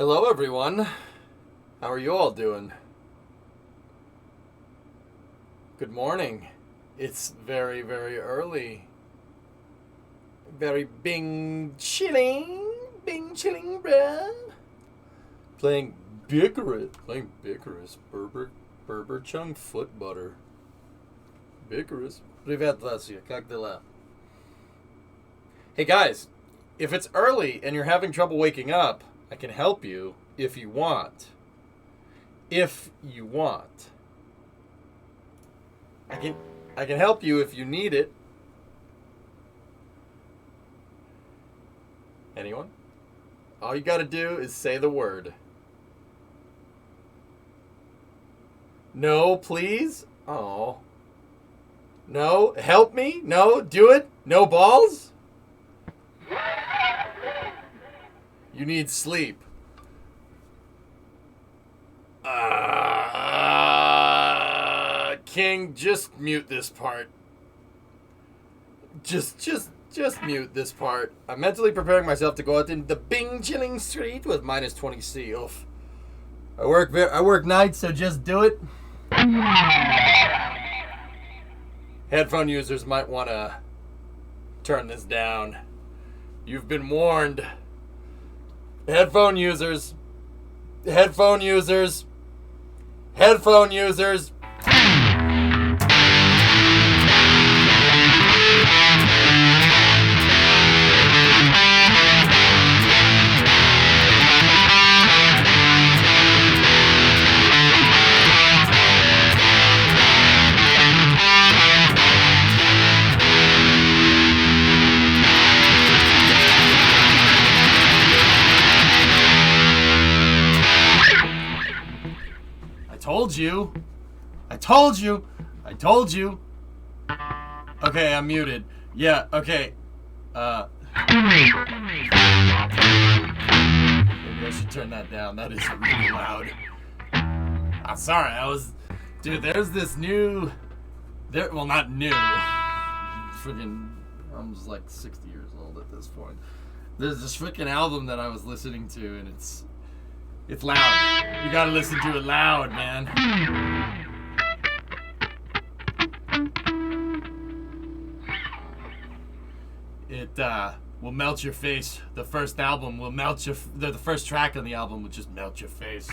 Hello, everyone. How are you all doing? Good morning. It's very, very early. Very chilling, bruh. Playing Bicarus, Berber Chung Foot Butter. Bicarus. Привет, Vasya. Как дела? Hey guys, if it's early and you're having trouble waking up, I can help you if you want. If you want. I can help you if you need it. Anyone? All you gotta do is say the word. No, please? Oh. No, help me? No, do it? No balls? You need sleep. King, just mute this part. Just mute this part. I'm mentally preparing myself to go out in the chilling street with minus 20 C. Oof. I work nights, so just do it. Headphone users might want to turn this down. You've been warned. Headphone users. Headphone users. Headphone users. I told you. Okay, I'm muted. Yeah, okay. Maybe I should turn that down. That is really loud. I'm sorry, Dude, there's this new... Well, not new. Freaking... I'm just like 60 years old at this point. There's this freaking album that I was listening to, and it's loud. You gotta listen to it loud, man. It will melt your face. The first album will melt your... The first track on the album will just melt your face.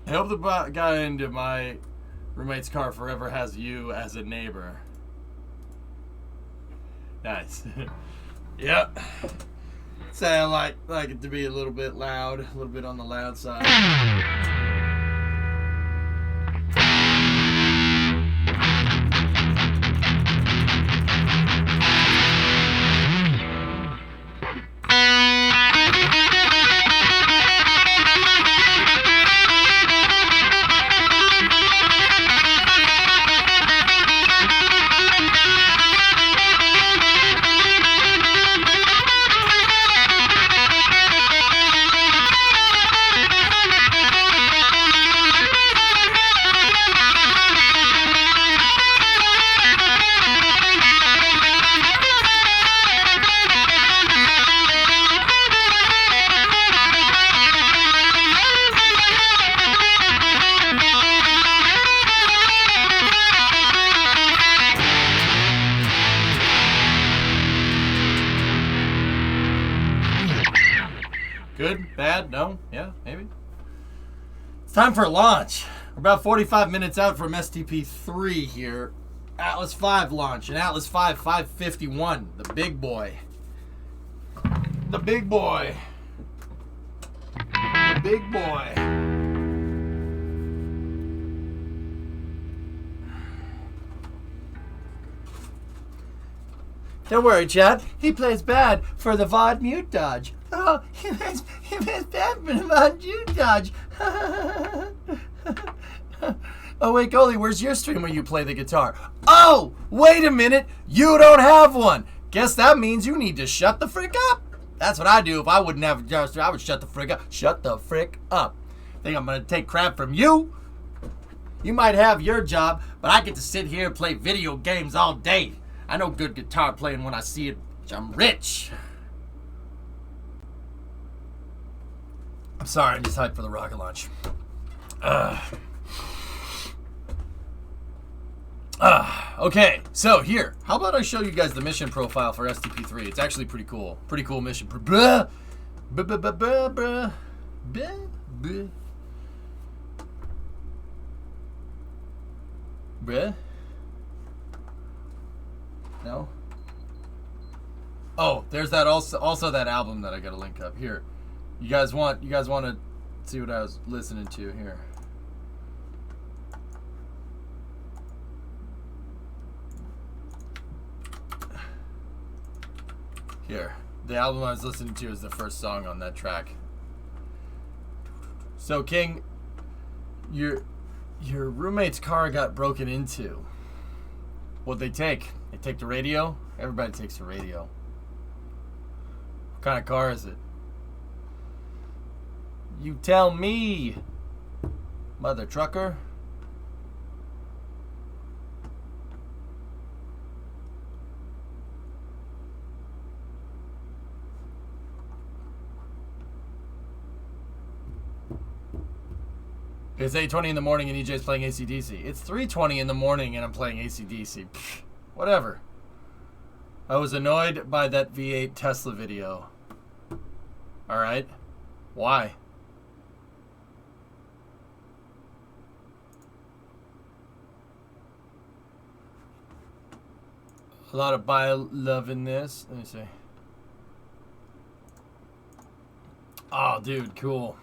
I hope the guy into my roommate's car forever has you as a neighbor. Nice. Yep. Say I like it to be a little bit loud, a little bit on the loud side. Good? Bad? No? Yeah? Maybe? It's time for a launch. We're about 45 minutes out from STP-3 here. Atlas V launch. An Atlas V 551. The big boy. The big boy. The big boy. Don't worry, Chad. He plays bad for the VOD mute dodge. Oh, he plays bad for the VOD mute dodge. Oh, wait, Goalie, where's your stream where you play the guitar? Oh, wait a minute. You don't have one. Guess that means you need to shut the frick up. That's what I do if I wouldn't have a job. I would shut the frick up. Shut the frick up. Think I'm gonna take crap from you? You might have your job, but I get to sit here and play video games all day. I know good guitar playing when I see it. I'm rich. I'm sorry, I'm just hyped for the rocket launch. Okay, so here, how about I show you guys the mission profile for STP-3? It's actually pretty cool. Pretty cool mission. Bruh. No? Oh, there's that also that album that I gotta link up. Here. You guys wanna see what I was listening to here. Here. The album I was listening to is the first song on that track. So King, your roommate's car got broken into. What'd they take? They take the radio? Everybody takes the radio. What kind of car is it? You tell me, mother trucker. It's 8:20 in the morning and EJ's playing AC/DC. It's 3:20 in the morning and I'm playing AC/DC. Pfft, whatever. I was annoyed by that V8 Tesla video. Alright. Why? A lot of bio love in this. Let me see. Oh, dude, cool.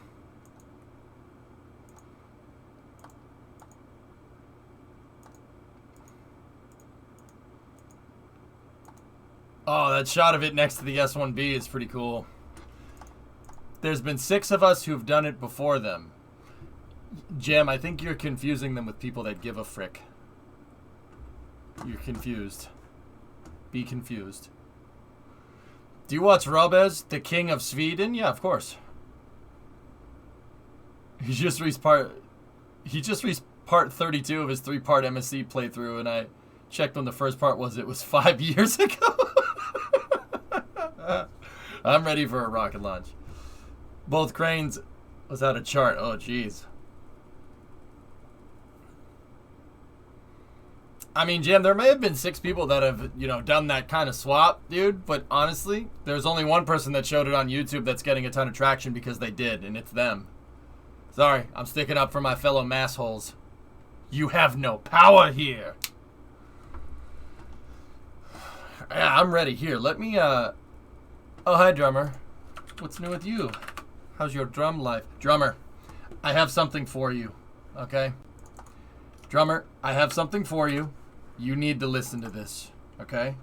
Oh, that shot of it next to the S1B is pretty cool. There's been 6 of us who've done it before them. Jim, I think you're confusing them with people that give a frick. You're confused. Be confused. Do you watch Robes, the King of Sweden? Yeah, of course. He just reached part 32 of his 3-part MSC playthrough, and I checked when the first part was. It was 5 years ago. I'm ready for a rocket launch. Both cranes was out of chart. Oh, jeez. I mean, Jim, there may have been 6 people that have, done that kind of swap, dude. But honestly, there's only one person that showed it on YouTube that's getting a ton of traction because they did, and it's them. Sorry, I'm sticking up for my fellow massholes. You have no power here. Yeah, I'm ready. Here, let me, Oh, hi, drummer. What's new with you? How's your drum life? Drummer, I have something for you, okay? Drummer, I have something for you. You need to listen to this, okay?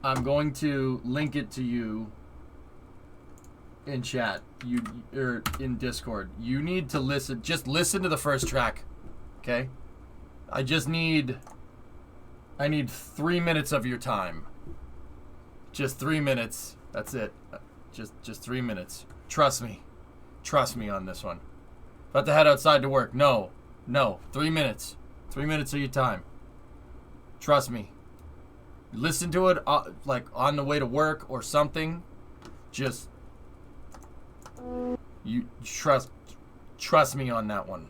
I'm going to link it to you in chat, or in Discord. You need to listen. Just listen to the first track, okay? I need 3 minutes of your time. Just 3 minutes. That's it. Just 3 minutes. Trust me. Trust me on this one. About to head outside to work. No. 3 minutes. 3 minutes of your time. Trust me. Listen to it like on the way to work or something. Just you trust me on that one.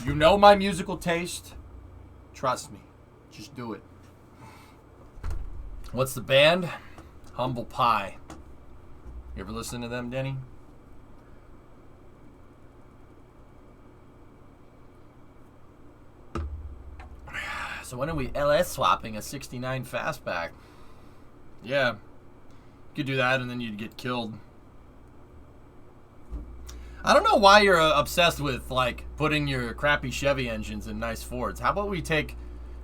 You know my musical taste. Trust me. Just do it. What's the band? Humble Pie. You ever listen to them, Denny? So when are we LS swapping a 69 fastback? Yeah. You could do that and then you'd get killed. I don't know why you're obsessed with like putting your crappy Chevy engines in nice Fords. How about we take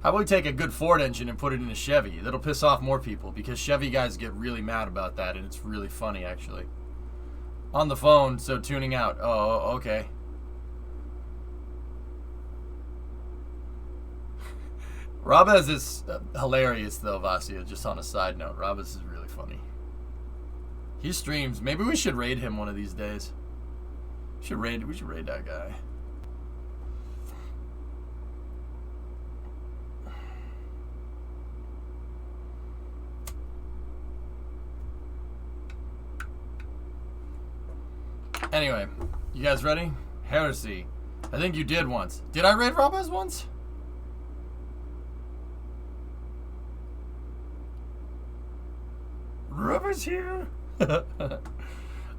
a good Ford engine and put it in a Chevy? That'll piss off more people because Chevy guys get really mad about that, and it's really funny actually. On the phone, so tuning out. Oh, okay. Rabez is hilarious though, Vasia, just on a side note. Rabez is really funny. He streams. Maybe we should raid him one of these days. We should raid that guy. Anyway, you guys ready? Heresy. I think you did once. Did I raid Robaz once? Rubber's here. I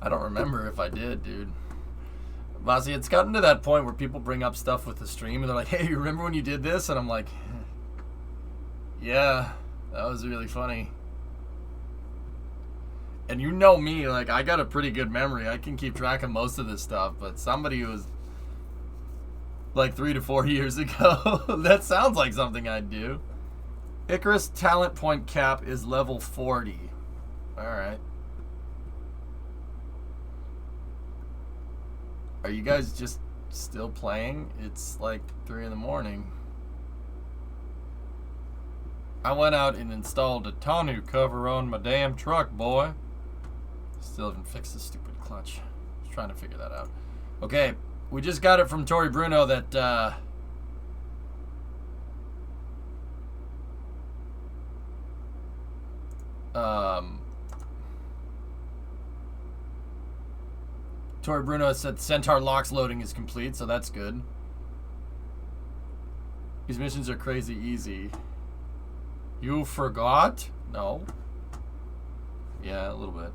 don't remember if I did, dude. Lassie, it's gotten to that point where people bring up stuff with the stream and they're like, hey, you remember when you did this? And I'm like, yeah, that was really funny. And you know me, like, I got a pretty good memory. I can keep track of most of this stuff, but somebody who was like 3 to 4 years ago, that sounds like something I'd do. Icarus talent point cap is level 40. Alright. Are you guys just still playing? It's like 3 in the morning. I went out and installed a tonneau cover on my damn truck, boy. Still haven't fixed the stupid clutch. Just trying to figure that out. Okay, we just got it from Tori Bruno that Tori Bruno said Centaur Locks loading is complete, so that's good. These missions are crazy easy. You forgot? No. Yeah, a little bit.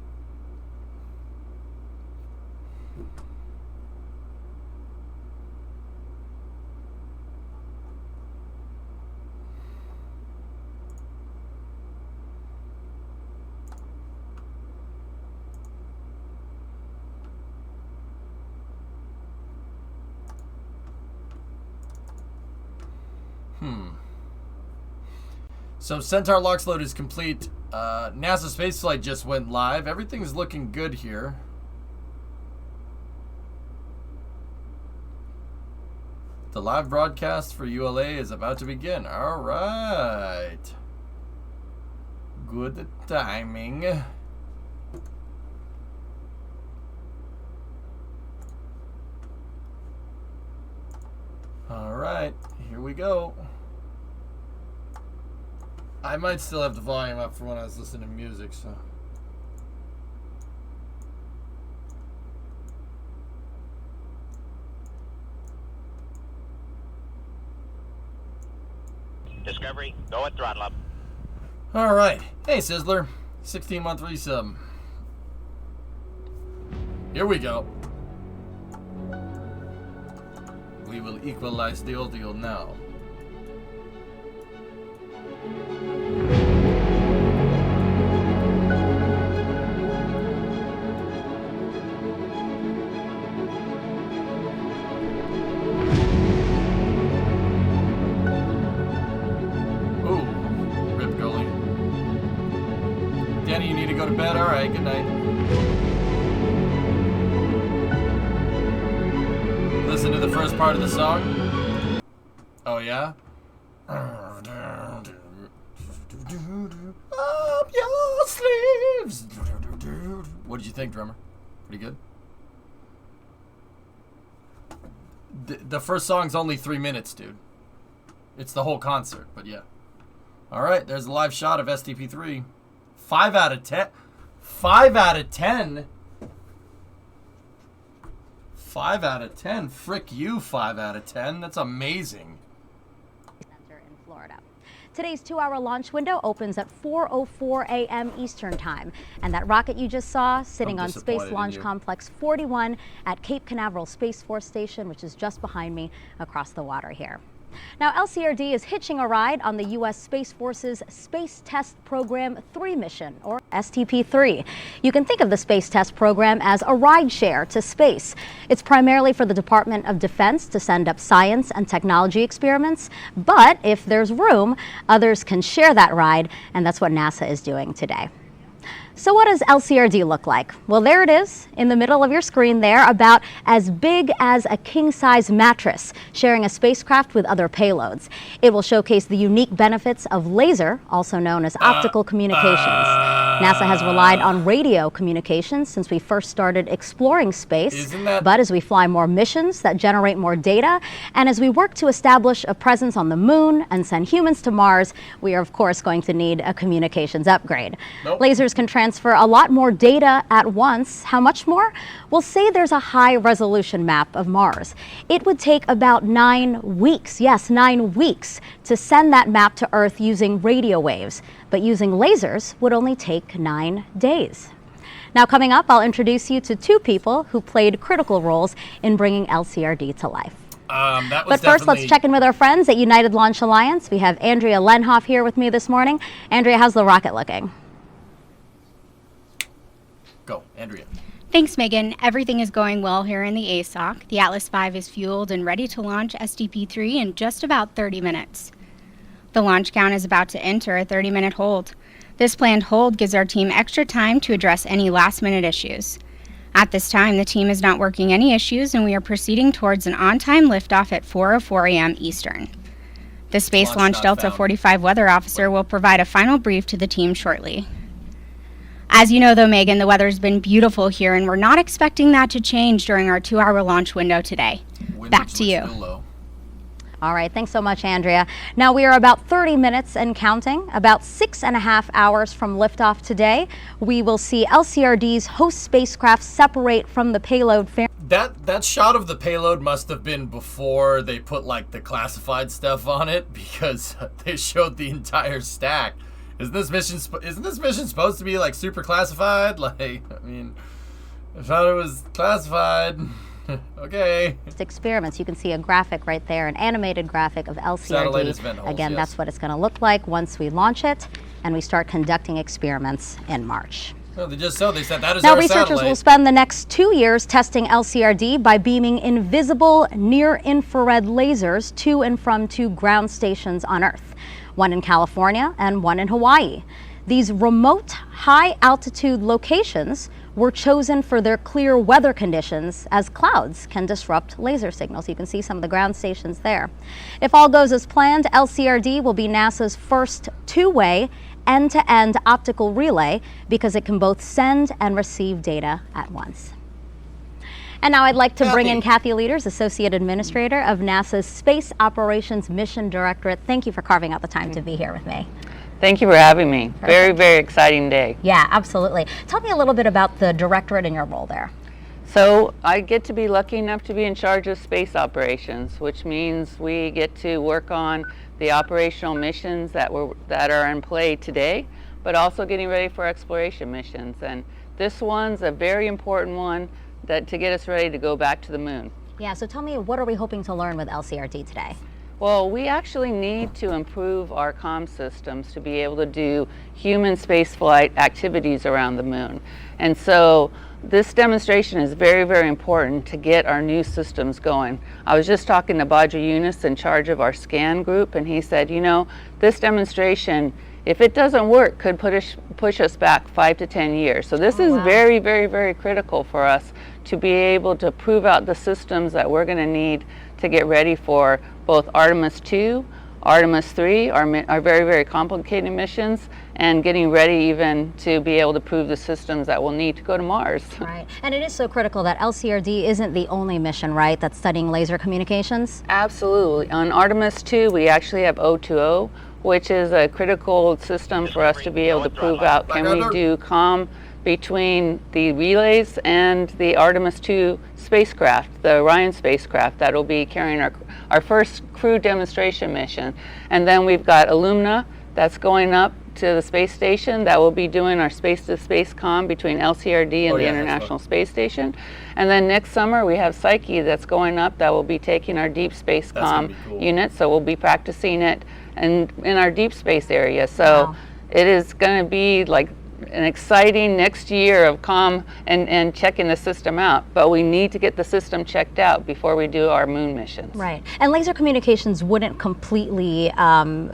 So Centaur Locks load is complete. NASA spaceflight just went live. Everything's looking good here. The live broadcast for ULA is about to begin. All right. Good timing. All right, here we go. I might still have the volume up for when I was listening to music, so. Discovery, go at throttle up. All right. Hey, Sizzler. 16-month resub. Here we go. We will equalize the audio now. You need to go to bed? Alright, good night. Listen to the first part of the song. Oh, yeah? Up your sleeves. What did you think, drummer? Pretty good? The first song's only 3 minutes, dude. It's the whole concert, but yeah. Alright, there's a live shot of STP-3. 5 out of 10. 5 out of 10. 5 out of 10. Frick you, 5 out of 10. That's amazing. Center in Florida. Today's 2-hour launch window opens at 4:04 a.m. Eastern Time, and that rocket you just saw sitting on Space Launch Complex 41 at Cape Canaveral Space Force Station, which is just behind me across the water here. Now, LCRD is hitching a ride on the U.S. Space Force's Space Test Program 3 mission, or STP-3. You can think of the Space Test Program as a ride share to space. It's primarily for the Department of Defense to send up science and technology experiments, but if there's room, others can share that ride, and that's what NASA is doing today. So what does LCRD look like? Well, there it is in the middle of your screen there, about as big as a king-size mattress, sharing a spacecraft with other payloads. It will showcase the unique benefits of laser, also known as optical communications. NASA has relied on radio communications since we first started exploring space. But as we fly more missions that generate more data, and as we work to establish a presence on the moon and send humans to Mars, we are of course going to need a communications upgrade. Lasers can transfer a lot more data at once. How much more? We'll say there's a high resolution map of Mars. It would take about 9 weeks, yes, 9 weeks, to send that map to Earth using radio waves. But using lasers would only take 9 days. Now coming up, I'll introduce you to 2 people who played critical roles in bringing LCRD to life. But first, let's check in with our friends at United Launch Alliance. We have Andrea Lenhoff here with me this morning. Andrea, how's the rocket looking? Go, Andrea. Thanks, Megan. Everything is going well here in the ASOC. The Atlas V is fueled and ready to launch STP-3 in just about 30 minutes. The launch count is about to enter a 30-minute hold. This planned hold gives our team extra time to address any last-minute issues. At this time, the team is not working any issues, and we are proceeding towards an on-time liftoff at 4:04 a.m. Eastern. The Space Launch Delta 45 weather officer will provide a final brief to the team shortly. As you know, though, Megan, the weather's been beautiful here, and we're not expecting that to change during our 2-hour launch window today. Back to you. All right, thanks so much, Andrea. Now we are about 30 minutes and counting, about 6.5 hours from liftoff today. We will see LCRD's host spacecraft separate from the payload. That shot of the payload must have been before they put like the classified stuff on it, because they showed the entire stack. Isn't this mission supposed to be like super classified? Like, I mean, I thought it was classified. Okay. Experiments. You can see a graphic right there, an animated graphic of LCRD. Again, that's what it's going to look like once we launch it and we start conducting experiments in March. No, they said that is now, our researchers satellite. will spend the next 2 years testing LCRD by beaming invisible near-infrared lasers to and from 2 ground stations on Earth, one in California and one in Hawaii. These remote, high-altitude locations were chosen for their clear weather conditions, as clouds can disrupt laser signals. You can see some of the ground stations there. If all goes as planned, LCRD will be NASA's first 2-way end-to-end optical relay, because it can both send and receive data at once. And now I'd like to bring in Kathy Leaders, Associate Administrator of NASA's Space Operations Mission Directorate. Thank you for carving out the time to be here with me. Thank you for having me. Perfect. Very, very exciting day. Yeah, absolutely. Tell me a little bit about the directorate and your role there. So I get to be lucky enough to be in charge of space operations, which means we get to work on the operational missions that are in play today, but also getting ready for exploration missions. And this one's a very important one to get us ready to go back to the moon. Yeah, so tell me, what are we hoping to learn with LCRD today? Well, we actually need to improve our comm systems to be able to do human spaceflight activities around the moon. And so this demonstration is very, very important to get our new systems going. I was just talking to Badra Yunus, in charge of our scan group, and he said, you know, this demonstration, if it doesn't work, could push us back 5 to 10 years. So this is very, very, very critical for us to be able to prove out the systems that we're going to need to get ready for both Artemis 2, Artemis 3, our very, very complicated missions, and getting ready even to be able to prove the systems that we'll need to go to Mars. Right, and it is so critical that LCRD isn't the only mission, right, that's studying laser communications? Absolutely. On Artemis 2, we actually have O2O, which is a critical system for us to be able to prove out, can we do comm between the relays and the Artemis 2 spacecraft, the Orion spacecraft that will be carrying our first crew demonstration mission. And then we've got Illumina that's going up to the space station that will be doing our space-to-space comm between LCRD and the International Space Station. And then next summer we have Psyche that's going up that will be taking our deep space comm unit, so we'll be practicing it in our deep space area. So it is going to be like an exciting next year of comm and checking the system out, but we need to get the system checked out before we do our moon missions. Right, and laser communications wouldn't completely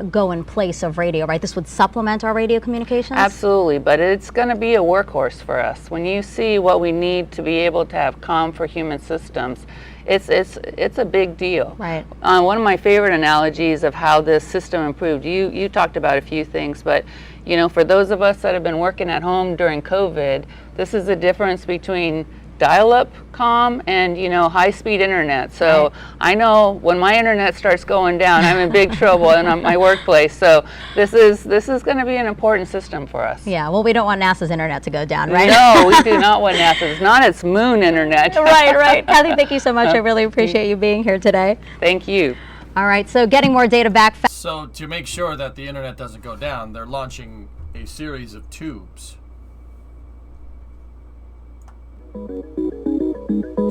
go in place of radio, right? This would supplement our radio communications? Absolutely, but it's going to be a workhorse for us. When you see what we need to be able to have comm for human systems, it's a big deal. Right. One of my favorite analogies of how this system improved, you talked about a few things, but you know, for those of us that have been working at home during COVID, this is the difference between dial-up comm and, you know, high-speed internet. So I know when my internet starts going down, I'm in big trouble in my workplace. So this is going to be an important system for us. Yeah, well, we don't want NASA's internet to go down, right? No, we do not want NASA's, not its moon internet. Right. Kathy, thank you so much. I really appreciate you being here today. Thank you. All right, so getting more data back. So to make sure that the internet doesn't go down, they're launching a series of tubes.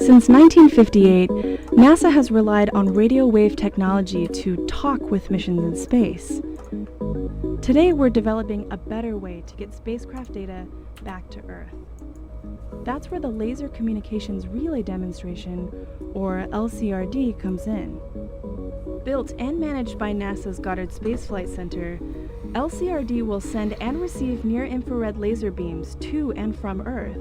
Since 1958, NASA has relied on radio wave technology to talk with missions in space. Today, we're developing a better way to get spacecraft data back to Earth. That's where the Laser Communications Relay Demonstration, or LCRD, comes in. Built and managed by NASA's Goddard Space Flight Center, LCRD will send and receive near-infrared laser beams to and from Earth.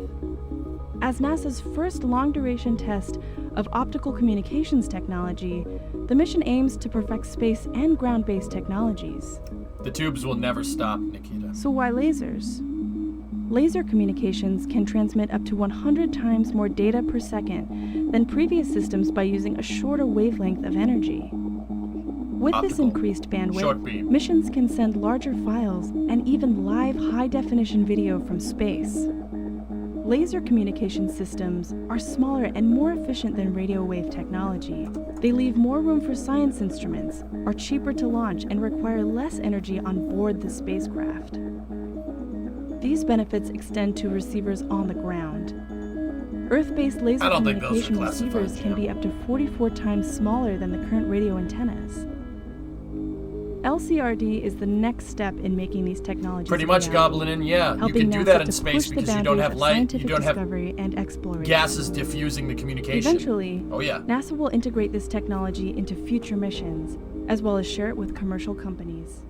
As NASA's first long-duration test of optical communications technology, the mission aims to perfect space and ground-based technologies. The tubes will never stop, Nikita. So why lasers? Laser communications can transmit up to 100 times more data per second than previous systems by using a shorter wavelength of energy. With this increased bandwidth, missions can send larger files and even live high-definition video from space. Laser communication systems are smaller and more efficient than radio wave technology. They leave more room for science instruments, are cheaper to launch, and require less energy on board the spacecraft. These benefits extend to receivers on the ground. Earth-based laser communication receivers can be up to 44 times smaller than the current radio antennas. LCRD is the next step in making these technologies pretty much gobbling in, yeah. You can do that in space because you don't have light, you don't have and exploration. gases diffusing the communication. Eventually, NASA will integrate this technology into future missions, as well as share it with commercial companies.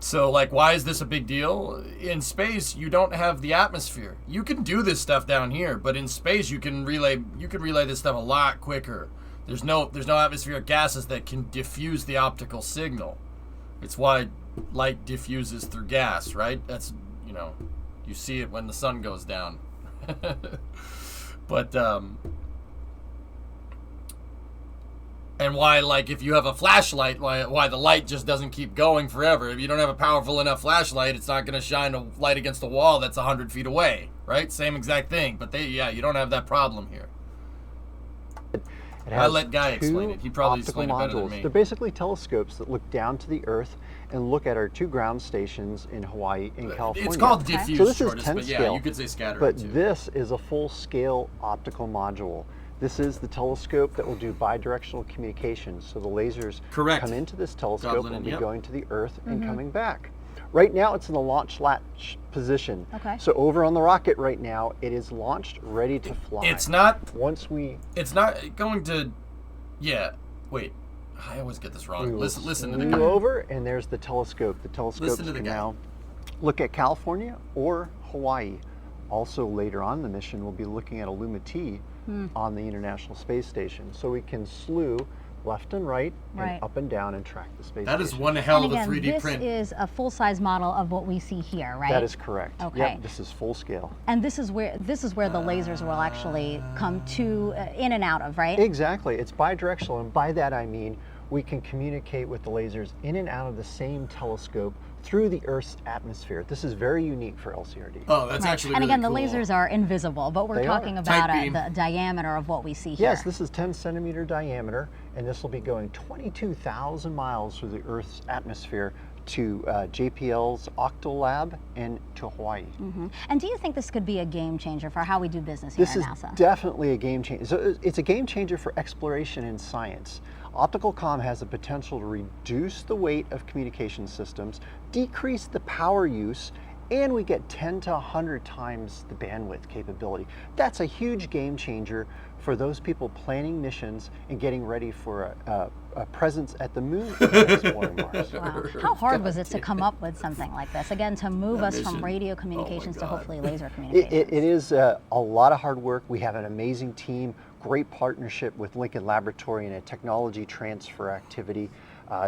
So, like, why is this a big deal? In space, you don't have the atmosphere. You can do this stuff down here, but in space, you can relay this stuff a lot quicker. There's no atmospheric gases that can diffuse the optical signal. It's why light diffuses through gas, right? That's, you know, you see it when the sun goes down. But, and why, like, if you have a flashlight, why the light just doesn't keep going forever. If you don't have a powerful enough flashlight, it's not going to shine a light against a wall that's 100 feet away, right? Same exact thing. But you don't have that problem here. I'll let Guy explain it. He probably explained it better than me. They're basically telescopes that look down to the Earth and look at our two ground stations in Hawaii and California. It's called diffuse, so this is 10 but scale. Yeah, you could say scatter. But too. this is a full-scale optical module. This is the telescope that will do bidirectional communication. So the lasers come into this telescope and will be going to the Earth and coming back. Right now, it's in the launch latch position. Okay. So over on the rocket right now, it is launched, ready to fly. It's not. It's not going to. Yeah. Wait. I always get this wrong. Listen to the guy. Over, and there's the telescope. The telescope can now look at California or Hawaii. Also, later on in the mission, we'll be looking at Illuma-T on the International Space Station. So we can slew left and right, and up and down and track the space station. That is one hell of a 3D print. This is a full-size model of what we see here, right? That is correct. Okay. Yep, this is full scale. And this is where the lasers will actually come to in and out of, right? Exactly. It's bidirectional, and by that I mean we can communicate with the lasers in and out of the same telescope through the Earth's atmosphere. This is very unique for LCRD. Oh, that's actually and really again, cool. the lasers are invisible, but we're talking about the diameter of what we see here. Yes, this is 10-centimeter diameter, and this will be going 22,000 miles through the Earth's atmosphere to JPL's Octolab and to Hawaii. And do you think this could be a game changer for how we do business here at NASA? This is definitely a game changer. So it's a game changer for exploration in science. Optical comm has the potential to reduce the weight of communication systems, decrease the power use, and we get 10 to 100 times the bandwidth capability. That's a huge game changer for those people planning missions and getting ready for a presence at the moon and exploring Mars. Wow. How hard was it to come up with something like this? Again, to move us from radio communications to hopefully laser communications. It is a lot of hard work. We have an amazing team, great partnership with Lincoln Laboratory and a technology transfer activity.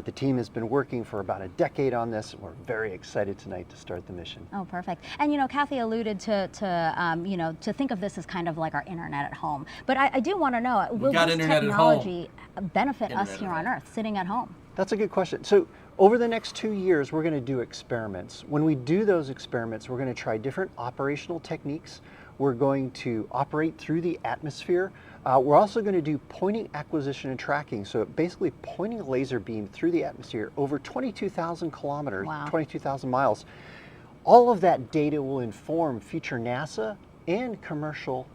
The team has been working for about a decade on this, and we're very excited tonight to start the mission. Oh, perfect. And you know, Kathy alluded to think of this as kind of like our internet at home. But I do want to know, will this technology benefit us here on Earth, sitting at home? That's a good question. So over the next 2 years, we're going to do experiments. When we do those experiments, we're going to try different operational techniques. We're going to operate through the atmosphere. We're also going to do pointing acquisition and tracking. So basically pointing a laser beam through the atmosphere over 22,000 kilometers, 22,000 miles. All of that data will inform future NASA and commercial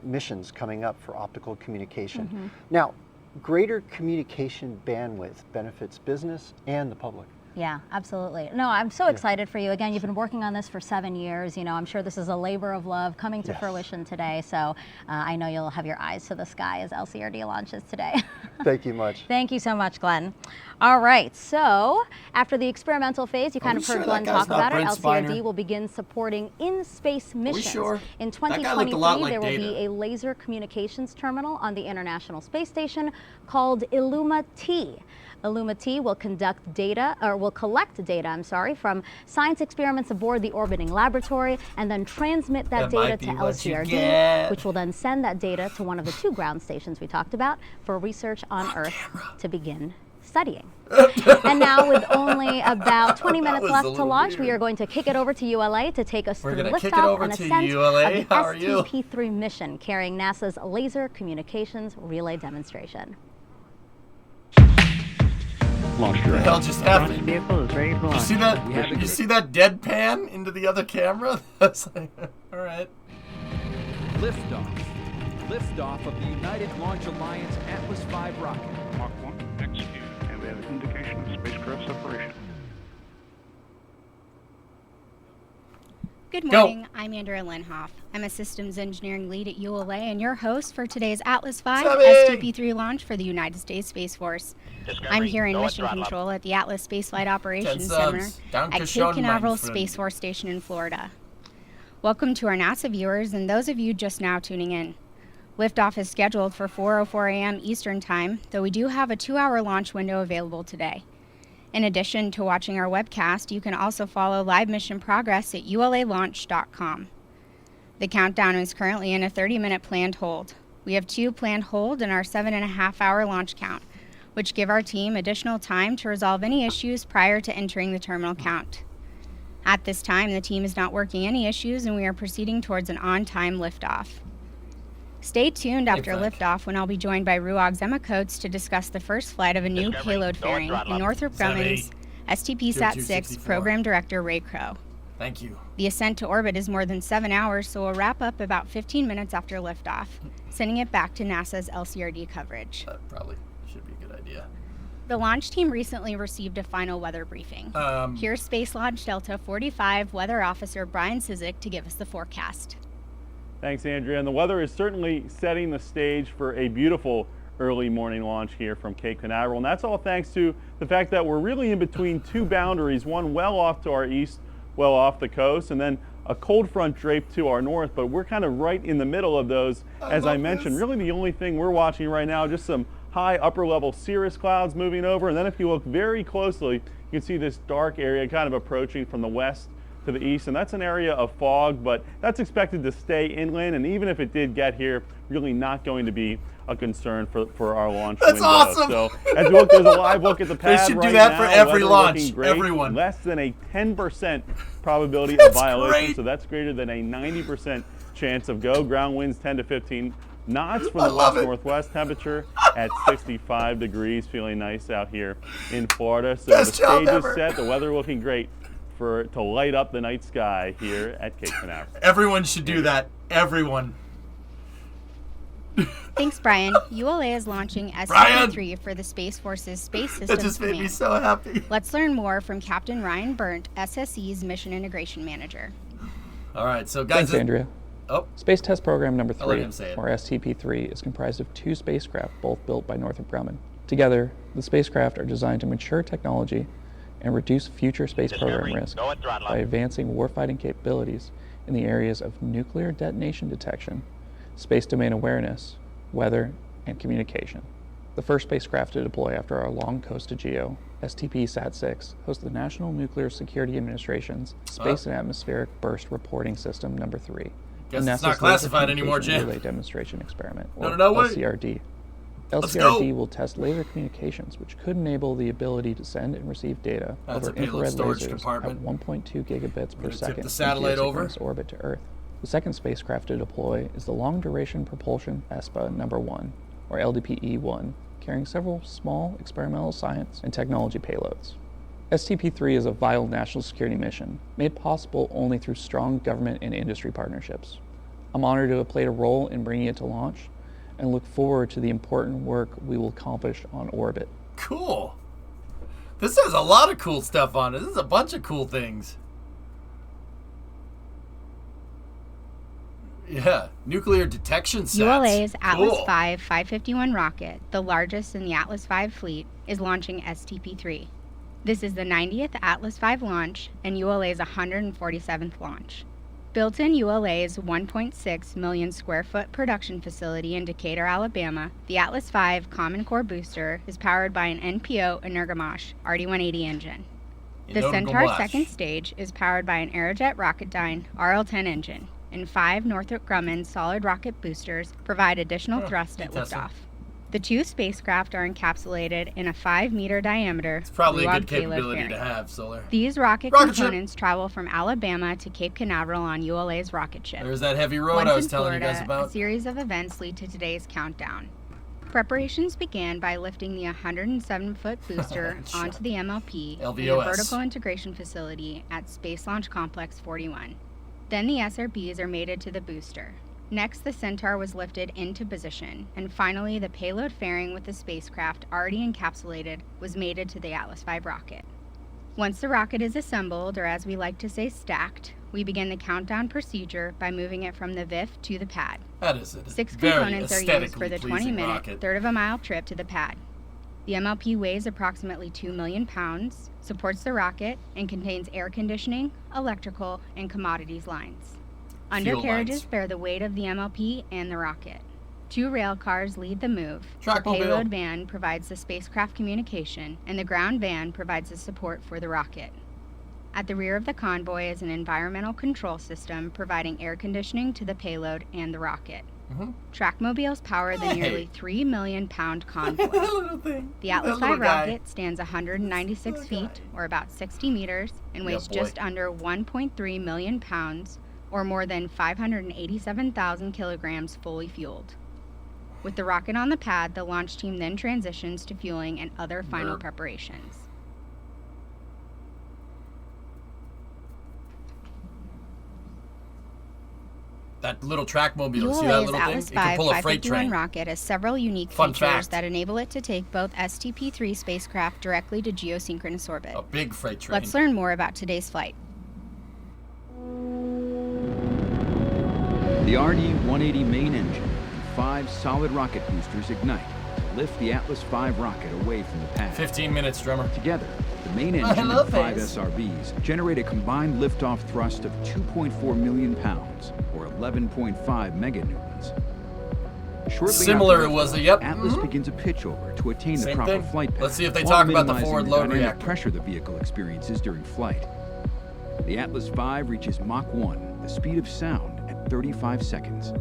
missions coming up for optical communication. Now, greater communication bandwidth benefits business and the public. Yeah, absolutely. No, I'm so excited for you. Again, you've been working on this for 7 years. You know, I'm sure this is a labor of love coming to fruition today. So I know you'll have your eyes to the sky as LCRD launches today. Thank you much. Thank you so much, Glenn. All right, so after the experimental phase, you kind of heard Glenn talk about it. LCRD will begin supporting in-space missions. In 2023, there will be a laser communications terminal on the International Space Station called Illuma-T. Illuma-T will collect data, from science experiments aboard the orbiting laboratory and then transmit that data to LCRD, which will then send that data to one of the 2 ground stations we talked about for research on Earth to begin studying. And now, with only about 20 minutes left to launch, we are going to kick it over to ULA to take us through liftoff and ascent of the STP-3 mission carrying NASA's Laser Communications Relay Demonstration. What the hell just happened? You see that? You see that deadpan into the other camera? That's like, all right. Liftoff. Liftoff of the United Launch Alliance Atlas V rocket. Mach 1 executed, and we have an indication of spacecraft separation. Good morning, I'm Andrea Linhoff. I'm a systems engineering lead at ULA and your host for today's Atlas V STP-3 launch for the United States Space Force. I'm here in mission control at the Atlas Space Flight Operations Center at Cape Canaveral Space Force Station in Florida. Welcome to our NASA viewers and those of you just now tuning in. Liftoff is scheduled for 4:04 a.m. Eastern Time, though we do have a 2-hour launch window available today. In addition to watching our webcast, you can also follow live mission progress at ulalaunch.com. The countdown is currently in a 30-minute planned hold. We have 2 planned hold in our 7.5-hour launch count, which give our team additional time to resolve any issues prior to entering the terminal count. At this time, the team is not working any issues and we are proceeding towards an on-time liftoff. Stay tuned after liftoff when I'll be joined by Ruog's Emma Coates to discuss the first flight of a new payload fairing in Northrop Grumman's STP-3 Program Director Ray Crow. Thank you. The ascent to orbit is more than 7 hours, so we'll wrap up about 15 minutes after liftoff, sending it back to NASA's LCRD coverage. That probably should be a good idea. The launch team recently received a final weather briefing. Here's Space Launch Delta 45 Weather Officer Brian Cizik to give us the forecast. Thanks, Andrea. And the weather is certainly setting the stage for a beautiful early morning launch here from Cape Canaveral. And that's all thanks to the fact that we're really in between 2 boundaries, one well off to our east, well off the coast, and then a cold front draped to our north. But we're kind of right in the middle of those. As I mentioned, really the only thing we're watching right now, just some high upper level cirrus clouds moving over. And then if you look very closely, you can see this dark area kind of approaching from the west to the east, and that's an area of fog, but that's expected to stay inland, and even if it did get here, really not going to be a concern for our launch window. Awesome. So as you look, there's a live look at the pad. They should right do that now. for every Weather launch. great, Everyone. Less than a 10% probability of violation, so that's greater than a 90% chance of go. Ground winds 10 to 15 knots from the west-northwest, temperature at 65 degrees, feeling nice out here in Florida. So the stage is set, the weather looking great to light up the night sky here at Cape Canaveral. Everyone should do that. Everyone. Thanks, Brian. ULA is launching STP-3 for the Space Force's Space Systems That just made me so happy. Let's learn more from Captain Ryan Burnt, SSE's Mission Integration Manager. All right, so guys. Thanks, Andrea. Space Test Program number 3, or STP-3, is comprised of 2 spacecraft, both built by Northrop Grumman. Together, the spacecraft are designed to mature technology and reduce future space program risk by advancing warfighting capabilities in the areas of nuclear detonation detection, space domain awareness, weather, and communication. The first spacecraft to deploy after our long coast to GEO, STP-3 hosts the National Nuclear Security Administration's Space and Atmospheric Burst Reporting System number 3. Guess it's not classified anymore, Jim. Relay Demonstration Experiment, or No, LCRD. LCRD will test laser communications, which could enable the ability to send and receive data over infrared lasers at 1.2 gigabits per second the satellite over orbit to Earth. The second spacecraft to deploy is the Long Duration Propulsion ESPA number 1, or LDPE-1, carrying several small experimental science and technology payloads. STP-3 is a vital national security mission, made possible only through strong government and industry partnerships. I'm honored to have played a role in bringing it to launch, and look forward to the important work we will accomplish on orbit. Cool. This has a lot of cool stuff on it. This is a bunch of cool things. Yeah, nuclear detection sets. ULA's Atlas V 551 rocket, the largest in the Atlas V fleet, is launching STP-3. This is the 90th Atlas V launch and ULA's 147th launch. Built in ULA's 1.6 million square foot production facility in Decatur, Alabama, the Atlas V Common Core booster is powered by an NPO Energomash RD-180 engine. The Centaur second stage is powered by an Aerojet Rocketdyne RL-10 engine, and 5 Northrop Grumman solid rocket boosters provide additional thrust at liftoff. The 2 spacecraft are encapsulated in a 5-meter diameter It's probably a good payload capability fairing. to have, Solar. These rocket components travel from Alabama to Cape Canaveral on ULA's rocket ship. There's that heavy road Once I was in telling Florida, you guys about. A series of events lead to today's countdown. Preparations began by lifting the 107-foot booster onto the MLP in the Vertical Integration Facility at Space Launch Complex 41. Then the SRBs are mated to the booster. Next, the Centaur was lifted into position, and finally the payload fairing with the spacecraft already encapsulated was mated to the Atlas V rocket. Once the rocket is assembled, or as we like to say stacked, we begin the countdown procedure by moving it from the VIF to the pad. That is it. 6 components are used for the 20-minute, third-of-a-mile trip to the pad. The MLP weighs approximately 2 million pounds, supports the rocket, and contains air conditioning, electrical, and commodities lines. Undercarriages bear the weight of the MLP and the rocket. 2 rail cars lead the move. The payload van provides the spacecraft communication, and the ground van provides the support for the rocket. At the rear of the convoy is an environmental control system providing air conditioning to the payload and the rocket. Trackmobiles power the nearly 3 million pound convoy. The Atlas V rocket stands 196 feet, or about 60 meters, and weighs just under 1.3 million pounds, or more than 587,000 kilograms fully fueled. With the rocket on the pad, the launch team then transitions to fueling and other final preparations. That little trackmobile, see that little Atlas thing? It can pull a freight 551 train. rocket has several unique features that enable it to take both STP-3 spacecraft directly to geosynchronous orbit. A big freight train. Let's learn more about today's flight. The RD-180 main engine and 5 solid rocket boosters ignite to lift the Atlas V rocket away from the pad. 15 minutes, drummer. Together, the main engine and 5 SRBs generate a combined liftoff thrust of 2.4 million pounds, or 11.5 meganewtons. Shortly Similar after was liftoff, Atlas begins a pitch over to attain the proper flight path. Let's see if they while talk about the minimizing forward the load dynamic reactor. pressure the vehicle experiences during flight. The Atlas V reaches Mach 1, the speed of sound, at 35 seconds.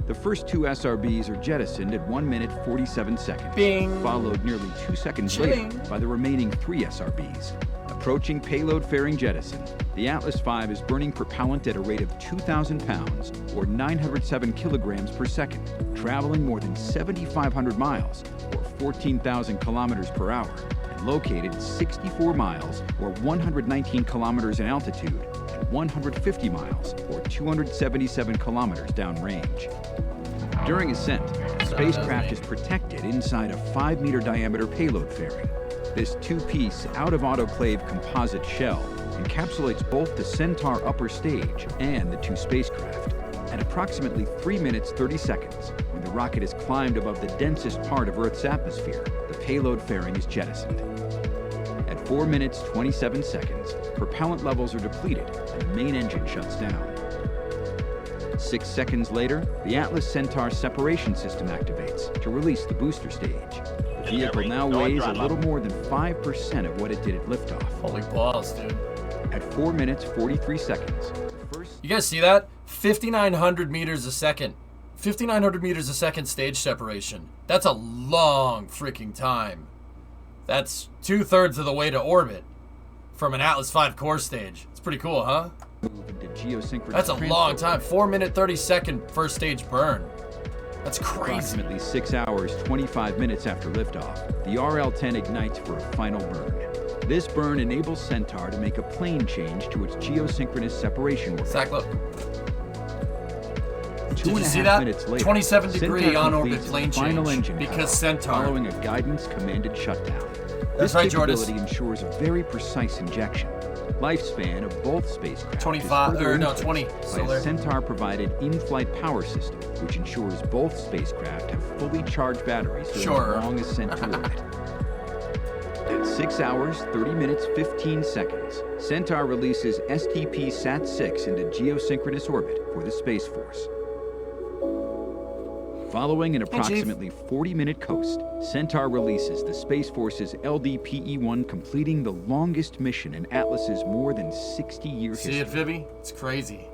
The first 2 SRBs are jettisoned at 1 minute 47 seconds, followed nearly 2 seconds later by the remaining 3 SRBs. Approaching payload fairing jettison, the Atlas V is burning propellant at a rate of 2,000 pounds, or 907 kilograms per second, traveling more than 7,500 miles, or 14,000 kilometers per hour, and located 64 miles, or 119 kilometers in altitude, and 150 miles, or 277 kilometers downrange. During ascent, the spacecraft is protected inside a 5-meter diameter payload fairing. This 2-piece, out-of-autoclave composite shell encapsulates both the Centaur upper stage and the 2 spacecraft. At approximately 3 minutes 30 seconds, when the rocket is climbed above the densest part of Earth's atmosphere, the payload fairing is jettisoned. At 4 minutes 27 seconds, propellant levels are depleted and the main engine shuts down. 6 seconds later, the Atlas Centaur separation system activates to release the booster stage. The vehicle now weighs a little more than 5% of what it did at liftoff. Holy balls, dude. At 4 minutes, 43 seconds. You guys see that? 5,900 meters a second. 5,900 meters a second stage separation. That's a long freaking time. That's 2/3 of the way to orbit from an Atlas V core stage. It's pretty cool, huh? That's a long time. 4 minute 30-second first stage burn. That's crazy. Approximately 6 hours, 25 minutes after liftoff, the RL-10 ignites for a final burn. This burn enables Centaur to make a plane change to its geosynchronous separation orbit. Zach, look. 2.5 minutes later, 27-degree on-orbit completes plane its final change engine because power, Centaur. following a guidance-commanded shutdown. That's This right, Jordan. capability ensures a very precise injection. Lifespan of both spacecraft 25 is further or no, increased 20 by solar. a Centaur-provided in-flight power system, which ensures both spacecraft have fully charged batteries during Sure. the long ascent to orbit. At 6 hours, 30 minutes, 15 seconds, Centaur releases STP-SAT-6 into geosynchronous orbit for the Space Force. Following an approximately 40-minute coast, Centaur releases the Space Force's LDPE-1, completing the longest mission in Atlas's more than 60-year history. See it, Phoebe? It's crazy.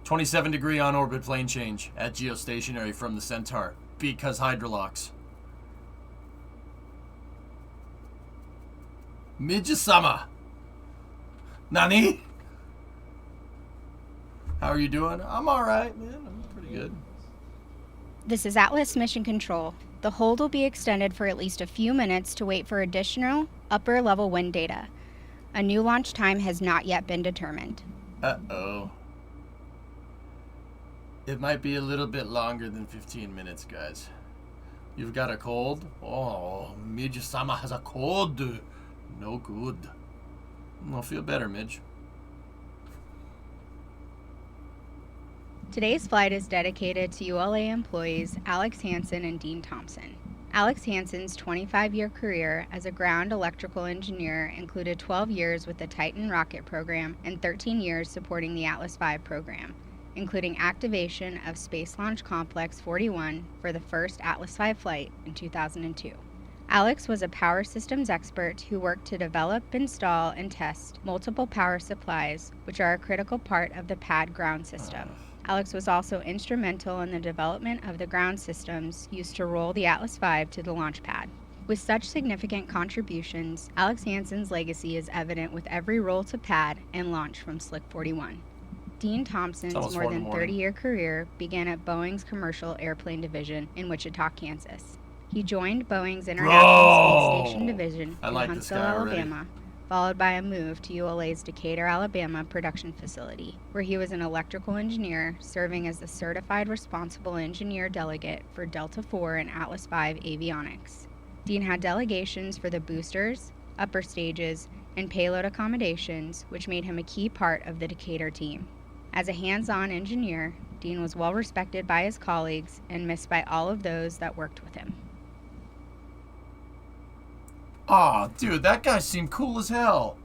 27-degree on-orbit plane change at geostationary from the Centaur because hydrolocks. Midge-sama. Nani? How are you doing? I'm all right, man. I'm pretty good. This is Atlas Mission Control. The hold will be extended for at least a few minutes to wait for additional upper-level wind data. A new launch time has not yet been determined. Uh-oh. It might be a little bit longer than 15 minutes, guys. You've got a cold? Oh, Midge-sama has a cold. No good. I'll feel better, Midge. Today's flight is dedicated to ULA employees Alex Hansen and Dean Thompson. Alex Hansen's 25-year career as a ground electrical engineer included 12 years with the Titan rocket program and 13 years supporting the Atlas V program, including activation of Space Launch Complex 41 for the first Atlas V flight in 2002. Alex was a power systems expert who worked to develop, install, and test multiple power supplies, which are a critical part of the pad ground system. Alex was also instrumental in the development of the ground systems used to roll the Atlas V to the launch pad. With such significant contributions, Alex Hansen's legacy is evident with every roll to pad and launch from Slick 41. Dean Thompson's more than 30-year career began at Boeing's Commercial Airplane Division in Wichita, Kansas. He joined Boeing's International Space Station Division in Huntsville, Alabama, followed by a move to ULA's Decatur, Alabama production facility, where he was an electrical engineer serving as the Certified Responsible Engineer Delegate for Delta IV and Atlas V avionics. Dean had delegations for the boosters, upper stages, and payload accommodations, which made him a key part of the Decatur team. As a hands-on engineer, Dean was well respected by his colleagues and missed by all of those that worked with him. Aw, dude, that guy seemed cool as hell.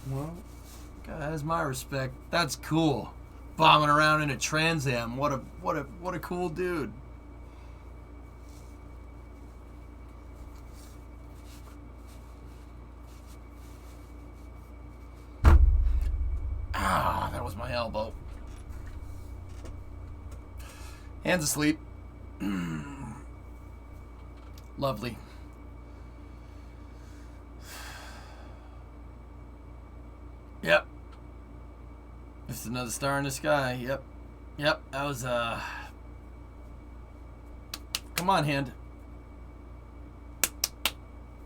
Well, guy has my respect. That's cool. Bombing around in a Trans Am. What a cool dude. Ah, that was my elbow. Hands asleep. Lovely. Yep. It's another star in the sky. Yep. Yep. That was, Come on, hand.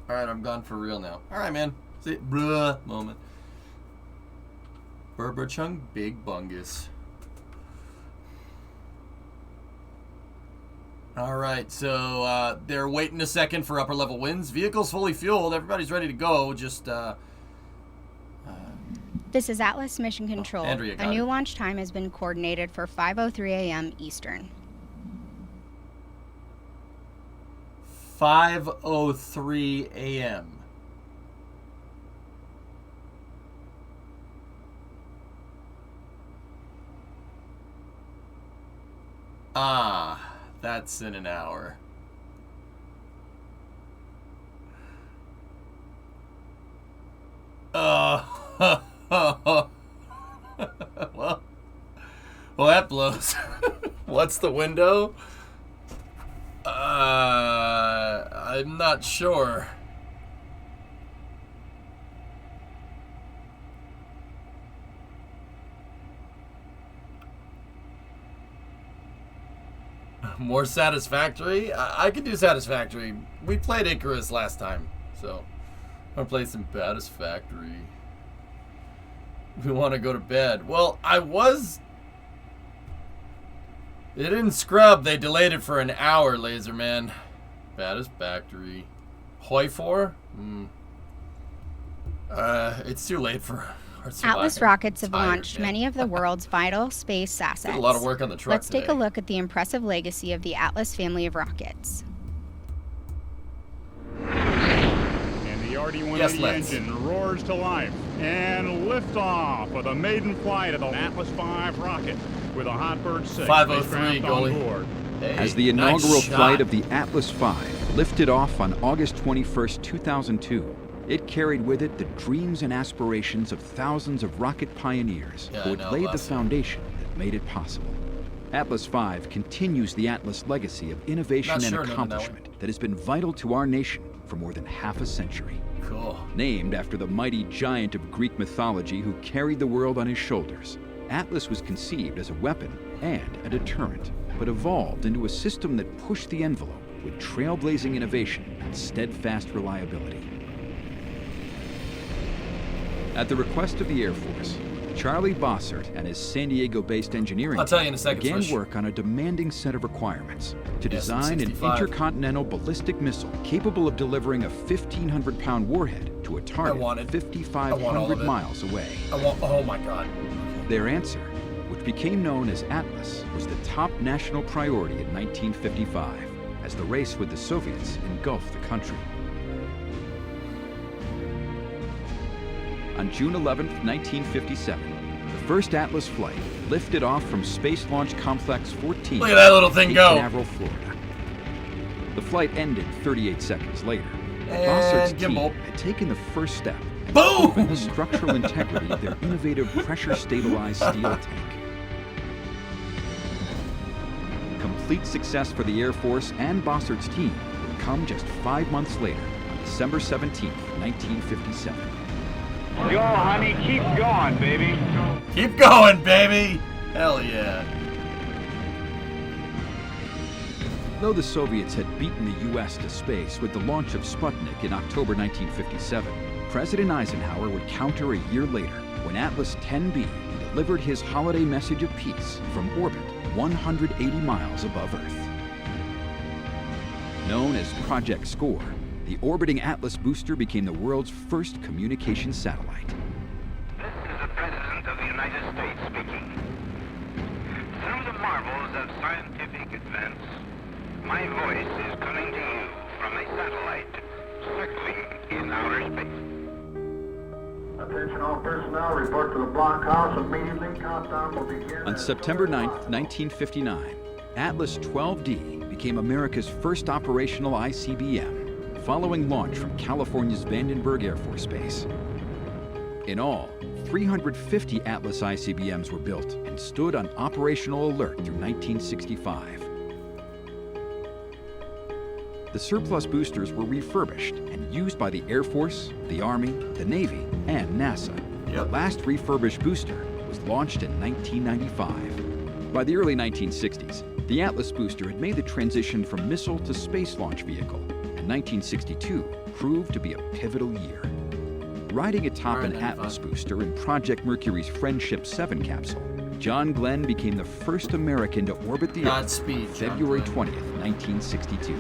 Alright, I'm gone for real now. Alright, man. See, bruh moment. Berber Chung, Big Bungus. Alright, so, they're waiting a second for upper level winds. Vehicle's fully fueled. Everybody's ready to go. Just, This is Atlas Mission Control. A new launch time has been coordinated for 5:03 a.m. Eastern. 5:03 a.m. Ah, that's in an hour. Well, that blows. What's the window? I'm not sure. More Satisfactory? I can do Satisfactory. We played Icarus last time, so I'll play some Satisfactory. We want to go to bed. Well, They didn't scrub. They delayed it for an hour, Laserman. Satisfactory. Hoi 4? It's too late for Atlas rockets have launched many of the world's vital space assets. Did a lot of work on the truck Let's take a look at the impressive legacy of the Atlas family of rockets. And the RD-180 engine roars to life. And liftoff of the maiden flight of the Atlas V rocket with a Hotbird 6 503 on board. Hey, as the inaugural flight of the Atlas V lifted off on August 21st, 2002, it carried with it the dreams and aspirations of thousands of rocket pioneers who had laid the foundation that made it possible. Atlas V continues the Atlas legacy of innovation and accomplishment that has been vital to our nation for more than half a century. Cool. Named after the mighty giant of Greek mythology who carried the world on his shoulders, Atlas was conceived as a weapon and a deterrent, but evolved into a system that pushed the envelope with trailblazing innovation and steadfast reliability. At the request of the Air Force, Charlie Bossert and his San Diego-based engineering team began work on a demanding set of requirements to design an intercontinental ballistic missile capable of delivering a 1,500-pound warhead to a target 5,500 miles away. Oh my God. Their answer, which became known as Atlas, was the top national priority in 1955 as the race with the Soviets engulfed the country. On June 11, 1957, the first Atlas flight lifted off from Space Launch Complex 14 Look at that little thing go. in Canaveral, Florida. The flight ended 38 seconds later. Bossert's team had taken the first step and proven the structural integrity of their innovative pressure-stabilized steel tank. Complete success for the Air Force and Bossert's team would come just 5 months later, on December 17, 1957. Go, honey, keep going, baby. Keep going, baby. Hell yeah. Though the Soviets had beaten the U.S. to space with the launch of Sputnik in October 1957, President Eisenhower would counter a year later when Atlas 10B delivered his holiday message of peace from orbit 180 miles above Earth. Known as Project SCORE, the orbiting Atlas booster became the world's first communication satellite. This is the President of the United States speaking. Through the marvels of scientific advance, my voice is coming to you from a satellite circling in outer space. Attention all personnel, report to the blockhouse immediately. Countdown will begin. On September 9th, 1959, Atlas 12D became America's first operational ICBM, following launch from California's Vandenberg Air Force Base. In all, 350 Atlas ICBMs were built and stood on operational alert through 1965. The surplus boosters were refurbished and used by the Air Force, the Army, the Navy, and NASA. The last refurbished booster was launched in 1995. By the early 1960s, the Atlas booster had made the transition from missile to space launch vehicle, and 1962 proved to be a pivotal year. Riding atop an Atlas booster in Project Mercury's Friendship 7 capsule, John Glenn became the first American to orbit the Earth February 20th, 1962.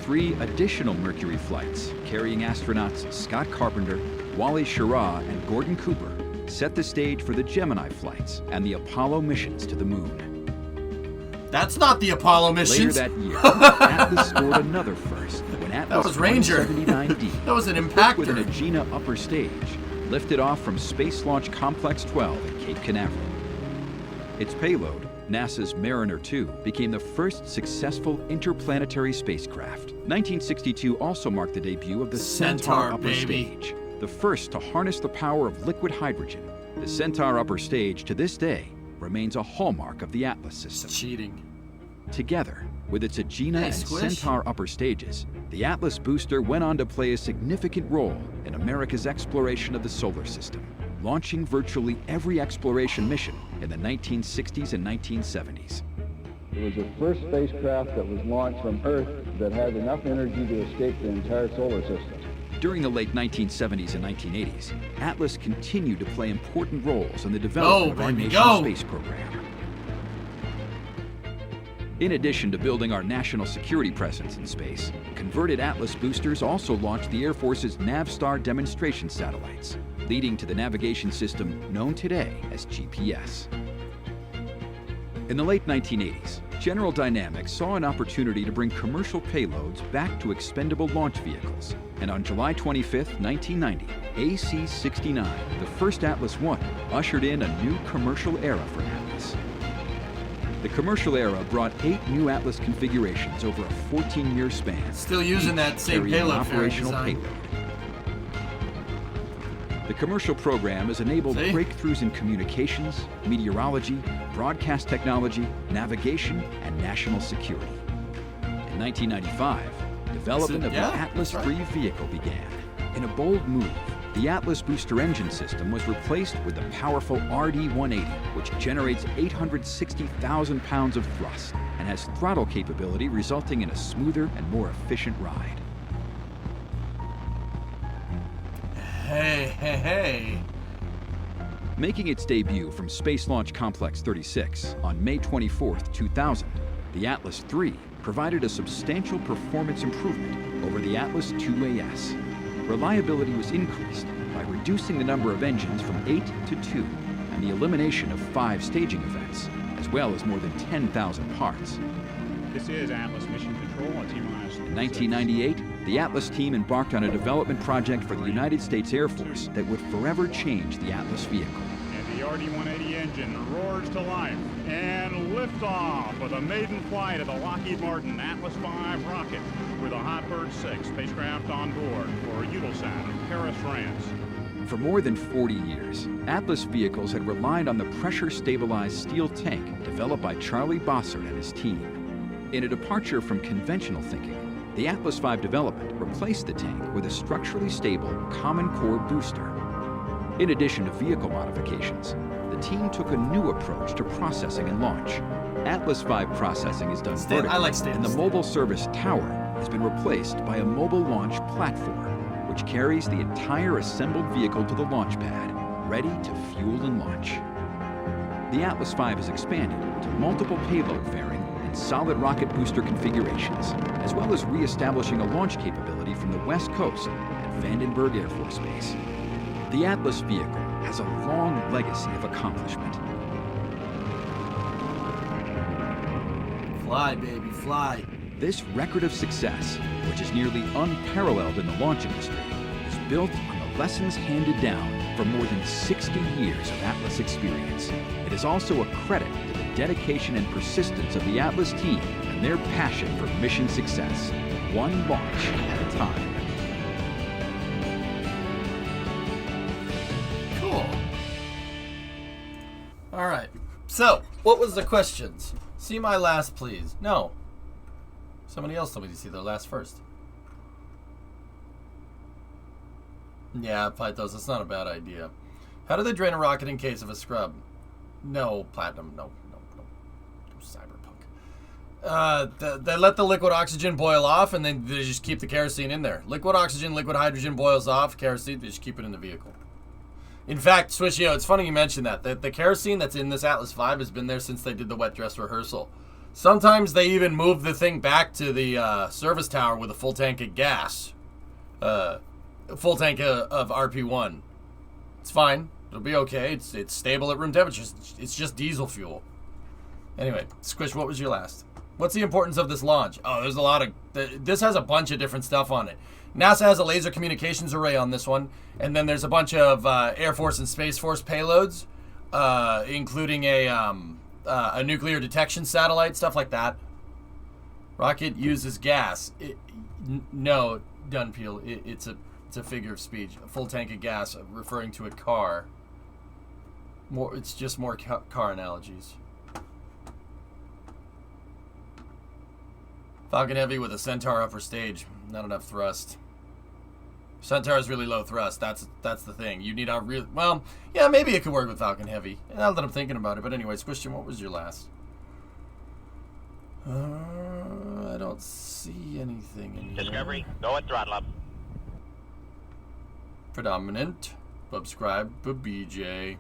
Three additional Mercury flights, carrying astronauts Scott Carpenter, Wally Schirra, and Gordon Cooper, set the stage for the Gemini flights and the Apollo missions to the moon. That's not the Apollo missions. Later that year, Atlas scored another first when Atlas that was Ranger. 79D That was an impactor with an Agena upper stage lifted off from Space Launch Complex 12 at Cape Canaveral. Its payload, NASA's Mariner 2, became the first successful interplanetary spacecraft. 1962 also marked the debut of the Centaur upper stage, the first to harness the power of liquid hydrogen. The Centaur upper stage, to this day, remains a hallmark of the Atlas system. It's cheating. Together, with its Agena and Centaur upper stages, the Atlas booster went on to play a significant role in America's exploration of the solar system, launching virtually every exploration mission in the 1960s and 1970s. It was the first spacecraft that was launched from Earth that had enough energy to escape the entire solar system. During the late 1970s and 1980s, Atlas continued to play important roles in the development of our nation's space program. In addition to building our national security presence in space, converted Atlas boosters also launched the Air Force's Navstar demonstration satellites, leading to the navigation system known today as GPS. In the late 1980s, General Dynamics saw an opportunity to bring commercial payloads back to expendable launch vehicles, and on July 25, 1990, AC-69, the first Atlas I, ushered in a new commercial era for Atlas. The commercial era brought 8 new Atlas configurations over a 14-year span. Still using that same payload operational payload. The commercial program has enabled breakthroughs in communications, meteorology, broadcast technology, navigation, and national security. In 1995, development of the Atlas III vehicle began. In a bold move, the Atlas booster engine system was replaced with the powerful RD-180, which generates 860,000 pounds of thrust and has throttle capability resulting in a smoother and more efficient ride. Hey. Making its debut from Space Launch Complex 36 on May 24, 2000, the Atlas III provided a substantial performance improvement over the Atlas IIAS. Reliability was increased by reducing the number of engines from 8 to 2 and the elimination of 5 staging events, as well as more than 10,000 parts. This is Atlas Mission Control on T-minus. In 1998, the Atlas team embarked on a development project for the United States Air Force that would forever change the Atlas vehicle. And the RD-180 engine roars to life and liftoff of the maiden flight of the Lockheed Martin Atlas V rocket with a Hotbird 6 spacecraft on board for Eutelsat in Paris, France. For more than 40 years, Atlas vehicles had relied on the pressure-stabilized steel tank developed by Charlie Bossert and his team. In a departure from conventional thinking, the Atlas V development replaced the tank with a structurally stable common core booster. In addition to vehicle modifications, the team took a new approach to processing and launch. Atlas V processing is done vertically, and the mobile service tower has been replaced by a mobile launch platform, which carries the entire assembled vehicle to the launch pad, ready to fuel and launch. The Atlas V has expanded to multiple payload fairing and solid rocket booster configurations, as well as re-establishing a launch capability from the West Coast at Vandenberg Air Force Base. The Atlas vehicle has a long legacy of accomplishment. Fly, baby, fly. This record of success, which is nearly unparalleled in the launch industry, is built on the lessons handed down from more than 60 years of Atlas experience. It is also a credit to the dedication and persistence of the Atlas team and their passion for mission success, one launch at a time. Cool. All right. So, what was the questions? See my last, please. No. Somebody else told me to see their last first. Yeah, Pythos, that's not a bad idea. How do they drain a rocket in case of a scrub? No, Platinum, no cyberpunk. They let the liquid oxygen boil off, and then they just keep the kerosene in there. Liquid oxygen, liquid hydrogen boils off, kerosene, they just keep it in the vehicle. In fact, Swishio, it's funny you mentioned that. The kerosene that's in this Atlas V has been there since they did the wet dress rehearsal. Sometimes they even move the thing back to the service tower with a full tank of gas. Full tank of RP1. It's fine. It'll be okay. It's stable at room temperature. It's just diesel fuel. Anyway, Squish, what was your last? What's the importance of this launch? Oh, there's a lot of... This has a bunch of different stuff on it. NASA has a laser communications array on this one. And then there's a bunch of Air Force and Space Force payloads, including a nuclear detection satellite, stuff like that. Rocket uses gas. No, Dunpeel, it's a figure of speech. A full tank of gas, referring to a car. It's just more car analogies. Falcon Heavy with a Centaur upper stage. Not enough thrust. Centaur is really low thrust. That's the thing. You need a real... Well, yeah, maybe it could work with Falcon Heavy. Now that I'm thinking about it. But anyways, Christian, what was your last? I don't see anything in here. Discovery, go at throttle up. Predominant. Subscribe, BJ.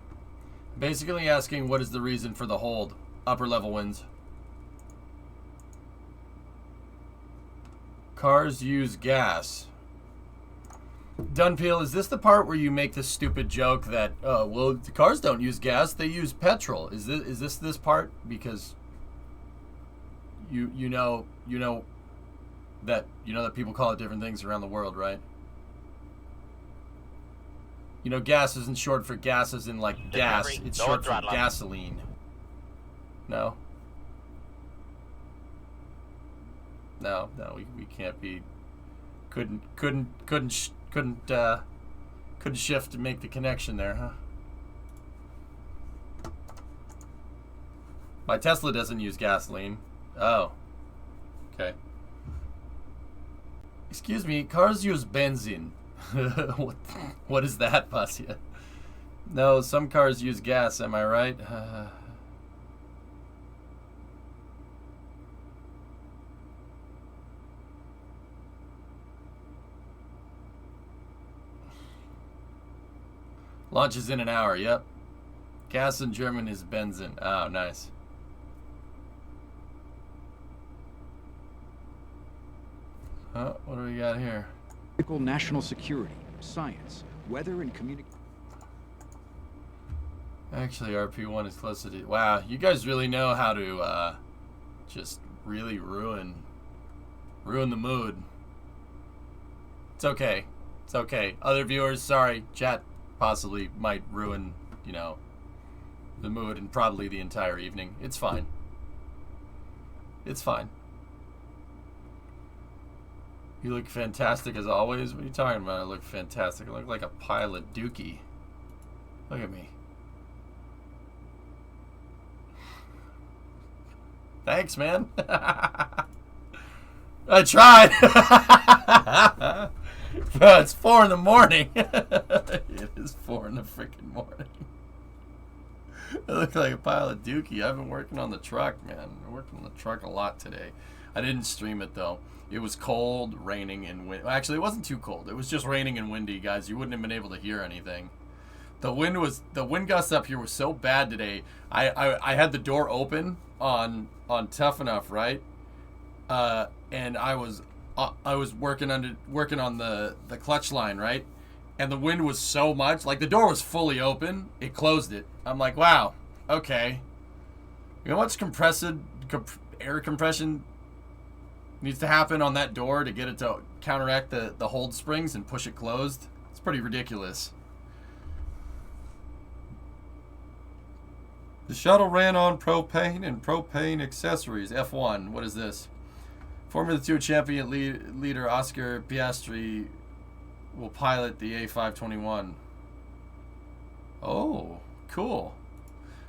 Basically asking what is the reason for the hold. Upper level winds. Cars use gas. Dunpeel, is this the part where you make the stupid joke that, well, the cars don't use gas, they use petrol? Is this part? Because you know that people call it different things around the world, right? You know, gas isn't short for gas as in like gas. It's short for gasoline. No. No, we can't be. Couldn't shift to make the connection there, huh? My Tesla doesn't use gasoline. Oh. Okay. Excuse me, cars use benzene. What is that, Basia? No, some cars use gas, am I right? Launches in an hour, yep. Gas in German is Benzin. Oh, nice. Oh, what do we got here? National security, science, weather, and communication. Actually, RP1 is closer to... Wow, you guys really know how to just really ruin the mood. It's okay. It's okay. Other viewers, sorry. Chat possibly might ruin, you know, the mood and probably the entire evening. It's fine. It's fine. You look fantastic as always. What are you talking about? I look fantastic. I look like a pile of dookie. Look at me. Thanks, man. I tried. Bro, it's 4 in the morning. It is 4 in the freaking morning. I look like a pile of dookie. I've been working on the truck, man. I've been working on the truck a lot today. I didn't stream it, though. It was cold, raining, and windy. Actually, it wasn't too cold. It was just raining and windy, guys. You wouldn't have been able to hear anything. The wind gusts up here was so bad today. I had the door open on Tough Enough, right? And I was working on the clutch line, right? And the wind was so much, like the door was fully open. It closed it. I'm like, wow, okay. You know how much air compression needs to happen on that door to get it to counteract the hold springs and push it closed? It's pretty ridiculous. The shuttle ran on propane and propane accessories. F1, what is this? Formula 2 champion leader Oscar Piastri will pilot the A521. Oh, cool.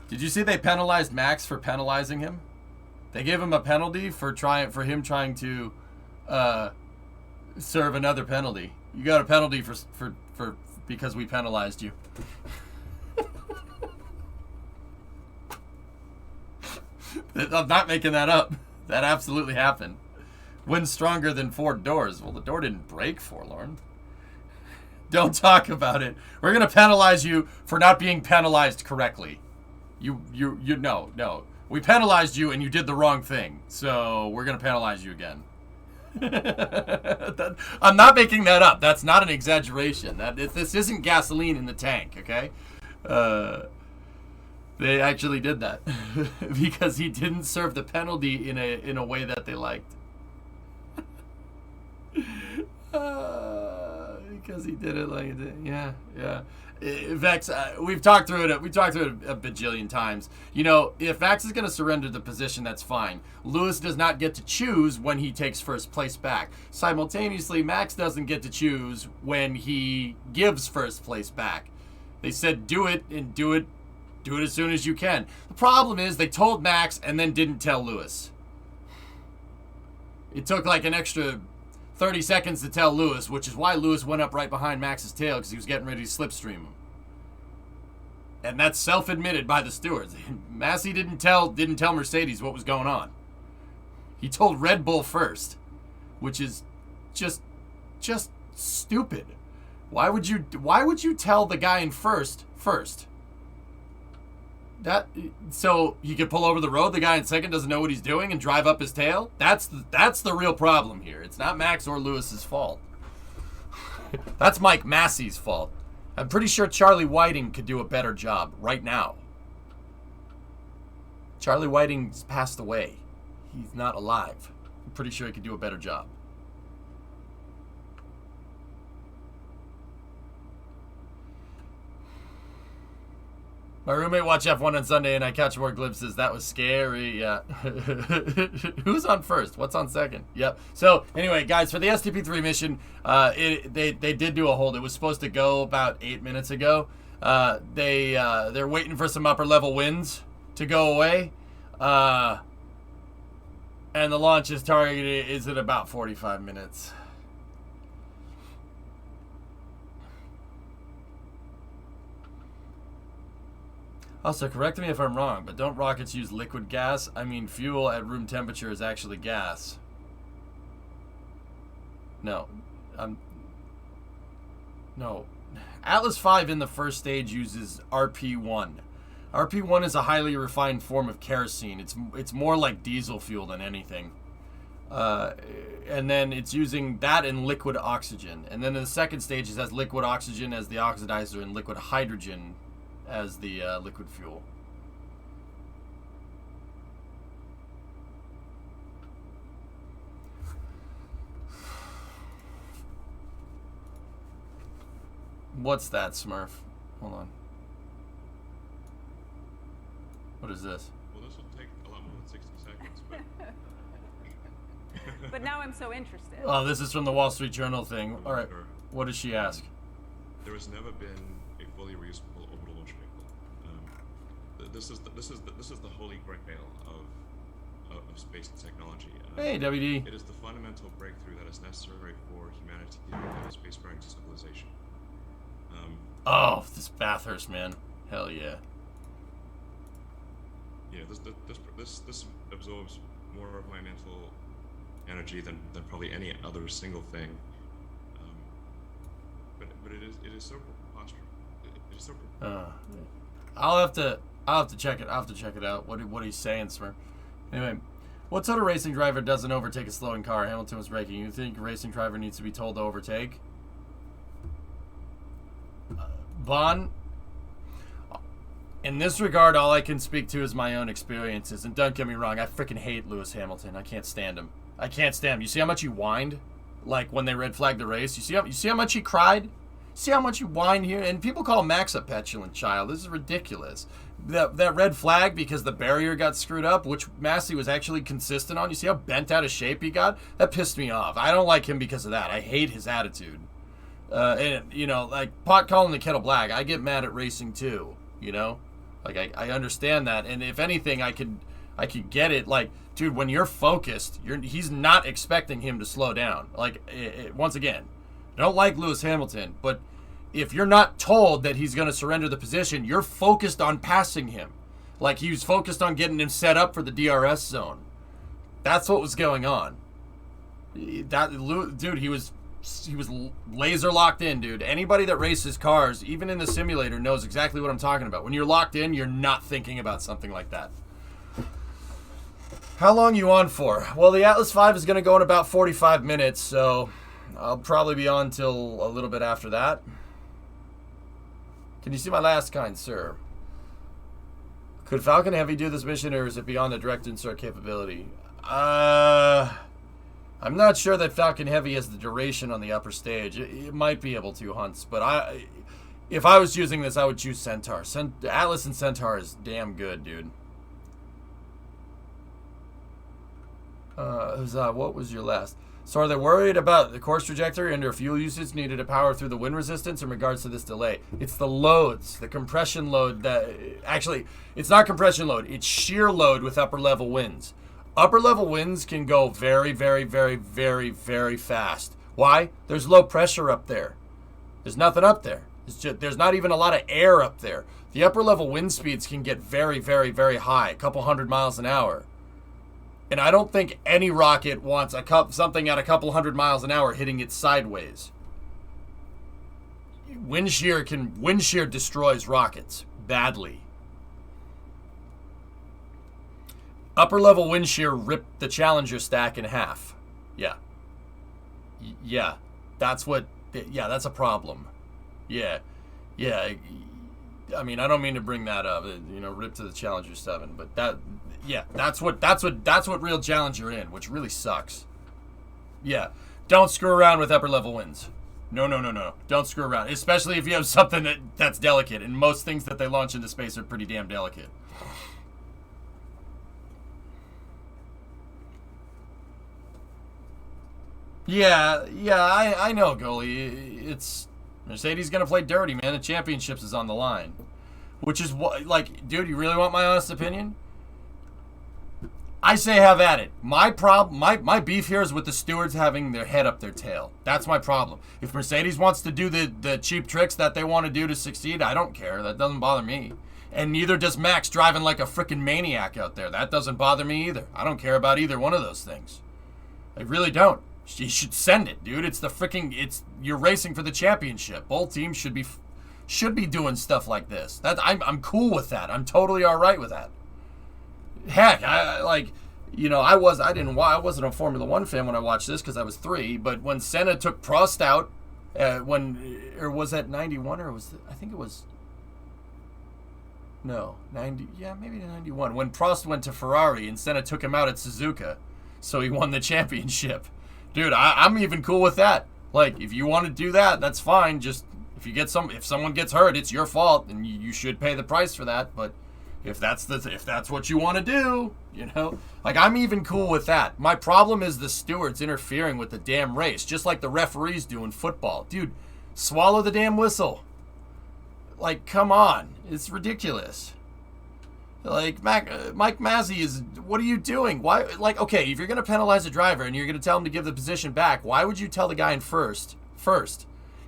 Did you see they penalized Max for penalizing him? They gave him a penalty for him trying to serve another penalty. You got a penalty for because we penalized you. I'm not making that up. That absolutely happened. Wind stronger than 4 doors. Well, the door didn't break, forlorn. Don't talk about it. We're gonna penalize you for not being penalized correctly. No. We penalized you and you did the wrong thing, so we're gonna penalize you again. I'm not making that up. That's not an exaggeration. This isn't gasoline in the tank, okay? They actually did that because he didn't serve the penalty in a way that they liked. Because he did it like yeah. Vex, we've talked through it. We talked through it a bajillion times. You know, if Max is going to surrender the position, that's fine. Lewis does not get to choose when he takes first place back. Simultaneously, Max doesn't get to choose when he gives first place back. They said do it and do it as soon as you can. The problem is they told Max and then didn't tell Lewis. It took like an extra 30 seconds to tell Lewis, which is why Lewis went up right behind Max's tail because he was getting ready to slipstream him. And that's self-admitted by the stewards. Massey didn't tell Mercedes what was going on. He told Red Bull first, which is just stupid. Why would you tell the guy in first? That so he could pull over the road. The guy in second doesn't know what he's doing and drive up his tail. That's the real problem here. It's not Max or Lewis's fault. That's Mike Massey's fault. I'm pretty sure Charlie Whiting could do a better job right now. Charlie Whiting's passed away. He's not alive. I'm pretty sure he could do a better job. My roommate watched F1 on Sunday and I catch more glimpses. That was scary. Yeah. Who's on first? What's on second? Yep. So anyway, guys, for the STP-3 mission, they did do a hold. It was supposed to go about 8 minutes ago. They're waiting for some upper level winds to go away. And the launch is targeted is at about 45 minutes. Also, correct me if I'm wrong, but don't rockets use liquid gas? I mean, fuel at room temperature is actually gas. No. No. Atlas V in the first stage uses RP1. RP1 is a highly refined form of kerosene. It's more like diesel fuel than anything. And then it's using that and liquid oxygen. And then in the second stage, it has liquid oxygen as the oxidizer and liquid hydrogen as the liquid fuel. What's that, Smurf? Hold on. What is this? Well, this will take a lot more than 60 seconds, but... But now I'm so interested. Oh, this is from the Wall Street Journal thing. All right. What does she ask? There has never been a fully reusable orbital launch vehicle. This is the holy grail of space technology. Hey, WD. It is the fundamental breakthrough that is necessary for humanity to a spacefaring civilization. Oh, this Bathurst, man. Hell yeah. Yeah, this absorbs more of my mental energy than probably any other single thing. But it is so preposterous. It is so preposterous. I'll have to check it. I'll have to check it out. What he's saying, sir. Anyway, what sort of racing driver doesn't overtake a slowing car? Hamilton was braking. You think a racing driver needs to be told to overtake? Vaughn, in this regard, all I can speak to is my own experiences. And don't get me wrong, I freaking hate Lewis Hamilton. I can't stand him. I can't stand him. You see how much he whined? Like when they red flagged the race? You see how much he cried? See how much you whine here? And people call Max a petulant child. This is ridiculous. That red flag because the barrier got screwed up, which Massey was actually consistent on. You see how bent out of shape he got? That pissed me off. I don't like him because of that. I hate his attitude. And, you know, like, pot calling the kettle black, I get mad at racing too, you know? Like, I understand that. And if anything, I could get it. Like, dude, when you're focused, he's not expecting him to slow down. Like, once again, I don't like Lewis Hamilton, but if you're not told that he's going to surrender the position, you're focused on passing him. Like, he was focused on getting him set up for the DRS zone. That's what was going on. Dude, he was laser locked in, dude. Anybody that races cars, even in the simulator, knows exactly what I'm talking about. When you're locked in, you're not thinking about something like that. How long you on for? Well, the Atlas V is going to go in about 45 minutes, so I'll probably be on till a little bit after that. Can you see my last kind, sir? Could Falcon Heavy do this mission, or is it beyond the direct insert capability? I'm not sure that Falcon Heavy has the duration on the upper stage. It might be able to, Hunts, but if I was choosing this, I would choose Centaur. Atlas and Centaur is damn good, dude. What was your last? So are they worried about the course trajectory and their fuel usage needed to power through the wind resistance in regards to this delay? It's the loads, the compression load that... Actually, it's not compression load. It's shear load with upper level winds. Upper level winds can go very, very, very, very, very fast. Why? There's low pressure up there. There's nothing up there. There's not even a lot of air up there. The upper level wind speeds can get very, very, very high, a couple hundred miles an hour. And I don't think any rocket wants something at a couple hundred miles an hour hitting it sideways. Wind shear destroys rockets badly. Upper level wind shear ripped the Challenger stack in half. Yeah. Yeah. That's a problem. Yeah. Yeah. I mean, I don't mean to bring that up, rip to the Challenger 7, but that's what real Challenger in, which really sucks. Yeah. Don't screw around with upper level winds. No. Don't screw around, especially if you have something that's delicate, and most things that they launch into space are pretty damn delicate. Yeah, I know, goalie. It's Mercedes gonna play dirty, man. The championships is on the line, which is what, like, dude, you really want my honest opinion? I say have at it. My beef here is with the stewards having their head up their tail. That's my problem. If Mercedes wants to do the cheap tricks that they want to do to succeed, I don't care. That doesn't bother me. And neither does Max driving like a freaking maniac out there. That doesn't bother me either. I don't care about either one of those things. I really don't. You should send it, dude. You're racing for the championship. Both teams should be doing stuff like this. I'm cool with that. I'm totally all right with that. Heck, I wasn't a Formula One fan when I watched this because I was 3. But when Senna took Prost out, was that 91 or I think it was 90? Yeah, maybe 91. When Prost went to Ferrari and Senna took him out at Suzuka, so he won the championship. Dude, I'm even cool with that. Like, if you want to do that, that's fine. Just if someone gets hurt, it's your fault, and you should pay the price for that. But if that's what you want to do, like, I'm even cool with that. My problem is the stewards interfering with the damn race, just like the referees do in football. Dude, swallow the damn whistle. Like, come on, it's ridiculous. Like, Mike Mazzi what are you doing? Why, like, okay, if you're going to penalize a driver and you're going to tell him to give the position back, why would you tell the guy in first?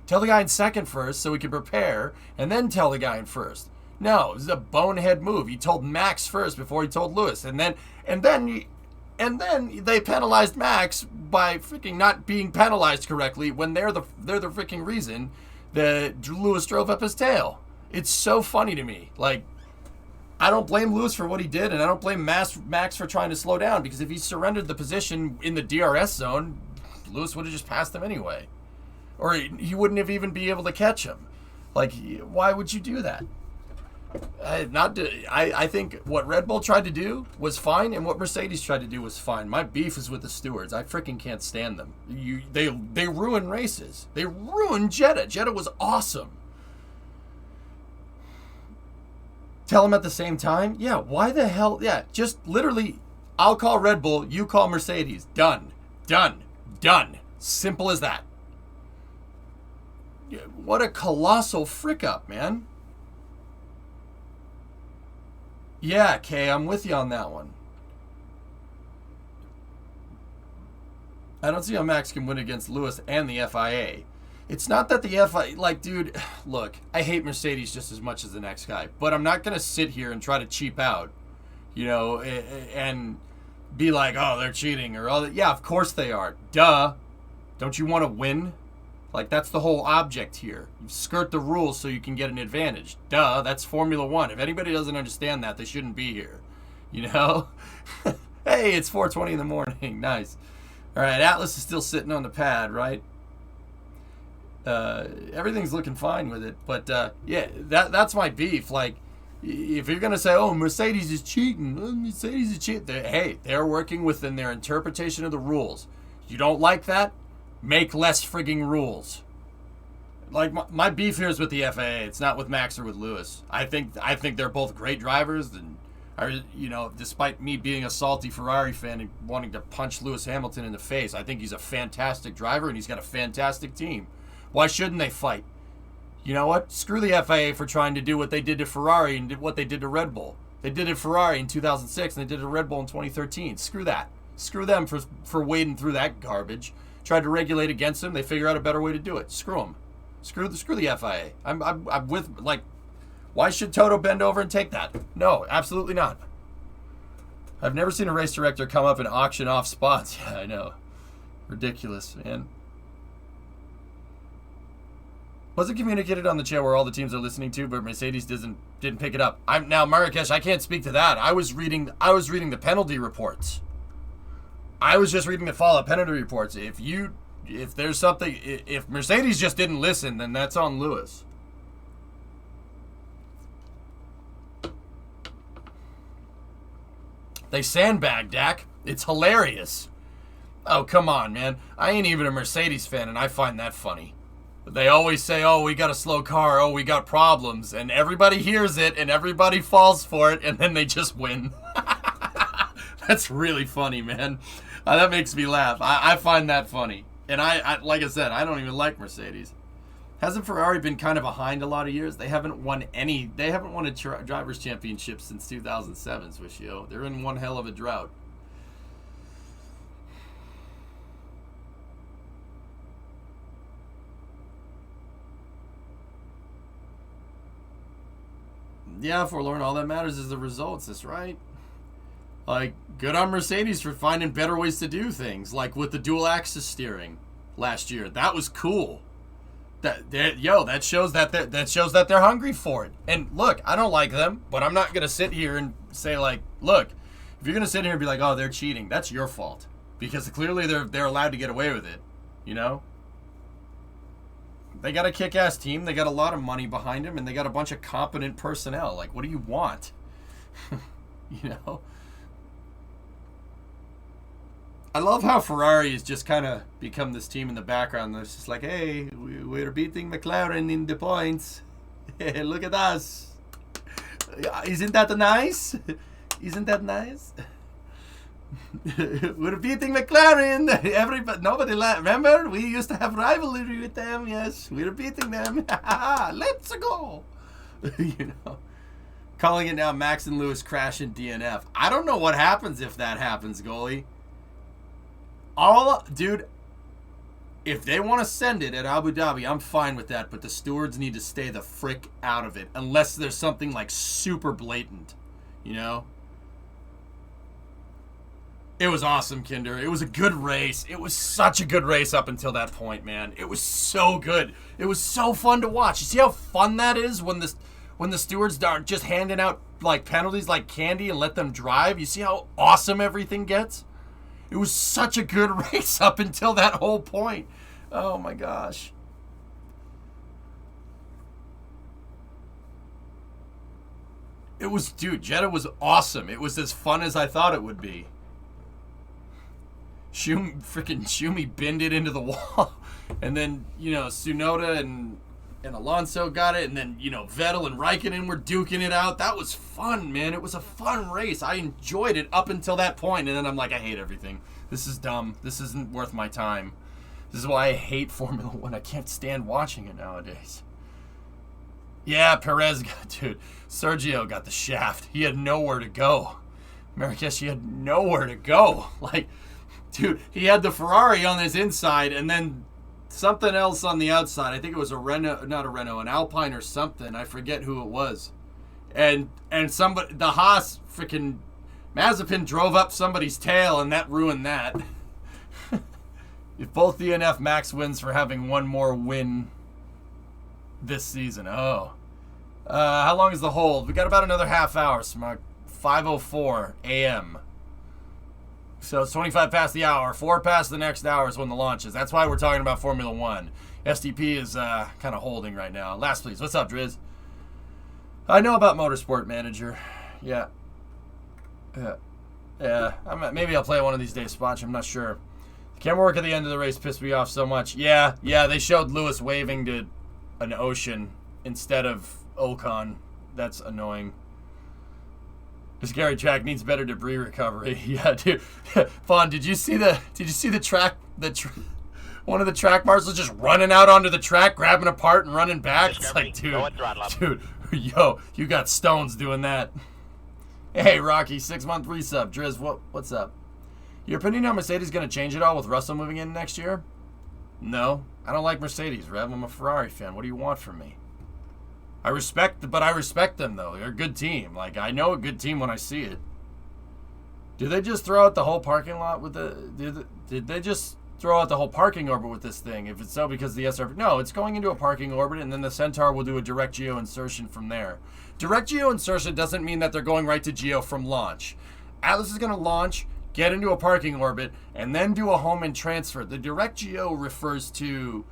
Tell the guy in second first so he can prepare, and then tell the guy in first. No, this is a bonehead move. He told Max first before he told Lewis, and then they penalized Max by freaking not being penalized correctly when they're the freaking reason that Lewis drove up his tail. It's so funny to me. Like, I don't blame Lewis for what he did, and I don't blame Max for trying to slow down, because if he surrendered the position in the DRS zone, Lewis would have just passed him anyway. Or he wouldn't have even be able to catch him. Like, why would you do that? I think what Red Bull tried to do was fine, and what Mercedes tried to do was fine. My beef is with the stewards. I freaking can't stand them. They ruin races. They ruined Jeddah. Jeddah was awesome. Tell them at the same time? Yeah, why the hell? Yeah, just literally, I'll call Red Bull, you call Mercedes. Done. Simple as that. Yeah, what a colossal frick up, man. Yeah, Kay, I'm with you on that one. I don't see how Max can win against Lewis and the FIA. It's not that the FIA, like, dude, look, I hate Mercedes just as much as the next guy, but I'm not going to sit here and try to cheap out, and be like, oh, they're cheating or all that. Yeah, of course they are. Duh. Don't you want to win? Like, that's the whole object here. You skirt the rules so you can get an advantage. Duh, that's Formula One. If anybody doesn't understand that, they shouldn't be here. Hey, it's 4:20 in the morning. Nice. All right, Atlas is still sitting on the pad, right? Everything's looking fine with it. But, yeah, that's my beef. Like, if you're going to say, oh, Mercedes is cheating, hey, they're working within their interpretation of the rules. You don't like that? Make less frigging rules. Like, my beef here is with the FAA. It's not with Max or with Lewis. I think they're both great drivers, and despite me being a salty Ferrari fan and wanting to punch Lewis Hamilton in the face, I think he's a fantastic driver and he's got a fantastic team. Why shouldn't they fight? You know what? Screw the FAA for trying to do what they did to Ferrari and what they did to Red Bull. They did it to Ferrari in 2006 and they did it to Red Bull in 2013. Screw that. Screw them for wading through that garbage. Tried to regulate against them. They figure out a better way to do it. Screw them. Screw the FIA. I'm with, like, why should Toto bend over and take that? No, absolutely not. I've never seen a race director come up and auction off spots. Yeah, I know. Ridiculous, man. Was it communicated on the chat where all the teams are listening to, but Mercedes didn't pick it up? Now, Marrakesh, I can't speak to that. I was reading the penalty reports. I was just reading the follow-up penalty reports. If there's something, if Mercedes just didn't listen, then that's on Lewis. They sandbagged, Dak. It's hilarious. Oh, come on, man. I ain't even a Mercedes fan, and I find that funny. They always say, oh, we got a slow car, oh, we got problems, and everybody hears it, and everybody falls for it, and then they just win. That's really funny, man. That makes me laugh. I find that funny. And I like I said, I don't even like Mercedes. Hasn't Ferrari been kind of behind a lot of years? They haven't won a drivers' championship since 2007, Swishio. They're in one hell of a drought. Yeah, forlorn, all that matters is the results, that's right. Like, good on Mercedes for finding better ways to do things, like with the dual axis steering last year. That was cool. That shows that they're hungry for it. And look, I don't like them, but I'm not gonna sit here and say, like, look, if you're gonna sit here and be like, oh, they're cheating, that's your fault, because clearly they're allowed to get away with it. You know, they got a kick-ass team, they got a lot of money behind them, and they got a bunch of competent personnel. Like, what do you want? You know. I love how Ferrari has just kind of become this team in the background that's just like, hey, we're beating McLaren in the points. Hey, look at us. Isn't that nice? Isn't that nice? We're beating McLaren. Nobody remember? We used to have rivalry with them. Yes, we're beating them. Let's go. You know, calling it now Max and Lewis crash in DNF. I don't know what happens if that happens, goalie. Dude, if they want to send it at Abu Dhabi, I'm fine with that, but the stewards need to stay the frick out of it, unless there's something like super blatant, you know? It was awesome, Kinder. It was a good race. It was such a good race up until that point, man. It was so good. It was so fun to watch. You see how fun that is when the stewards aren't just handing out like penalties like candy and let them drive? You see how awesome everything gets? It was such a good race up until that whole point. Oh my gosh. It was, dude, Jeddah was awesome. It was as fun as I thought it would be. Freaking Schumi binned it into the wall. And then, you know, Tsunoda and Alonso got it. And then, you know, Vettel and Raikkonen were duking it out. That was fun, man. It was a fun race. I enjoyed it up until that point. And then I'm like, I hate everything. This is dumb. This isn't worth my time. This is why I hate Formula One. I can't stand watching it nowadays. Yeah, Perez dude, Sergio got the shaft. He had nowhere to go. Marrakesh, he had nowhere to go. Like, dude, he had the Ferrari on his inside and then something else on the outside. I think it was a Renault, not a Renault, an Alpine or something. I forget who it was. And somebody, the Haas freaking Mazepin drove up somebody's tail and that ruined that. If both DNF, Max wins for having one more win this season. Oh. How long is the hold? We got about another half hour, Smart. 5:04 a.m. So it's 25 past the hour. 4 past the next hour is when the launch is. That's why we're talking about Formula One. STP is kind of holding right now. Last, please. What's up, Driz? I know about Motorsport Manager. Yeah. Maybe I'll play one of these days, Spotch. I'm not sure. The camera work at the end of the race pissed me off so much. Yeah, they showed Lewis waving to an ocean instead of Ocon. That's annoying. This Gary track needs better debris recovery. Yeah, dude. Vaughn, did you see the track? One of the track marshals just running out onto the track, grabbing a part and running back. It's like, dude, yo, you got stones doing that. Hey, Rocky, 6-month resub. Driz, what's up? Your opinion on Mercedes going to change it all with Russell moving in next year? No, I don't like Mercedes, Rev. I'm a Ferrari fan. What do you want from me? I respect them, though. They're a good team. Like, I know a good team when I see it. Did they just throw out the whole parking lot with did they just throw out the whole parking orbit with this thing? If it's so because the SRP... No, it's going into a parking orbit, and then the Centaur will do a direct geo insertion from there. Direct geo insertion doesn't mean that they're going right to geo from launch. Atlas is going to launch, get into a parking orbit, and then do a home and transfer. The direct geo refers to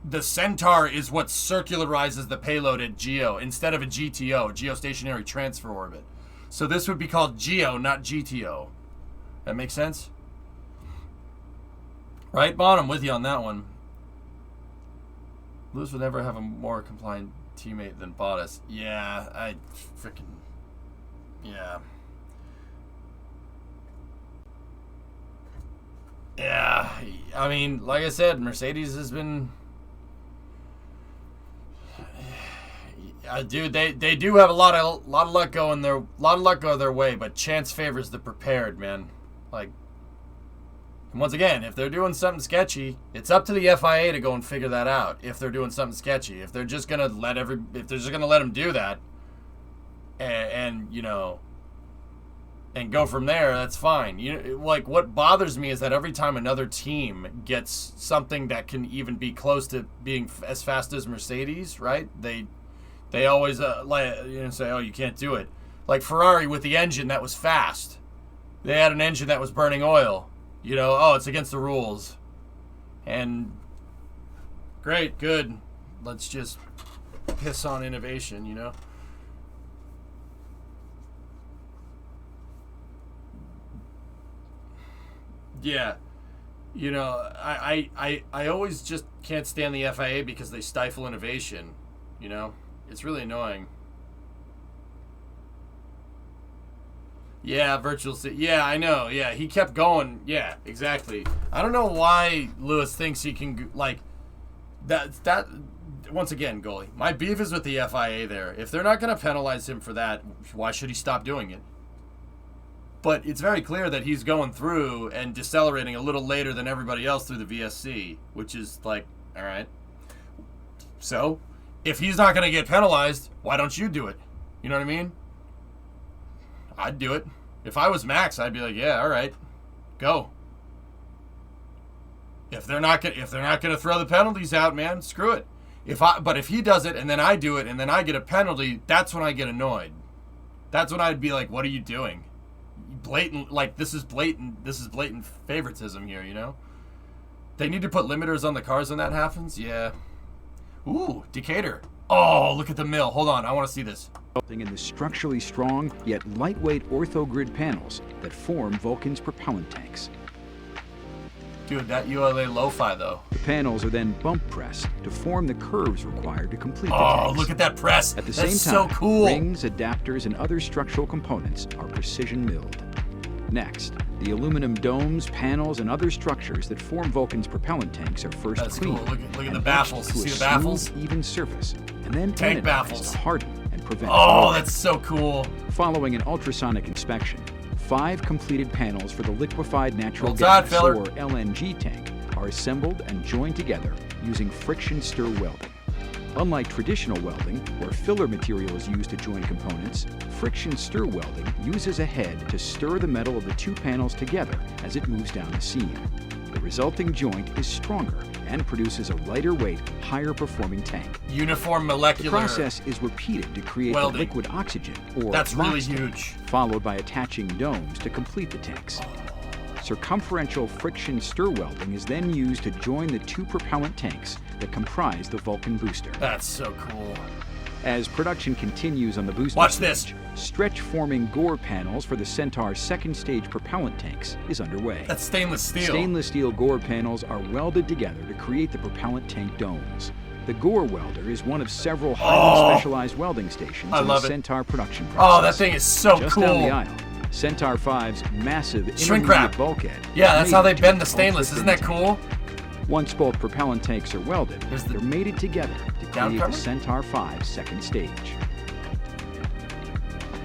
the Centaur is what circularizes the payload at geo instead of a GTO, geostationary transfer orbit. So this would be called geo, not GTO. That makes sense? Right, Bon? I'm with you on that one. Lewis would never have a more compliant teammate than Bottas. Yeah, I freaking... Yeah. Yeah, I mean, like I said, Mercedes has been... Dude, they do have a lot of luck going their way, but chance favors the prepared, man. Like, and once again, if they're doing something sketchy, it's up to the FIA to go and figure that out. If they're doing something sketchy, if they're just gonna let them do that, and you know, and go from there, that's fine. You know, like what bothers me is that every time another team gets something that can even be close to being as fast as Mercedes, right? They always say, oh, you can't do it. Like Ferrari with the engine that was fast. They had an engine that was burning oil. You know, oh, it's against the rules. And great, good. Let's just piss on innovation, you know? Yeah. You know, I always just can't stand the FIA because they stifle innovation, you know? It's really annoying. Yeah, virtual seat. Yeah, I know. Yeah, he kept going. Yeah, exactly. I don't know why Lewis thinks he can, like, that once again, goalie. My beef is with the FIA there. If they're not going to penalize him for that, why should he stop doing it? But it's very clear that he's going through and decelerating a little later than everybody else through the VSC, which is like, all right. So, if he's not going to get penalized, why don't you do it? You know what I mean? I'd do it. If I was Max, I'd be like, yeah, all right, go. If they're not going to throw the penalties out, man, screw it. But if he does it and then I do it and then I get a penalty, that's when I get annoyed. That's when I'd be like, what are you doing? Blatant, like this is blatant favoritism here, you know? They need to put limiters on the cars when that happens. Yeah. Ooh, Decatur. Oh, look at the mill. Hold on, I want to see this. In the structurally strong yet lightweight orthogrid panels that form Vulcan's propellant tanks. Dude, that ULA lo-fi though. The panels are then bump pressed to form the curves required to complete the tanks. tanks. Look at that press. At the same time, so cool. Rings, adapters, and other structural components are precision milled. Next, the aluminum domes, panels, and other structures that form Vulcan's propellant tanks are first cleaned. Cool. Look at the baffles. To see a the baffles? Smooth, even surface, and then tank baffles to harden and prevent. Oh, that's so cool. Following an ultrasonic inspection, 5 completed panels for the liquefied natural gas or LNG tank are assembled and joined together using friction stir welding. Unlike traditional welding, where filler material is used to join components, friction stir welding uses a head to stir the metal of the 2 panels together as it moves down the seam. The resulting joint is stronger and produces a lighter weight, higher performing tank. Uniform molecular. The process is repeated to create the liquid oxygen, or that's really tank, huge. Followed by attaching domes to complete the tanks. Circumferential friction stir welding is then used to join the 2 propellant tanks that comprise the Vulcan booster. That's so cool. As production continues on the booster Watch stage, stretch-forming gore panels for the Centaur's second stage propellant tanks is underway. That's stainless steel. Stainless steel gore panels are welded together to create the propellant tank domes. The gore welder is one of several highly specialized welding stations in the Centaur production process. Oh, that thing is so Just cool. down the aisle, Centaur 5's massive Shrink wrap bulkhead. Yeah, that's how they bend the stainless. Isn't that cool? Once both propellant tanks are welded, they're mated together to create the Centaur 5's second stage.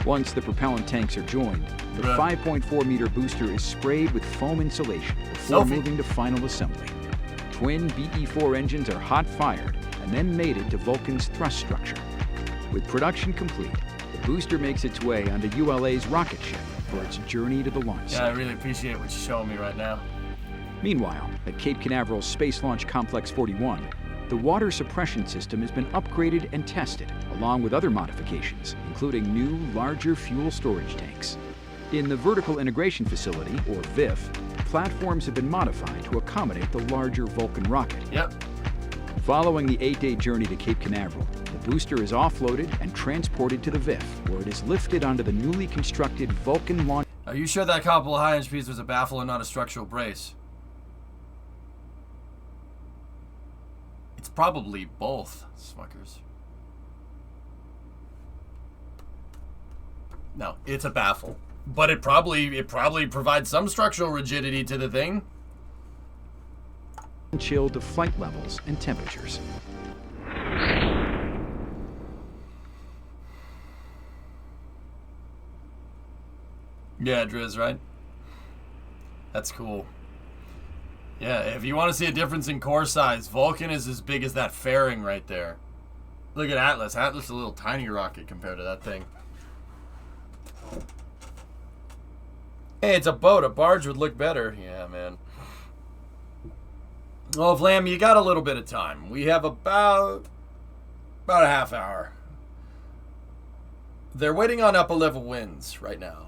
Once the propellant tanks are joined, the 5.4-meter booster is sprayed with foam insulation before moving to final assembly. Twin BE-4 engines are hot-fired and then mated to Vulcan's thrust structure. With production complete, the booster makes its way onto ULA's rocket ship for its journey to the launch site. Yeah, I really appreciate what you're showing me right now. Meanwhile, at Cape Canaveral's Space Launch Complex 41, the water suppression system has been upgraded and tested, along with other modifications, including new, larger fuel storage tanks. In the Vertical Integration Facility, or VIF, platforms have been modified to accommodate the larger Vulcan rocket. Yep. Following the 8-day journey to Cape Canaveral, the booster is offloaded and transported to the VIF, where it is lifted onto the newly constructed Vulcan launch. Are you sure that couple of high-inch piece was a baffle and not a structural brace? It's probably both, Smuckers. No, it's a baffle. But it probably provides some structural rigidity to the thing. Chilled to flight levels and temperatures. Yeah, Driz, right? That's cool. Yeah, if you want to see a difference in core size, Vulcan is as big as that fairing right there. Look at Atlas. Atlas is a little tiny rocket compared to that thing. Hey, it's a boat. A barge would look better. Yeah, man. Well, Vlam, you got a little bit of time. We have about a half hour. They're waiting on upper level winds right now.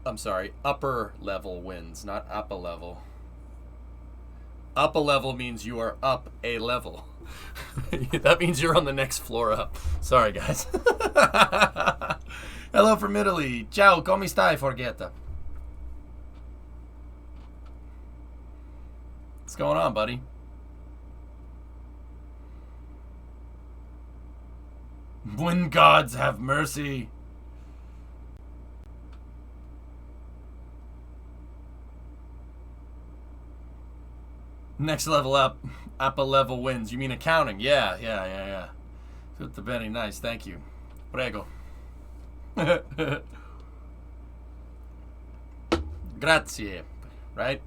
I'm sorry, upper level winds, not upper level. Upper level means you are up a level. That means you're on the next floor up. Sorry, guys. Hello from Italy. Ciao, come stai, Forgetta? What's going on, buddy? Wind gods have mercy. Next level up, upper level wins. You mean accounting? Yeah. Very nice, thank you. Prego. Grazie, right?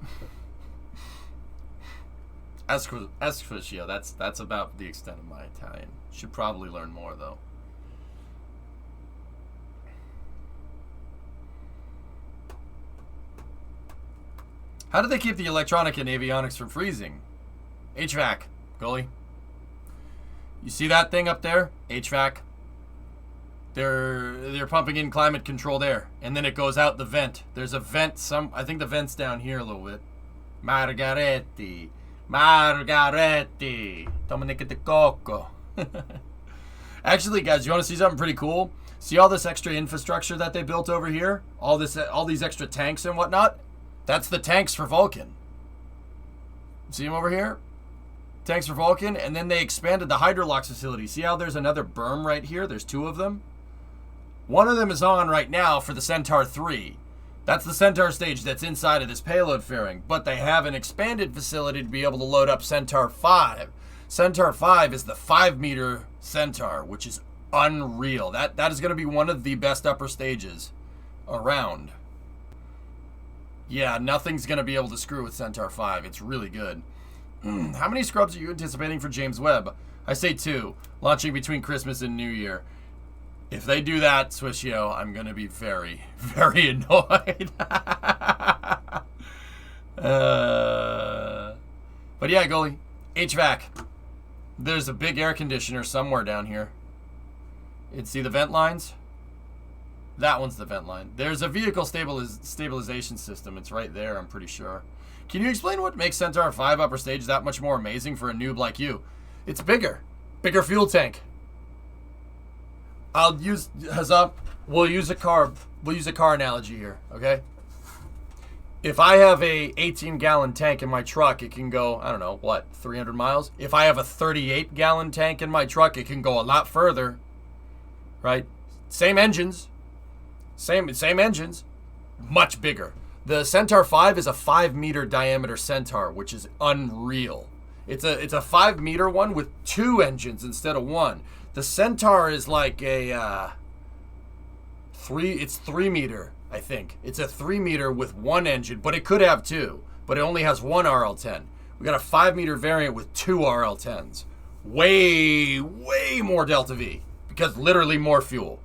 Escrocio, that's about the extent of my Italian. Should probably learn more though. How do they keep the electronic and avionics from freezing? HVAC, goalie. You see that thing up there? HVAC. They're pumping in climate controlled air, and then it goes out the vent. There's a vent. I think the vent's down here a little bit. Margaretti, Dominic de Coco. Actually, guys, you want to see something pretty cool? See all this extra infrastructure that they built over here? All these extra tanks and whatnot? That's the tanks for Vulcan. See them over here? Tanks for Vulcan, and then they expanded the hydrolocks facility. See how there's another berm right here? There's two of them. One of them is on right now for the Centaur 3. That's the Centaur stage that's inside of this payload fairing. But they have an expanded facility to be able to load up Centaur 5. Centaur 5 is the 5-meter Centaur, which is unreal. That is going to be one of the best upper stages around. Yeah, nothing's going to be able to screw with Centaur 5. It's really good. How many scrubs are you anticipating for James Webb? I say 2, launching between Christmas and New Year. If they do that, Swishio, I'm going to be very, very annoyed. But yeah, goalie. HVAC. There's a big air conditioner somewhere down here. See the vent lines? That one's the vent line. There's a vehicle stabilization system. It's right there, I'm pretty sure. Can you explain what makes Centaur 5 upper stage that much more amazing for a noob like you? It's bigger. Bigger fuel tank. We'll use a car analogy here, okay? If I have a 18-gallon tank in my truck, it can go, I don't know, what, 300 miles? If I have a 38-gallon tank in my truck, it can go a lot further, right? Same engines, much bigger. The Centaur 5 is a 5-meter diameter Centaur, which is unreal. It's a 5-meter one with 2 engines instead of 1. The Centaur is like a 3 meter. I think. It's a 3-meter with 1 engine, but it could have 2. But it only has 1 RL10. We got a 5-meter variant with 2 RL10s. Way, way more Delta V. Because literally more fuel.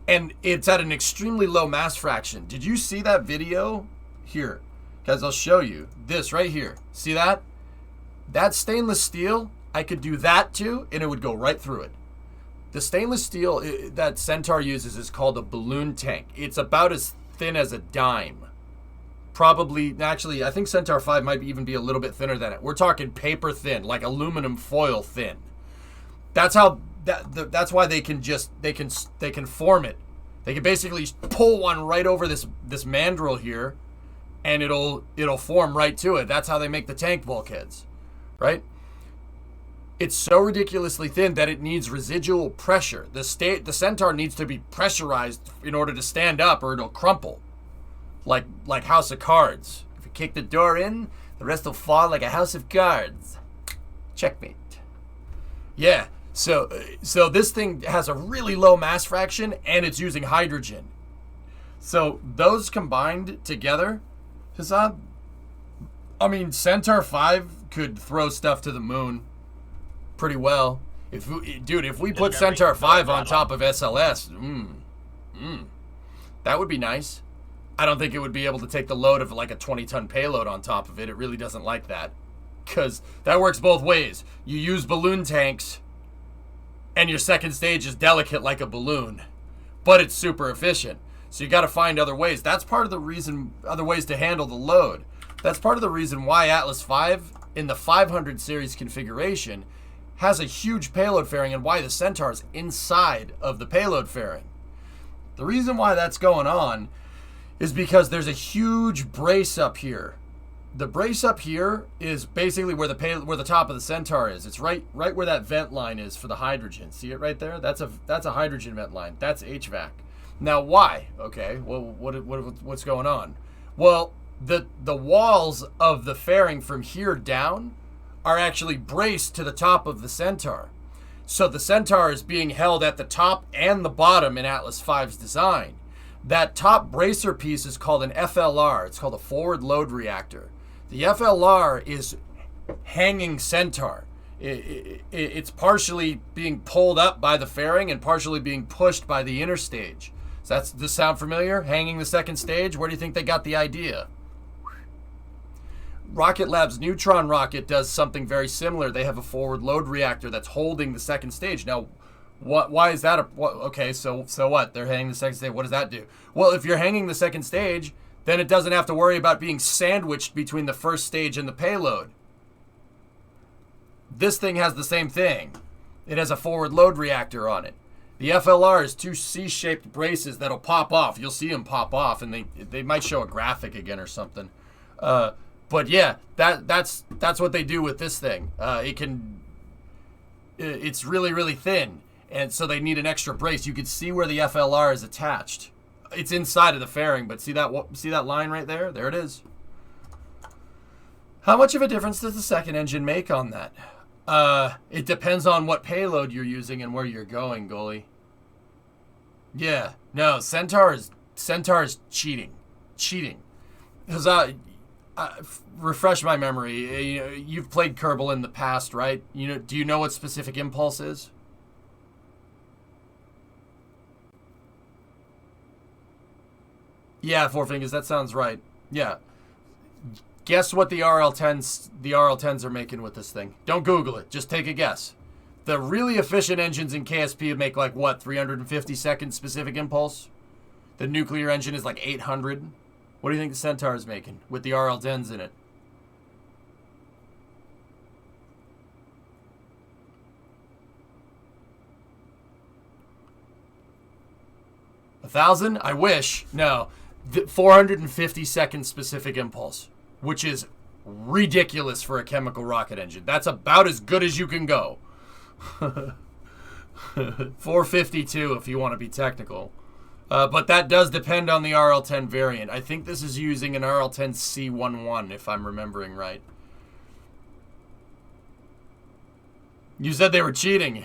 And it's at an extremely low mass fraction. Did you see that video? Here. Guys, I'll show you. This right here. See that? That stainless steel, I could do that too, and it would go right through it. The stainless steel that Centaur uses is called a balloon tank. It's about as thin as a dime. Probably, actually, I think Centaur 5 might even be a little bit thinner than it. We're talking paper thin, like aluminum foil thin. That's how. That's why they can form it. They can basically pull one right over this mandrel here, and it'll form right to it. That's how they make the tank bulkheads, right? It's so ridiculously thin that it needs residual pressure. The Centaur needs to be pressurized in order to stand up, or it'll crumple, like House of Cards. If you kick the door in, the rest will fall like a house of cards. Checkmate. Yeah. So this thing has a really low mass fraction, and it's using hydrogen. So those combined together, Hassad, I mean, Centaur 5 could throw stuff to the moon pretty well. If we put Centaur 5 on top of SLS, that would be nice. I don't think it would be able to take the load of like a 20-ton payload on top of it. It really doesn't like that, because that works both ways. You use balloon tanks, and your second stage is delicate like a balloon, but it's super efficient. So you got to find other ways. That's part of the reason, other ways to handle the load. That's part of the reason why Atlas V in the 500 series configuration has a huge payload fairing, and why the Centaur is inside of the payload fairing. The reason why that's going on is because there's a huge brace up here. The brace up here is basically where the top of the Centaur is. It's right where that vent line is for the hydrogen. See it right there? That's a hydrogen vent line. That's HVAC. Now why? Okay, well what's going on? Well, the walls of the fairing from here down are actually braced to the top of the Centaur. So the Centaur is being held at the top and the bottom in Atlas V's design. That top bracer piece is called an FLR. It's called a forward load reactor. The FLR is hanging Centaur. It's partially being pulled up by the fairing and partially being pushed by the inner stage. Does this sound familiar? Hanging the second stage? Where do you think they got the idea? Rocket Lab's Neutron rocket does something very similar. They have a forward load reactor that's holding the second stage. Now, why is that? Okay, so what? They're hanging the second stage. What does that do? Well, if you're hanging the second stage, then it doesn't have to worry about being sandwiched between the first stage and the payload. This thing has the same thing. It has a forward load reactor on it. The FLR is 2 C-shaped braces that'll pop off. You'll see them pop off, and they might show a graphic again or something. But yeah, that's what they do with this thing. It's really, really thin, and so they need an extra brace. You can see where the FLR is attached. It's inside of the fairing, but see that line right there? There it is. How much of a difference does the second engine make on that? It depends on what payload you're using and where you're going, goalie. Yeah, no, Centaur is cheating. Because refresh my memory. You've played Kerbal in the past, right? Do you know what specific impulse is? Yeah, Four Fingers. That sounds right. Yeah. Guess what the RL10s are making with this thing. Don't Google it. Just take a guess. The really efficient engines in KSP make like what, 350 seconds specific impulse? The nuclear engine is like 800. What do you think the Centaur is making with the RL10s in it? 1,000? I wish. No. 450 second specific impulse, which is ridiculous for a chemical rocket engine. That's about as good as you can go. 452 if you want to be technical. But that does depend on the RL10 variant. I think this is using an RL10 C11 if I'm remembering right. You said they were cheating.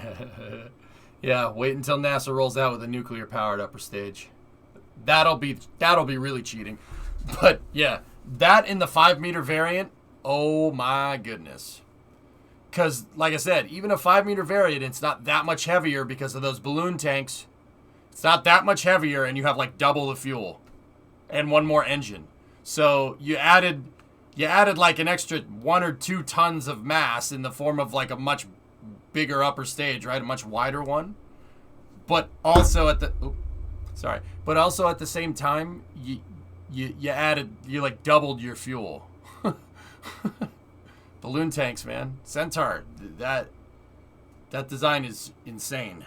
Yeah, wait until NASA rolls out with a nuclear-powered upper stage. That'll be really cheating. But yeah, that in the 5-meter variant, oh my goodness. Because, like I said, even a 5-meter variant, it's not that much heavier because of those balloon tanks. It's not that much heavier, and you have like double the fuel and one more engine. So you added like an extra 1 or 2 tons of mass in the form of like a much bigger upper stage, right? A much wider one. But also at the same time, you like doubled your fuel. Balloon tanks, man. Centaur, that design is insane.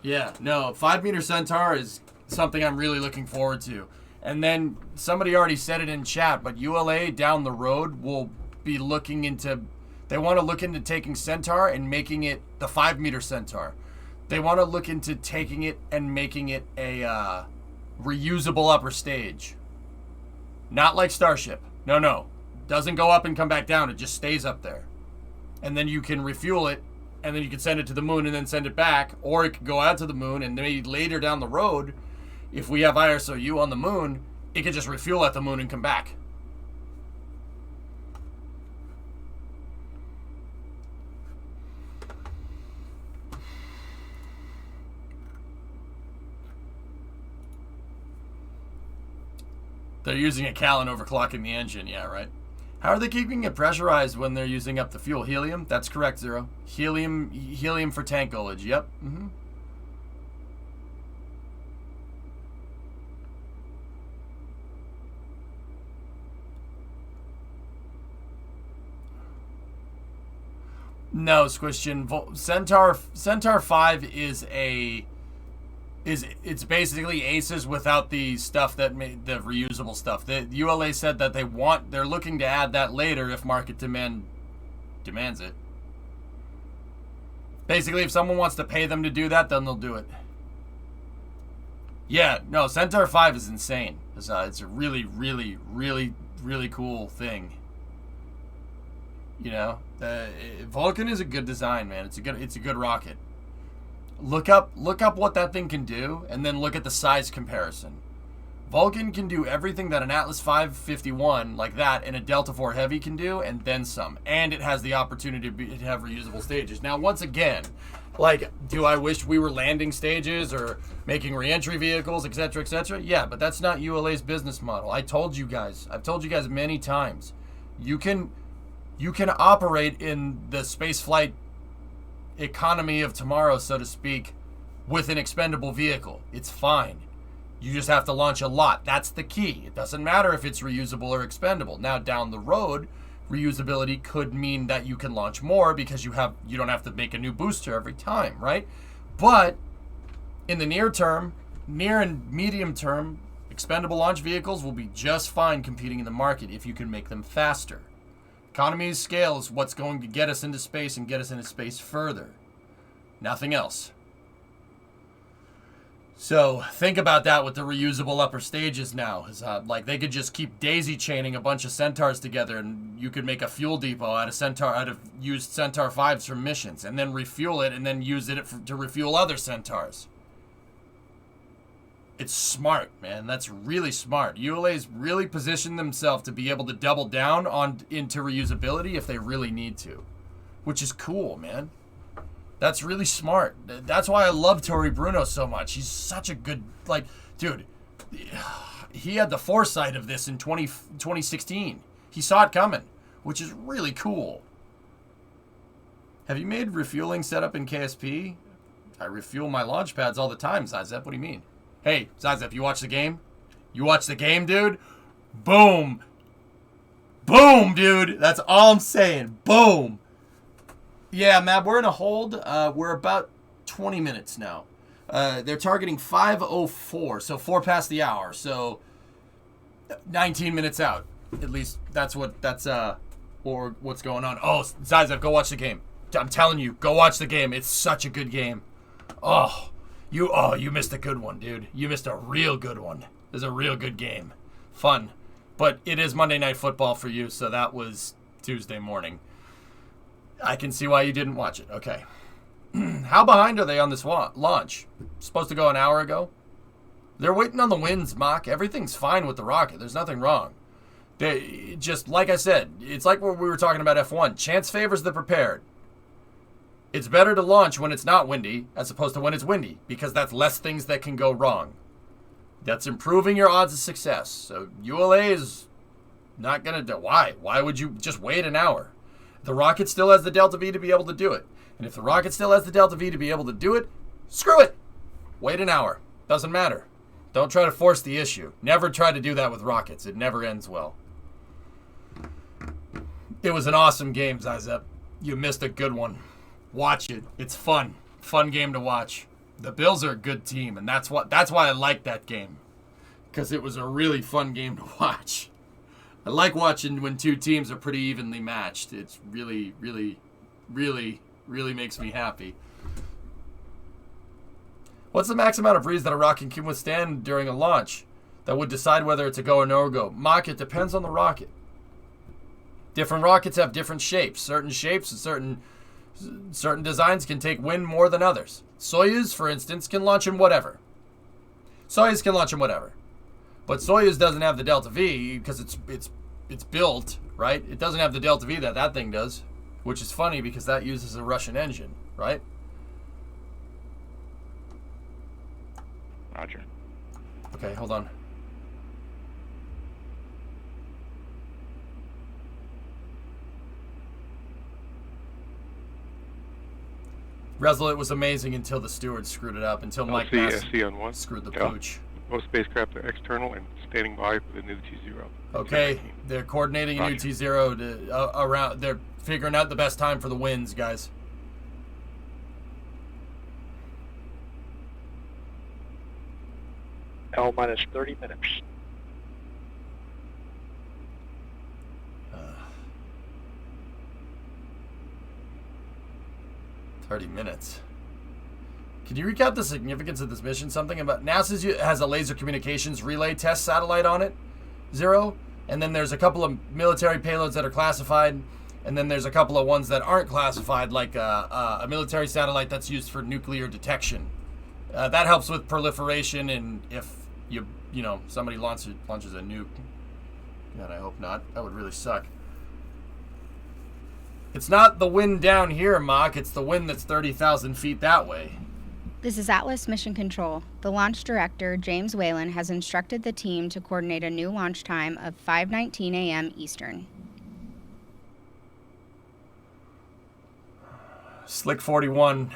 Yeah, no, 5-meter Centaur is something I'm really looking forward to. And then somebody already said it in chat, but ULA down the road will be looking into, they want to look into taking Centaur and making it the 5-meter Centaur. They want to look into taking it and making it a reusable upper stage. Not like Starship. No. Doesn't go up and come back down. It just stays up there. And then you can refuel it, and then you can send it to the moon and then send it back, or it could go out to the moon, and maybe later down the road, if we have ISOU on the moon, it could just refuel at the moon and come back. They're using a Callan overclocking the engine, yeah, right? How are they keeping it pressurized when they're using up the fuel? Helium? That's correct, Zero. Helium for tank ullage, yep. Mm-hmm. No, Squishin. Centaur 5 is it's basically aces without the stuff that made the reusable stuff. The ULA said that they're looking to add that later if market demand demands it. Basically, if someone wants to pay them to do that, then they'll do it. Yeah, no, Centaur 5 is insane. It's a really, really, really, really cool thing. You know, Vulcan is a good design, man. It's a good rocket. Look up what that thing can do, and then look at the size comparison. Vulcan can do everything that an Atlas V 51 like that and a Delta IV Heavy can do, and then some. And it has the opportunity to have reusable stages. Now, once again, like, do I wish we were landing stages or making reentry vehicles, etc., etc.? Yeah, but that's not ULA's business model. I've told you guys many times. You can operate in the space flight economy of tomorrow, so to speak, with an expendable vehicle. It's fine. You just have to launch a lot. That's the key. It doesn't matter if it's reusable or expendable. Now, down the road, reusability could mean that you can launch more because you don't have to make a new booster every time, right? But in the near and medium term, expendable launch vehicles will be just fine competing in the market if you can make them faster. Economy of scale is what's going to get us into space and get us into space further. Nothing else. So think about that with the reusable upper stages now. Like they could just keep daisy chaining a bunch of Centaurs together, and you could make a fuel depot out of used Centaur 5s from missions, and then refuel it, and then use it to refuel other Centaurs. It's smart, man. That's really smart. ULA's really positioned themselves to be able to double down into reusability if they really need to, which is cool, man. That's really smart. That's why I love Tori Bruno so much. He's such a good, dude, he had the foresight of this in 2016. He saw it coming, which is really cool. Have you made refueling setup in KSP? I refuel my launch pads all the time, Zizep. What do you mean? Hey, Zizep, you watch the game? You watch the game, dude? Boom. Boom, dude. That's all I'm saying. Boom. Yeah, Mab, we're in a hold. We're about 20 minutes now. They're targeting 5:04, so 4 past the hour. So 19 minutes out. At least that's or what's going on. Oh, Zaizev, go watch the game. I'm telling you, go watch the game. It's such a good game. You missed a good one, dude. You missed a real good one. It's a real good game. Fun. But it is Monday Night Football for you, so that was Tuesday morning. I can see why you didn't watch it. Okay. How behind are they on this launch? Supposed to go an hour ago? They're waiting on the winds, Mock. Everything's fine with the rocket. There's nothing wrong. They just, like I said, it's like what we were talking about F1. Chance favors the prepared. It's better to launch when it's not windy as opposed to when it's windy, because that's less things that can go wrong. That's improving your odds of success. So ULA is not going to do. Why? Why would you just wait an hour? The rocket still has the Delta V to be able to do it. And if the rocket still has the Delta V to be able to do it, screw it. Wait an hour. Doesn't matter. Don't try to force the issue. Never try to do that with rockets. It never ends well. It was an awesome game, Zizep. You missed a good one. Watch it. It's fun. Fun game to watch. The Bills are a good team, and that's why I like that game. Because it was a really fun game to watch. I like watching when two teams are pretty evenly matched. It's really, really, really, really makes me happy. What's the max amount of breeze that a rocket can withstand during a launch that would decide whether it's a go or no go? Mock, it depends on the rocket. Different rockets have different shapes. Certain shapes and certain designs can take wind more than others. Soyuz, for instance, can launch in whatever. But Soyuz doesn't have the Delta V because it's built, right? It doesn't have the Delta V that thing does, which is funny because that uses a Russian engine, right? Roger. Okay, hold on. Resl, it was amazing until the stewards screwed it up, until Mike Bass screwed the pooch. Most spacecraft are external and standing by for the new T0. Okay, they're coordinating a new T0 to around. They're figuring out the best time for the winds, guys. L minus 30 minutes. 30 minutes. Can you recap the significance of this mission? Something about NASA has a laser communications relay test satellite on it, Zero. And then there's a couple of military payloads that are classified. And then there's a couple of ones that aren't classified, like a military satellite that's used for nuclear detection. That helps with proliferation, and if somebody launches a nuke. God, I hope not. That would really suck. It's not the wind down here, Mock. It's the wind that's 30,000 feet that way. This is Atlas Mission Control. The launch director, James Whalen, has instructed the team to coordinate a new launch time of 5:19 a.m. Eastern. Slick 41,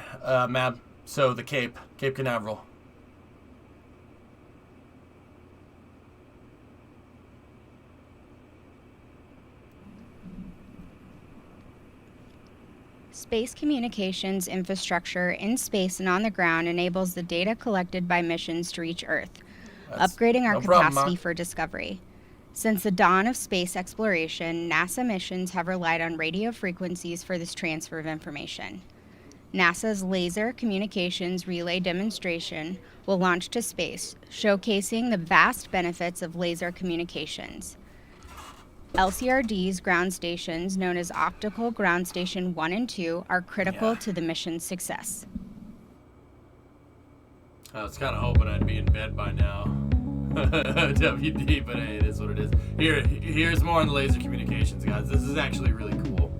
map. So the Cape Canaveral. Space communications infrastructure in space and on the ground enables the data collected by missions to reach Earth, upgrading our capacity for discovery. Since the dawn of space exploration, NASA missions have relied on radio frequencies for this transfer of information. NASA's Laser Communications Relay demonstration will launch to space, showcasing the vast benefits of laser communications. LCRD's ground stations, known as Optical Ground Station 1 and 2, are critical to the mission's success. I was kind of hoping I'd be in bed by now. WD, but hey, it is what it is. Here's more on the laser communications, guys. This is actually really cool.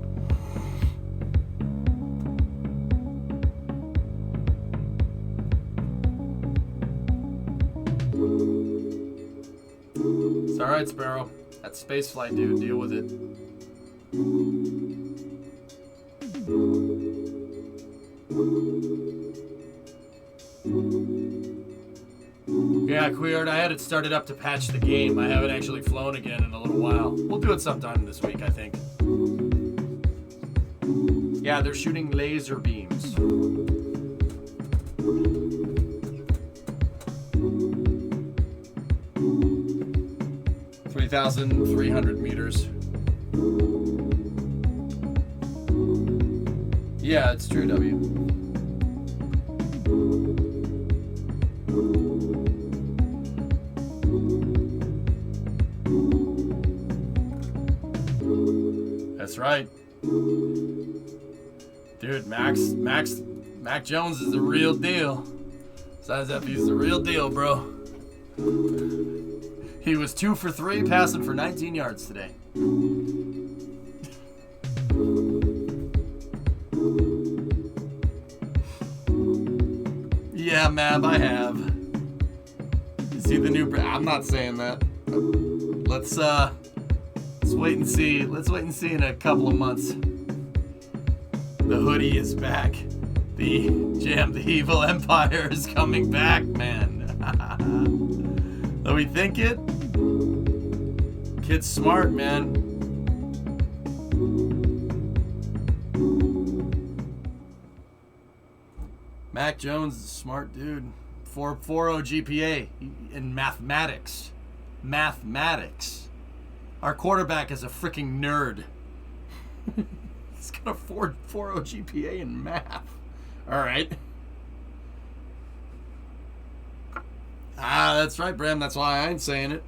It's all right, Sparrow. That's spaceflight, dude. Deal with it. Yeah, Queerd, I had it started up to patch the game. I haven't actually flown again in a little while. We'll do it sometime this week, I think. Yeah, they're shooting laser beams. 3,300 meters. Yeah, it's true, W. That's right. Dude, Mac Jones is the real deal. Signs up, he's the real deal, bro. He was 2 for 3, passing for 19 yards today. Yeah, Mab, I have. You see the new... I'm not saying that. Let's wait and see. Let's wait and see in a couple of months. The hoodie is back. The evil empire is coming back, man. So we think it? Kid's smart, man. Mac Jones is a smart dude. 4.40 GPA in mathematics. Mathematics. Our quarterback is a freaking nerd. He's got a 4.40 GPA in math. All right. That's right, Bram. That's why I ain't saying it.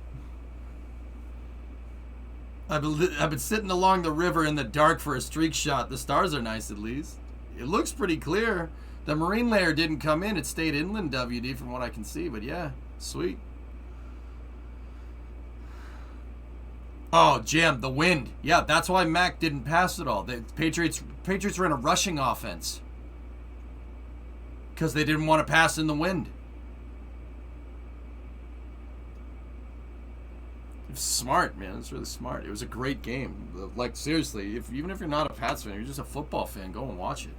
I've been sitting along the river in the dark for a streak shot. The stars are nice, at least. It looks pretty clear. The marine layer didn't come in. It stayed inland, WD, from what I can see. But yeah, sweet. Oh, Jim, the wind. Yeah, that's why Mac didn't pass it all. The Patriots were in a rushing offense because they didn't want to pass in the wind. It was smart, man. It was really smart. It was a great game. Like, seriously, even if you're not a Pats fan, you're just a football fan, go and watch it.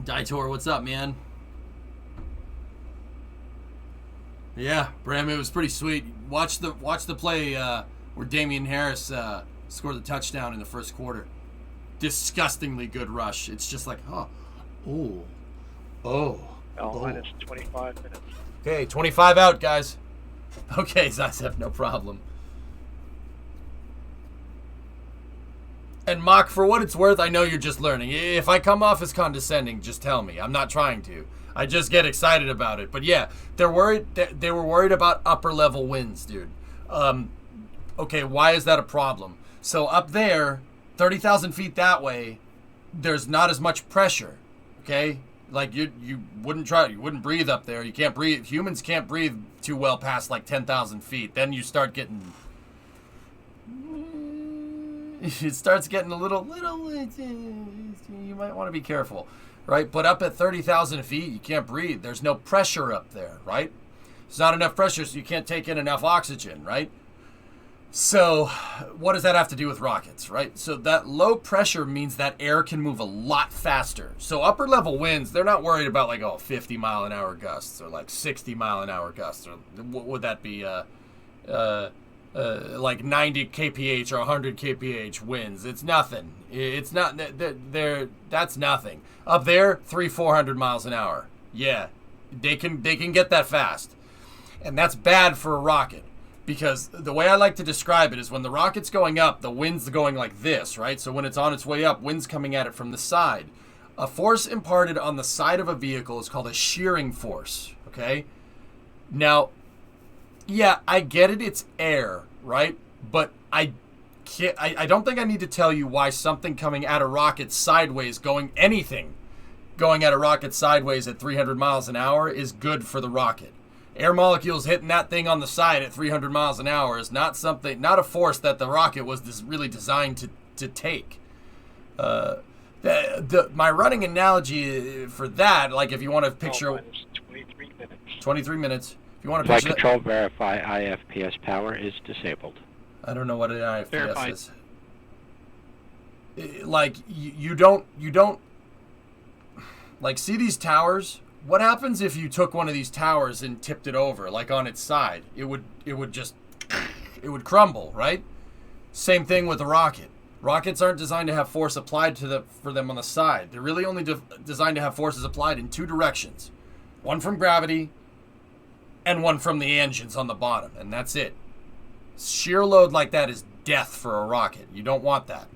Dietor, what's up, man? Yeah, Bram, it was pretty sweet. Watch the play where Damian Harris scored the touchdown in the first quarter. Disgustingly good rush. It's just like, Minus 25 minutes. Okay, 25 out, guys. Okay, Zysef, no problem. And Mock, for what it's worth, I know you're just learning. If I come off as condescending, just tell me. I'm not trying to. I just get excited about it. But yeah, they're worried. They were worried about upper level winds, dude. Okay, why is that a problem? So up there, 30,000 feet that way, there's not as much pressure. Okay, like you wouldn't breathe up there. You can't breathe. Humans can't breathe too well past like 10,000 feet. Then you start getting. It starts getting a little. You might want to be careful, right? But up at 30,000 feet, you can't breathe. There's no pressure up there, right? There's not enough pressure, so you can't take in enough oxygen, right? So what does that have to do with rockets, right? So that low pressure means that air can move a lot faster. So upper level winds, they're not worried about like 50 mile an hour gusts or like 60 mile an hour gusts, or what would that be? Like 90 kph or 100 kph winds. It's nothing. It's not. That's nothing. Up there, 300-400 miles an hour. Yeah, they can get that fast, and that's bad for a rocket. Because the way I like to describe it is when the rocket's going up, the wind's going like this, right? So when it's on its way up, wind's coming at it from the side. A force imparted on the side of a vehicle is called a shearing force, okay? Now, yeah, I get it, it's air, right? But I don't think I need to tell you why something coming at a rocket sideways, going at a rocket sideways at 300 miles an hour is good for the rocket. Air molecules hitting that thing on the side at 300 miles an hour is not a force that the rocket was really designed to take. My running analogy for that, like if you want to picture... 23 minutes. 23 minutes. If you want to picture Flight control, verify IFPS power is disabled. I don't know what an IFPS Verified. is. Like, you don't... Like, see these towers? What happens if you took one of these towers and tipped it over, like on its side? It would crumble, right? Same thing with a rocket. Rockets aren't designed to have force applied for them on the side. They're really only designed to have forces applied in two directions. One from gravity, and one from the engines on the bottom, and that's it. Shear load like that is death for a rocket. You don't want that.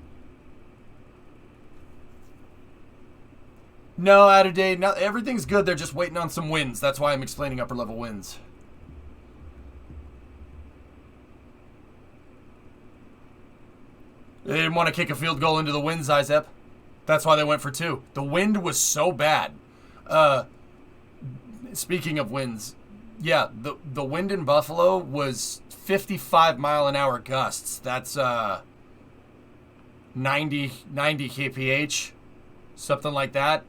No, out of date. No, everything's good. They're just waiting on some winds. That's why I'm explaining upper level winds. They didn't want to kick a field goal into the wind, Zizep. That's why they went for 2. The wind was so bad. Speaking of winds, yeah, the wind in Buffalo was 55-mile-an-hour gusts. That's 90 kph, something like that.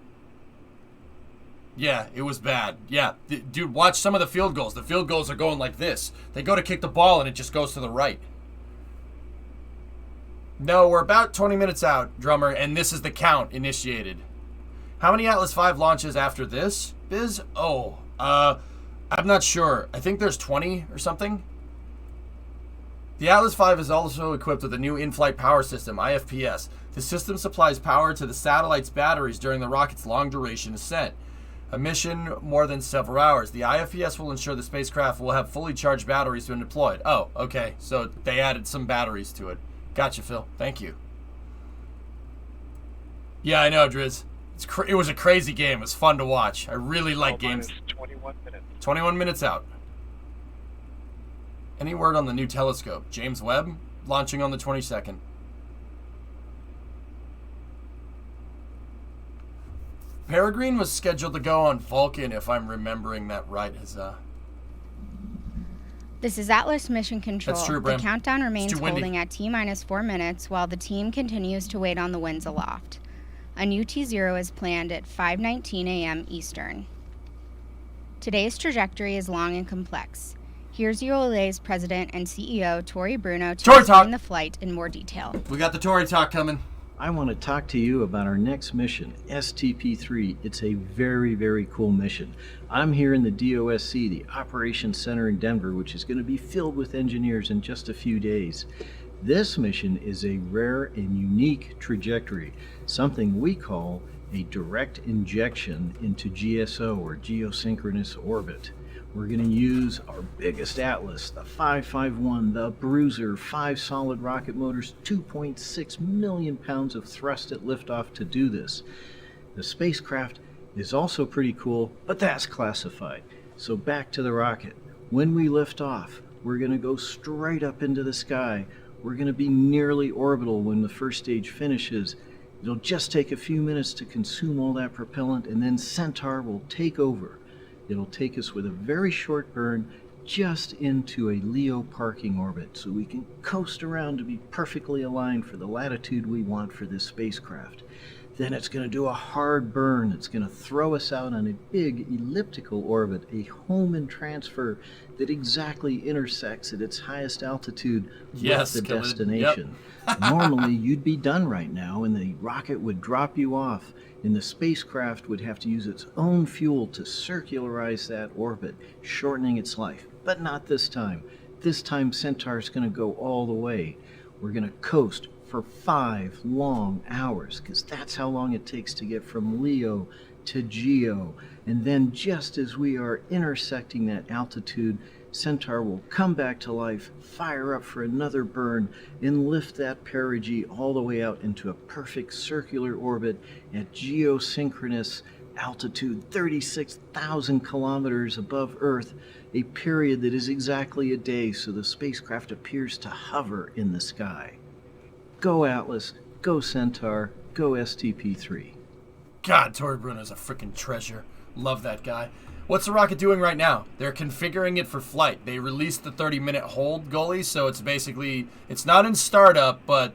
Yeah, it was bad. Yeah, dude, watch some of the field goals. The field goals are going like this. They go to kick the ball, and it just goes to the right. No, we're about 20 minutes out, Drummer, and this is the count initiated. How many Atlas V launches after this, Biz? Oh, I'm not sure. I think there's 20 or something. The Atlas V is also equipped with a new in-flight power system, IFPS. The system supplies power to the satellite's batteries during the rocket's long-duration ascent. A mission more than several hours. The IFPS will ensure the spacecraft will have fully charged batteries when deployed. Oh, okay. So they added some batteries to it. Gotcha, Phil. Thank you. Yeah, I know, Driz. It was a crazy game. It was fun to watch. I really like games. 21 minutes. 21 minutes out. Any word on the new telescope? James Webb launching on the 22nd. Peregrine was scheduled to go on Vulcan, if I'm remembering that right. This is Atlas Mission Control. That's true, Bram. The countdown remains It's too windy. holding at T-minus 4 minutes while the team continues to wait on the winds aloft. A new T0 is planned at 5:19 a.m. Eastern. Today's trajectory is long and complex. Here's ULA's president and CEO, Tori Bruno, to explain the flight in more detail. We got the Tori talk coming. I want to talk to you about our next mission, STP-3. It's a very, very cool mission. I'm here in the DOSC, the Operations Center in Denver, which is going to be filled with engineers in just a few days. This mission is a rare and unique trajectory, something we call a direct injection into GSO, or geosynchronous orbit. We're going to use our biggest Atlas, the 551, the Bruiser, 5 solid rocket motors, 2.6 million pounds of thrust at liftoff to do this. The spacecraft is also pretty cool, but that's classified. So back to the rocket. When we lift off, we're going to go straight up into the sky. We're going to be nearly orbital when the first stage finishes. It'll just take a few minutes to consume all that propellant, and then Centaur will take over. It'll take us with a very short burn just into a LEO parking orbit, so we can coast around to be perfectly aligned for the latitude we want for this spacecraft. Then it's going to do a hard burn. It's going to throw us out on a big elliptical orbit, a home and transfer that exactly intersects at its highest altitude with the destination. Yep. Normally, you'd be done right now, and the rocket would drop you off, and the spacecraft would have to use its own fuel to circularize that orbit, shortening its life. But not this time. This time, Centaur's going to go all the way. We're going to coast for 5 long hours, because that's how long it takes to get from LEO to GEO. And then just as we are intersecting that altitude, Centaur will come back to life, fire up for another burn, and lift that perigee all the way out into a perfect circular orbit at geosynchronous altitude 36,000 kilometers above Earth, a period that is exactly a day, so the spacecraft appears to hover in the sky. Go Atlas, go Centaur, go STP-3. God, Tori Bruno's a freaking treasure. Love that guy. What's the rocket doing right now? They're configuring it for flight. They released the 30-minute hold goalie, so it's basically, it's not in startup, but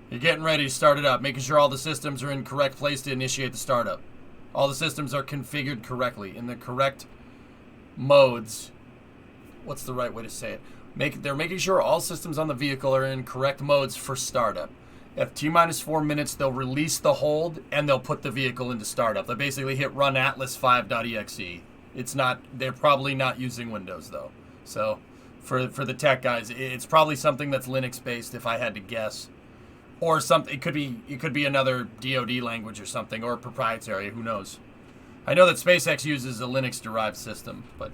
you're getting ready to start it up, making sure all the systems are in correct place to initiate the startup. All the systems are configured correctly, in the correct modes. What's the right way to say it? They're making sure all systems on the vehicle are in correct modes for startup. At T-minus 4 minutes, they'll release the hold, and they'll put the vehicle into startup. They'll basically hit run atlas5.exe. It's not, they're probably not using Windows, though. So, for the tech guys, it's probably something that's Linux-based, if I had to guess. Or something, it could be another DoD language or something, or proprietary, who knows. I know that SpaceX uses a Linux-derived system, but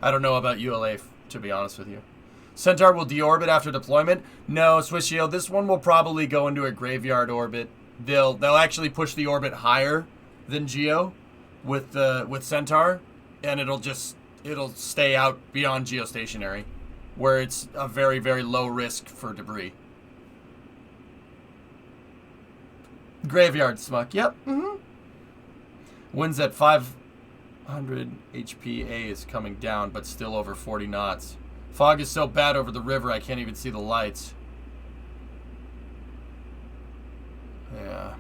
I don't know about ULA, to be honest with you. Centaur will deorbit after deployment. No, Swiss Shield, this one will probably go into a graveyard orbit. They'll actually push the orbit higher than Geo with Centaur, and it'll stay out beyond geostationary, where it's a very, very low risk for debris. Graveyard Smuck, yep. Winds at 500 HPA is coming down, but still over 40 knots. Fog is so bad over the river, I can't even see the lights. Yeah.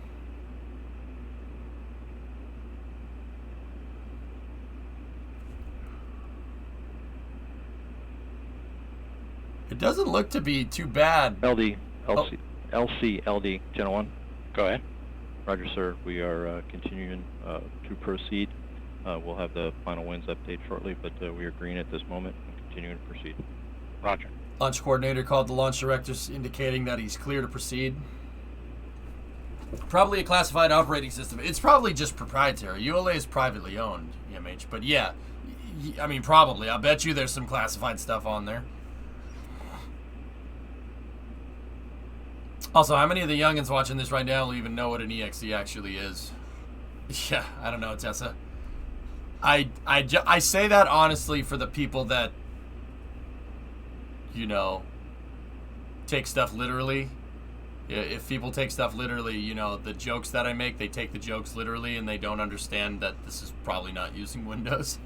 It doesn't look to be too bad. LC, LD, Channel 1. Go ahead. Roger, sir. We are continuing to proceed. We'll have the final winds update shortly, but we are green at this moment and continuing to proceed. Roger. Launch coordinator called the launch director indicating that he's clear to proceed. Probably a classified operating system. It's probably just proprietary. ULA is privately owned, EMH. But yeah, I mean, probably. I'll bet you there's some classified stuff on there. Also, how many of the youngins watching this right now will even know what an EXE actually is? Yeah, I don't know, Tessa. I say that honestly for the people that, you know, take stuff literally. If people take stuff literally, you know, the jokes that I make, they take the jokes literally and they don't understand that this is probably not using Windows.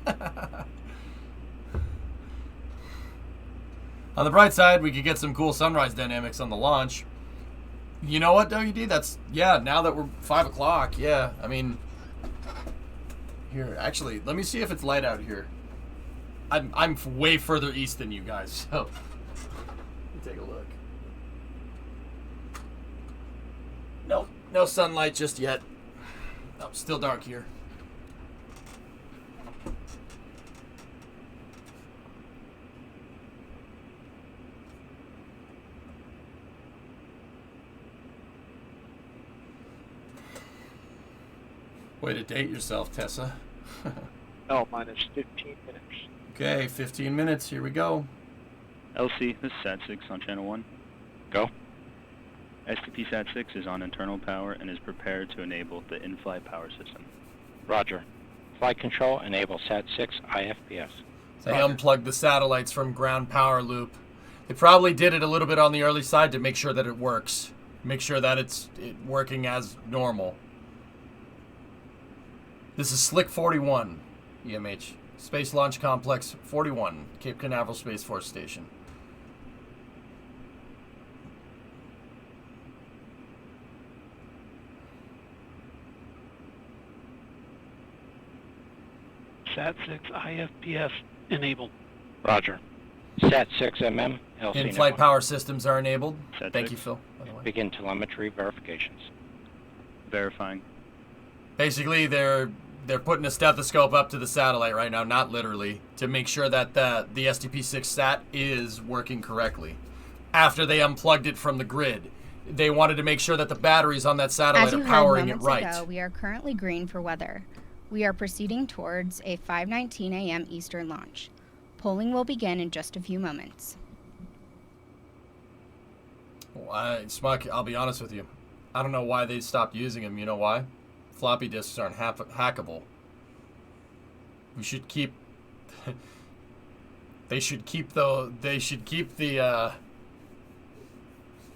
On the bright side, we could get some cool sunrise dynamics on the launch. You know what, WD? That's, yeah, now that we're 5 o'clock, yeah. I mean, here, actually, let me see if it's light out here. I'm way further east than you guys, so let me take a look. Nope, no sunlight just yet. Oh, still dark here. Way to date yourself, Tessa. L minus 15 minutes. Okay, 15 minutes. Here we go. LC, this is SAT-6 on Channel 1. Go. STP SAT-6 is on internal power and is prepared to enable the in-flight power system. Roger. Flight control, enable SAT-6 IFPS. They unplugged the satellites from ground power loop. They probably did it a little bit on the early side to make sure that it works. Make sure that it's working as normal. This is Slick 41, EMH. Space Launch Complex 41, Cape Canaveral Space Force Station. SAT-6 IFPS enabled. Roger. SAT-6 MM, LC. In-flight power systems are enabled. Thank you, Phil, by the way. Begin telemetry verifications. Verifying. Basically, they're putting a stethoscope up to the satellite right now, not literally, to make sure that the STP-6 sat is working correctly. After they unplugged it from the grid, they wanted to make sure that the batteries on that satellite are powering it right. Ago, we are currently green for weather. We are proceeding towards a 5:19 a.m. Eastern launch. Polling will begin in just a few moments. Well, Smuck, I'll be honest with you. I don't know why they stopped using them. You know why? Floppy disks aren't hackable. We should keep. They should keep the. They should keep the.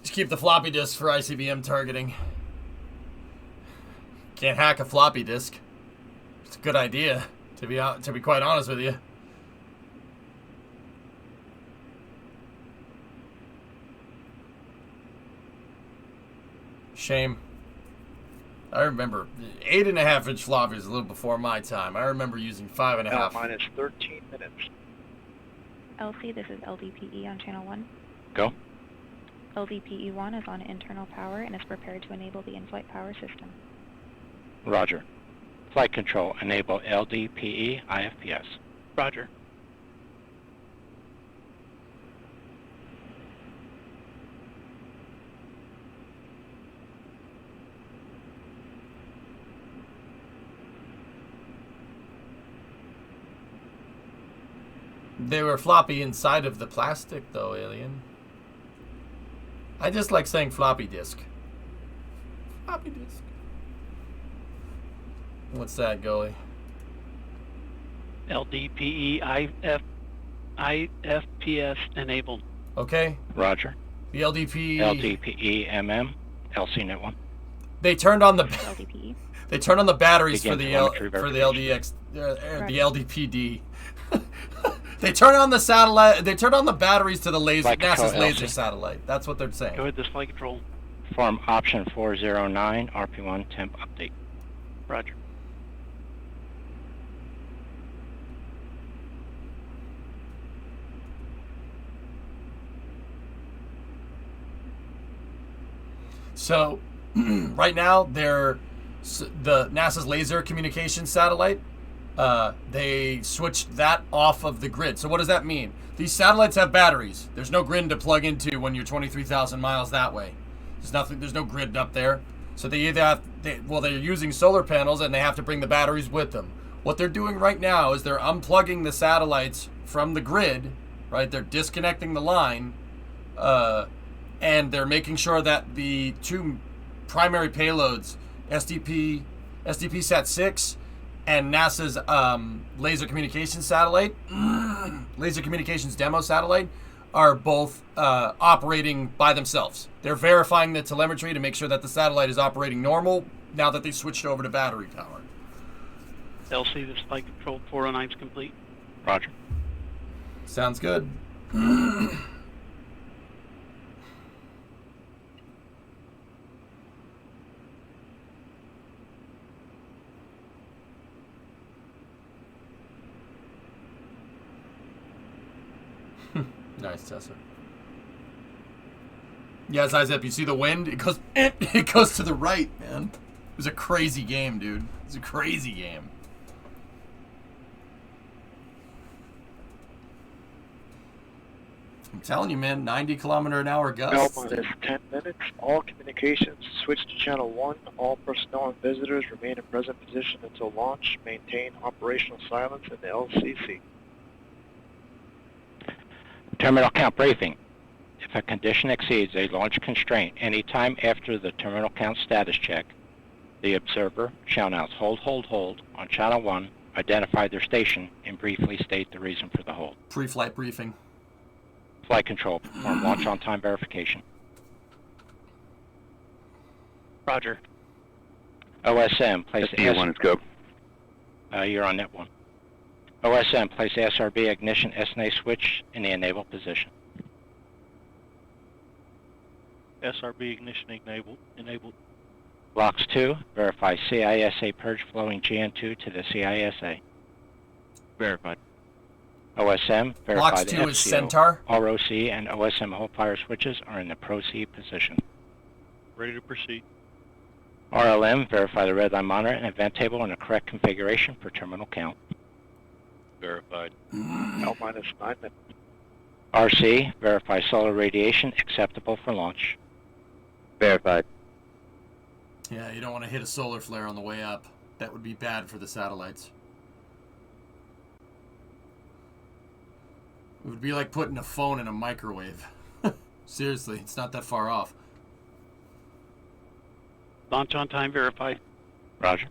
Just keep the floppy disk for ICBM targeting. Can't hack a floppy disk. It's a good idea, to be quite honest with you. Shame. I remember 8.5-inch floppies a little before my time. I remember using 5.5. L minus 13 minutes. LC, this is LDPE on Channel 1. Go. LDPE-1 is on internal power and is prepared to enable the in-flight power system. Roger. Flight control, enable LDPE IFPS. Roger. They were floppy inside of the plastic, though, Alien. I just like saying floppy disk. Floppy disk. What's that, Goalie? LDPE IFPS enabled. Okay. Roger. The LDP. LDPE MM. LCNet 1. They turned on the. LDPE. They turned on the batteries Begin for the telemetry the LDPD. They turn on the satellite. They turn on the batteries to the laser, Flight control, NASA's laser LC. satellite. That's what they're saying. Go ahead, this flight control. Form option 409, RP1 temp update. Roger. So, right now, the NASA's laser communication satellite. They switched that off of the grid. So what does that mean? These satellites have batteries. There's no grid to plug into when you're 23,000 miles that way. There's no grid up there. So they either have, they're using solar panels and they have to bring the batteries with them. What they're doing right now is they're unplugging the satellites from the grid, right? They're disconnecting the line, and they're making sure that the two primary payloads, STP-Sat-6 and NASA's laser communications satellite, laser communications demo satellite, are both operating by themselves. They're verifying the telemetry to make sure that the satellite is operating normal now that they switched over to battery power. LC, this flight control 409 is complete. Roger. Sounds good. Nice, Tessa. Yeah, Zizep, you see the wind? It goes to the right, man. It was a crazy game, dude. It was a crazy game. I'm telling you, man, 90-kilometer-an-hour gusts. Minus 10 minutes. All communications switch to channel 1. All personnel and visitors remain in present position until launch. Maintain operational silence in the LCC. Terminal count briefing. If a condition exceeds a launch constraint any time after the terminal count status check, the observer shall announce hold on channel 1, identify their station, and briefly state the reason for the hold. Pre-flight briefing. Flight control, perform launch on time verification. Roger. OSM, place the SDU1 is go. You're on net 1. OSM, place the SRB ignition SNA switch in the enable position. SRB ignition enabled. Blocks 2, verify CISA purge flowing GN2 to the CISA. Verified. OSM, verify Blocks the 2 FCO, is Centaur. ROC, and OSM hold fire switches are in the proceed position. Ready to proceed. RLM, verify the red line monitor and event table in the correct configuration for terminal count. Verified. L minus 9 minutes. RC, verify solar radiation acceptable for launch. Verified. Yeah, you don't want to hit a solar flare on the way up. That would be bad for the satellites. It would be like putting a phone in a microwave. Seriously, it's not that far off. Launch on time verified. Roger.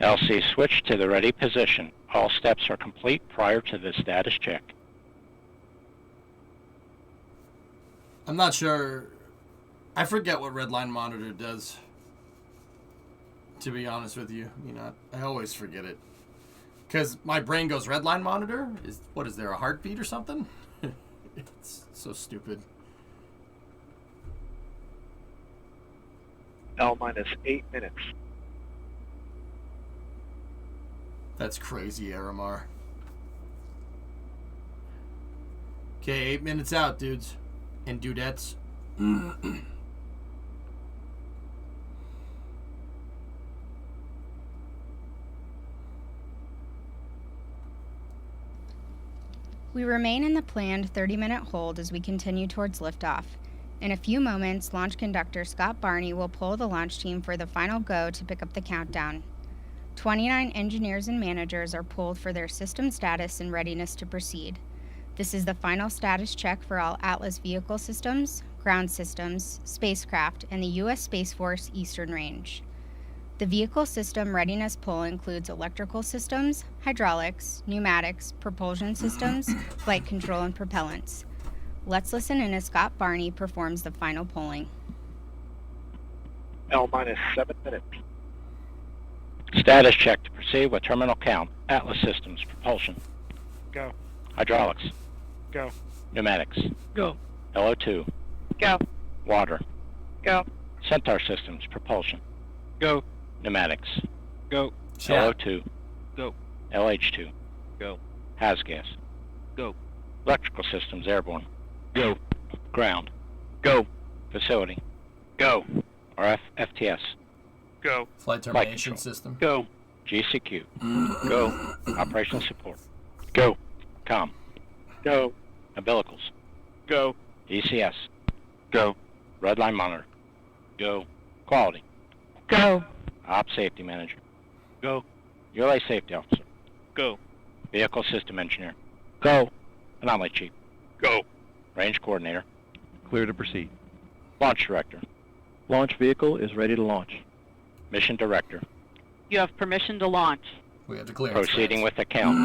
LC switch to the ready position. All steps are complete prior to the status check. I'm not sure. I forget what red line monitor does. To be honest with you, I always forget it. Because my brain goes, red line monitor? What is there, a heartbeat or something? It's so stupid. L minus 8 minutes. That's crazy, Aramar. Okay, 8 minutes out, dudes. And dudettes. We remain in the planned 30-minute hold as we continue towards liftoff. In a few moments, launch conductor Scott Barney will pull the launch team for the final go to pick up the countdown. 29 engineers and managers are pulled for their system status and readiness to proceed. This is the final status check for all Atlas vehicle systems, ground systems, spacecraft, and the U.S. Space Force Eastern Range. The vehicle system readiness pull includes electrical systems, hydraulics, pneumatics, propulsion systems, flight control, and propellants. Let's listen in as Scott Barney performs the final polling. L-7 minutes. Status check to proceed with terminal count. Atlas systems, propulsion. Go. Hydraulics. Go. Pneumatics. Go. LO2. Go. Water. Go. Centaur systems, propulsion. Go. Pneumatics. Go. LO2. Go. LH2. Go. HASGAS. Go. Electrical systems, airborne. Go. Ground. Go. Facility. Go. RF FTS. Go. Flight termination system. Go. GCQ. Go. Operation support. Go. COM. Go. Umbilicals. Go. ECS. Go. Redline monitor. Go. Quality. Go. Op safety manager. Go. ULA safety officer. Go. Vehicle system engineer. Go. Anomaly chief. Go. Range coordinator. Clear to proceed. Launch director. Launch vehicle is ready to launch. Mission director. You have permission to launch. We have to clear. Proceeding with the count.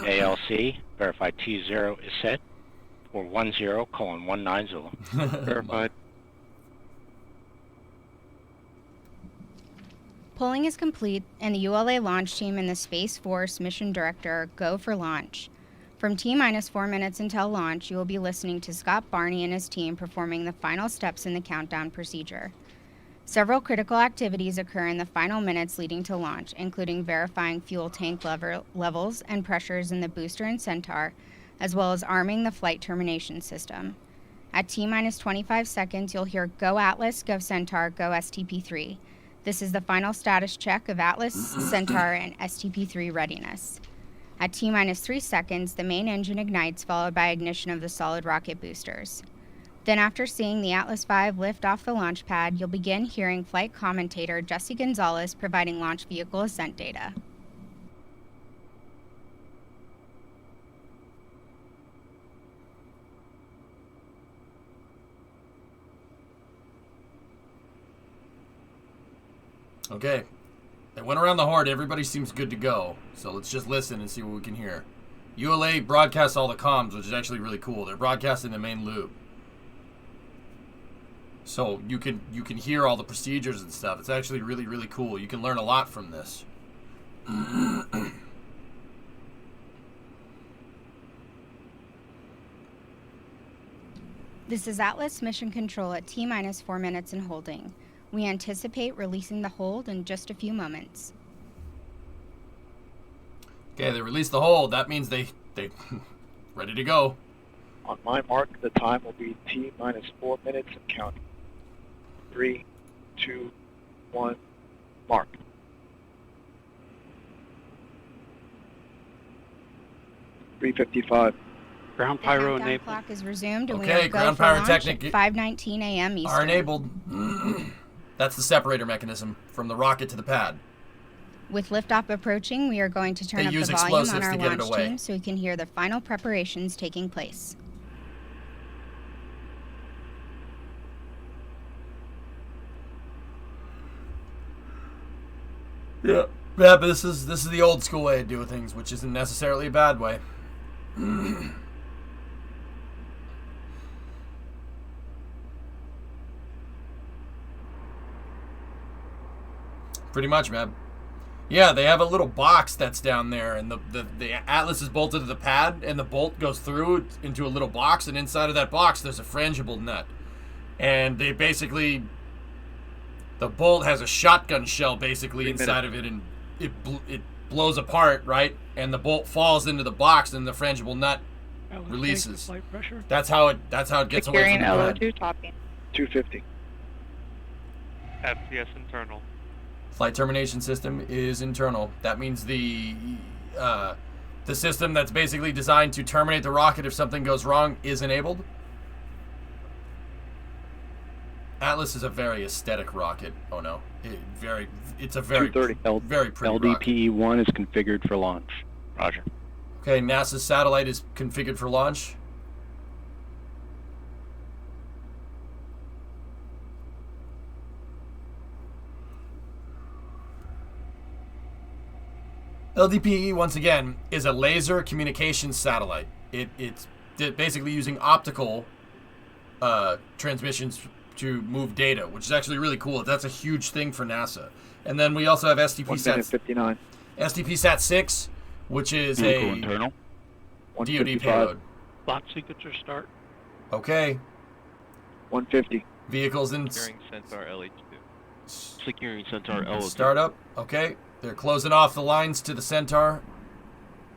ALC, verify T0 is set for 10:190. Verified. Polling is complete, and the ULA launch team and the Space Force mission director go for launch. From T-minus 4 minutes until launch, you will be listening to Scott Barney and his team performing the final steps in the countdown procedure. Several critical activities occur in the final minutes leading to launch, including verifying fuel tank levels and pressures in the booster and Centaur, as well as arming the flight termination system. At T-minus 25 seconds, you'll hear Go Atlas, Go Centaur, Go STP-3. This is the final status check of Atlas, Centaur, and STP-3 readiness. At T-minus 3 seconds, the main engine ignites, followed by ignition of the solid rocket boosters. Then after seeing the Atlas V lift off the launch pad, you'll begin hearing flight commentator Jesse Gonzalez providing launch vehicle ascent data. Okay. They went around the horn. Everybody seems good to go. So let's just listen and see what we can hear. ULA broadcasts all the comms, which is actually really cool. They're broadcasting the main loop. So you can hear all the procedures and stuff. It's actually really, really cool. You can learn a lot from this. This is Atlas Mission Control at T-minus 4 minutes and holding. We anticipate releasing the hold in just a few moments. Okay, they released the hold. That means they ready to go. On my mark, the time will be T-minus 4 minutes and counting. 3, 2, 1, mark. .355. Ground The pyro countdown enabled. clock is resumed, and we Okay, will go ground for launch pyrotechnic at 5:19 a.m. Eastern. are enabled. That's the separator mechanism from the rocket to the pad. With liftoff approaching, we are going to turn They up use the volume on explosives our to get it launch away. team so we can hear the final preparations taking place. Yeah, but this is the old school way of doing things, which isn't necessarily a bad way. Pretty much, man. Yeah, they have a little box that's down there, and the Atlas is bolted to the pad, and the bolt goes through into a little box, and inside of that box there's a frangible nut. And they basically, the bolt has a shotgun shell basically inside of it, and it blows apart, right? And the bolt falls into the box, and the frangible nut releases. Flight pressure. That's how it gets away from Securing the pad. LO2 topping. 250. FPS internal. Flight termination system is internal. That means the system that's basically designed to terminate the rocket if something goes wrong is enabled. Atlas is a very aesthetic rocket. Oh no, it's a very 230. very pretty rocket. LDPE-1 is configured for launch. Roger. Okay, NASA's satellite is configured for launch. LDPE, once again, is a laser communications satellite. It's basically using optical transmissions to move data, which is actually really cool. That's a huge thing for NASA. And then we also have STP-59. STP-3, which is a internal DoD payload. Launch signature start. Okay. 150. Vehicles in Securing Centaur LH2. Securing Centaur LH2. Startup. Okay. They're closing off the lines to the Centaur.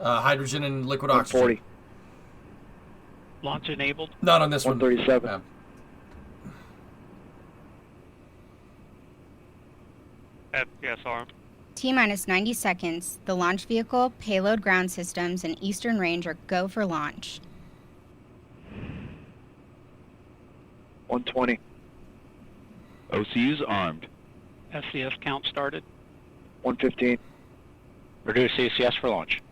Hydrogen and liquid oxygen. 140. Launch enabled. Not on this 137. one. FPSR. T-minus 90 seconds. The launch vehicle, payload ground systems, and Eastern Range are go for launch. 120. OCU's armed. SCS count started. 115. Reduce CCS for launch.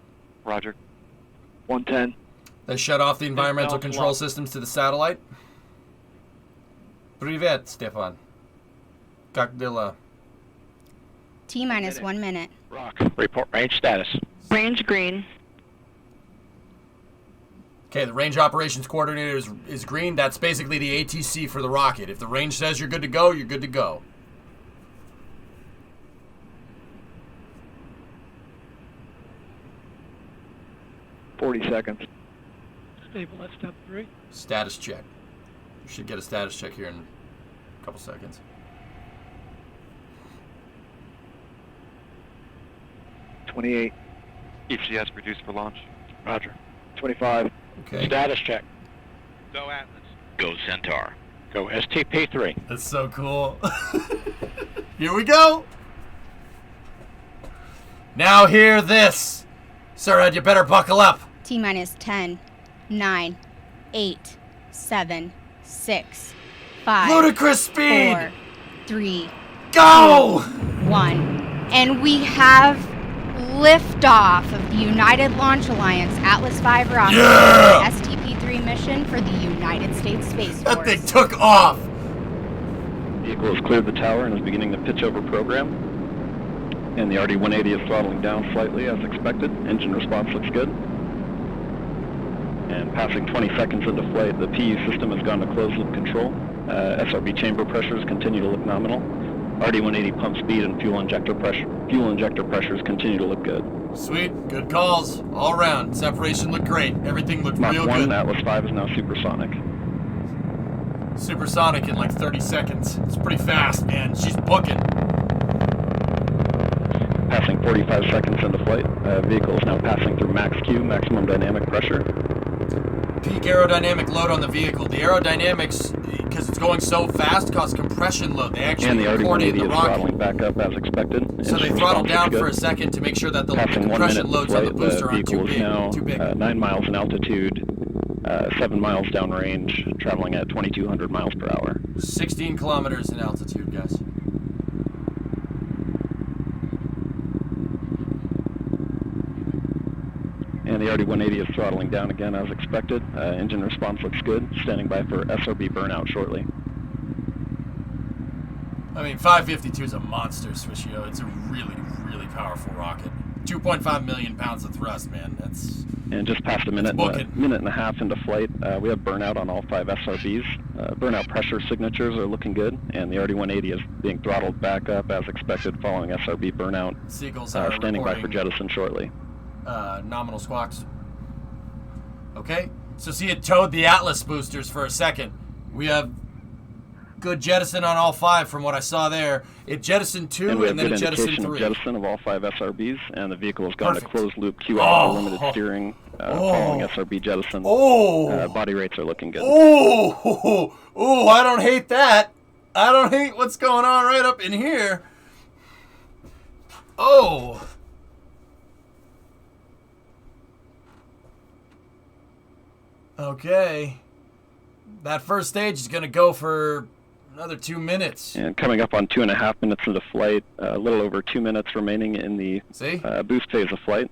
Roger. 110. They shut off the environmental Balance control lock. systems to the satellite. Privet, Stefan. Как дела? T-minus 1 minute. Rock. Report range status. Range green. Okay, the range operations coordinator is green. That's basically the ATC for the rocket. If the range says you're good to go, you're good to go. $40 seconds. Stable at step 3. Status check. You should get a status check here in a couple seconds. $28. ECS reduced for launch. Roger. $25. Okay. Status check. Go Atlas. Go Centaur. Go STP-3. That's so cool. Here we go. Now hear this. Sir, you better buckle up. T-minus 10, 9, 8, 7, 6, 5, Ludicrous speed. 4, 3, Go! 1. And we have liftoff of the United Launch Alliance Atlas V rocket, Yeah! STP-3 mission for the United States Space Force. That thing took off. Vehicle has cleared the tower and is beginning the pitch over program. And the RD-180 is throttling down slightly as expected. Engine response looks good. And passing 20 seconds into flight, the PU system has gone to closed loop control. SRB chamber pressures continue to look nominal. RD-180 pump speed and fuel injector pressures continue to look good. Sweet, good calls all around. Separation looked great. Everything looked Mach real 1, good. Atlas V is now supersonic. Supersonic in like 30 seconds. It's pretty fast, man. She's booking. Passing 45 seconds into flight, vehicle is now passing through max Q, maximum dynamic pressure. Peak aerodynamic load on the vehicle. The aerodynamics, because it's going so fast, cause compression load. They actually And the record it in RD-180 the is rocket. throttling back up as expected. So they Engine throttle response down looks for a good. second to make sure that the Passing 1 compression minute loads on the flight, booster aren't vehicle too is now big. 9 miles in altitude, 7 miles downrange, traveling at 2,200 miles per hour. 16 kilometers in altitude, guys. And the RD-180 is throttling down again as expected. Engine response looks good. Standing by for SRB burnout shortly. I mean, 552 is a monster, Swishio. It's a really, really powerful rocket. 2.5 million pounds of thrust, man. That's... And just past a minute, minute and a half into flight, we have burnout on all 5 SRBs. Burnout pressure signatures are looking good, and the RD-180 is being throttled back up as expected following SRB burnout. Seagulls are standing by for reporting, jettison shortly. nominal squawks. Okay, so see, it towed the Atlas boosters for a second. We have good jettison on all 5 from what I saw there. It jettisoned 2 and then it jettisoned 3. Of jettison of all 5 SRBs, and the vehicle has gone Perfect. to closed loop QI for limited steering following SRB jettison. Body rates are looking good. Oh, I don't hate that. I don't hate what's going on right up in here. Oh. Okay. That first stage is going to go for Another 2 minutes. And coming up on 2.5 minutes into flight, a little over 2 minutes remaining in the boost phase of flight.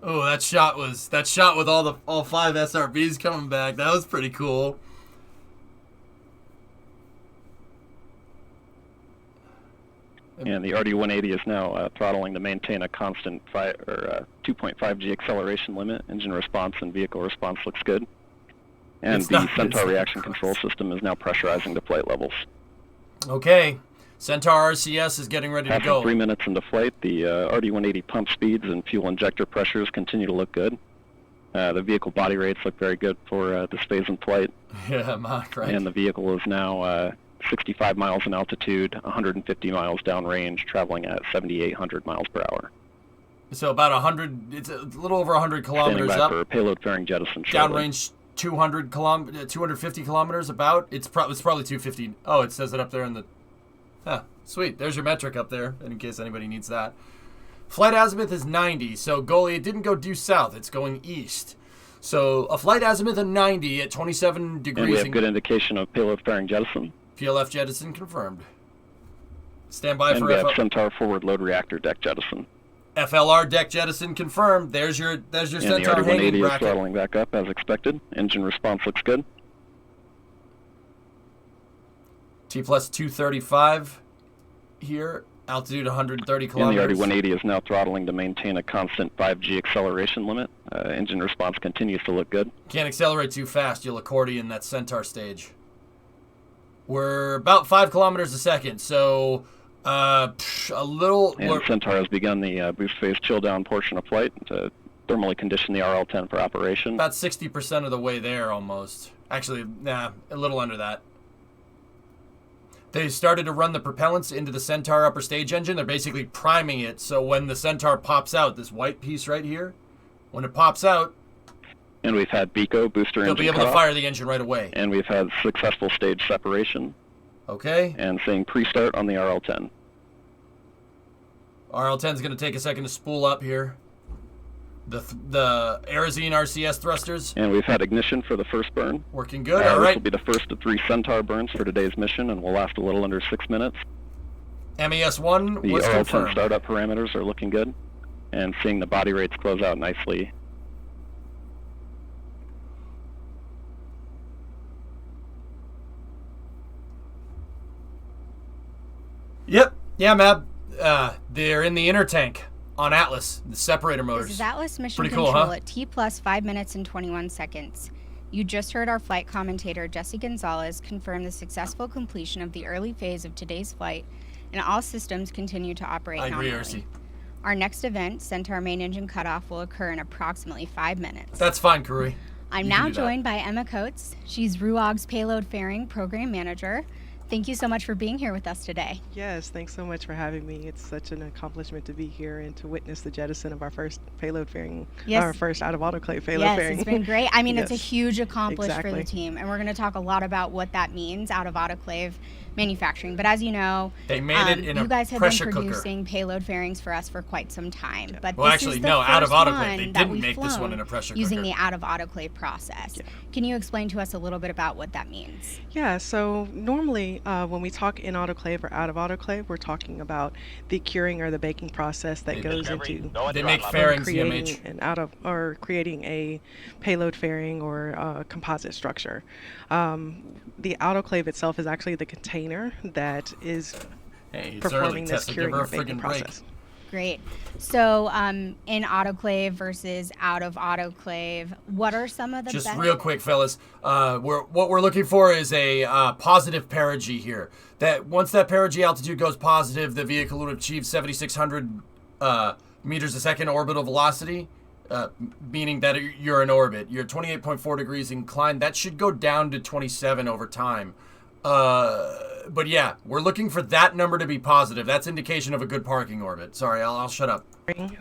Oh, that shot with all 5 SRBs coming back. That was pretty cool. And the RD-180 is now throttling to maintain a constant 2.5 G acceleration limit. Engine response and vehicle response looks good. And the Centaur reaction control system is now pressurizing to flight levels. Okay. Centaur RCS is getting ready to go. 3 minutes into flight, the RD-180 pump speeds and fuel injector pressures continue to look good. The vehicle body rates look very good for this phase in flight. Yeah, Mark, right. And the vehicle is now 65 miles in altitude, 150 miles downrange, traveling at 7,800 miles per hour. So about 100, it's a little over 100 kilometers Standing by up. for payload fairing jettison shortly. Downrange 250 kilometers about. It's probably 250. Oh, it says it up there in the... Huh, sweet. There's your metric up there, in case anybody needs that. Flight azimuth is 90, so Goalie, it didn't go due south. It's going east. So a flight azimuth of 90 at 27 degrees. And we have good indication of payload fairing jettison. PLF jettison confirmed. Stand by and for we have Centaur forward load reactor deck jettison. FLR deck jettison confirmed. There's your Centaur the hanging RD-180 bracket. is throttling back up as expected. Engine response looks good. T plus 235 here. Altitude 130 kilometers. And the RD-180 is now throttling to maintain a constant 5G acceleration limit. Engine response continues to look good. Can't accelerate too fast. You'll accordion that Centaur stage. We're about 5 kilometers a second, so a little... And Centaur has begun the boost phase chill down portion of flight to thermally condition the RL-10 for operation. About 60% of the way there, almost. Actually, a little under that. They started to run the propellants into the Centaur upper stage engine. They're basically priming it, so when the Centaur pops out, this white piece right here, when it pops out... And we've had BECO, booster engine they'll be able to fire the engine right away. And we've had successful stage separation. Okay. And saying pre-start on the RL-10. RL-10 is going to take a second to spool up here. The Aerozine RCS thrusters. And we've had ignition for the first burn. Working good, all right. This will be the first of 3 Centaur burns for today's mission and will last a little under 6 minutes. MES-1 the was RL-10 confirmed. startup parameters are looking good. And seeing the body rates close out nicely. Yep. Yeah, Mab. They're in the inner tank on Atlas, the separator motors. This is Atlas mission Pretty control cool, huh? at T plus 5 minutes and 21 seconds. You just heard our flight commentator, Jesse Gonzalez, confirm the successful completion of the early phase of today's flight, and all systems continue to operate I agree, normally. RC. Our next event, Centaur main engine cutoff, will occur in approximately 5 minutes. That's fine, Karui. I'm You now can do that. joined by Emma Coates. She's RUOG's payload fairing program manager. Thank you so much for being here with us today. Yes, thanks so much for having me. It's such an accomplishment to be here and to witness the jettison of our first payload fairing, our first out of autoclave payload fairing. Yes, it's been great. I mean, it's a Yes, huge accomplishment for the exactly. team, and we're going to talk a lot about what that means out of autoclave manufacturing. But as you know, They made it in you a guys have pressure been cooker. producing payload fairings for us for quite some time. But Well, this actually, is the no, out of first autoclave. one They that didn't we've make this one in a flown pressure using cooker. the out of autoclave process. Can you explain to us a little bit about what that means? Yeah, so normally when we talk in autoclave or out of autoclave, we're talking about the curing or the baking process that goes into They make fairings, creating CMH. an creating a payload fairing or a composite structure. The autoclave itself is actually the container that is it's performing early, this Tessa. Give curing her or a baking friggin' break. process. Great. So in autoclave versus out of autoclave, what are some of the Just benefits? real quick, fellas. What we're looking for is a positive perigee here. That once that perigee altitude goes positive, the vehicle would achieve 7,600 meters a second orbital velocity, meaning that you're in orbit. You're 28.4 degrees inclined. That should go down to 27 over time. But yeah, we're looking for that number to be positive. That's indication of a good parking orbit. Sorry, I'll shut up.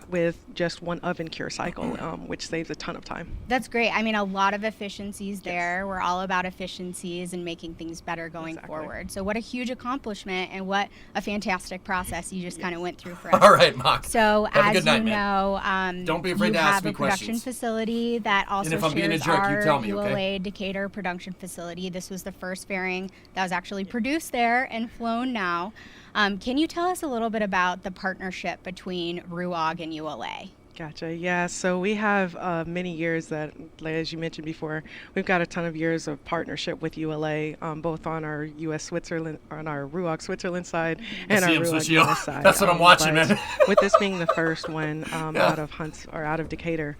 with just one oven cure cycle, which saves a ton of time. That's great. I mean, a lot of efficiencies there. We're all about efficiencies and making things better going forward. So what a huge accomplishment and what a fantastic process you just kind of went through for us. All right, Mock. So have as a good night, you know, don't be afraid you to have ask me a production questions. facility that also And if I'm being a shares jerk, you our tell me, ULA okay? Decatur production facility. This was the first fairing that was actually produced there and flown now. Can you tell us a little bit about the partnership between RUAG and ULA? Gotcha. Yeah. So we have many years that, as you mentioned before, we've got a ton of years of partnership with ULA, both on our U.S. Switzerland, on our RUAG Switzerland side, and our RUAG US side. That's what I'm watching, man. With this being the first one out of Hunts or out of Decatur,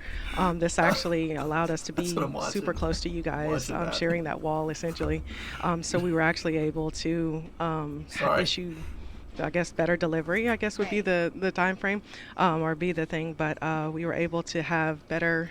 this actually allowed us to be super close to you guys, sharing that wall essentially. So we were actually able to issue, I guess, better delivery, I guess would be the time frame, or be the thing, but we were able to have better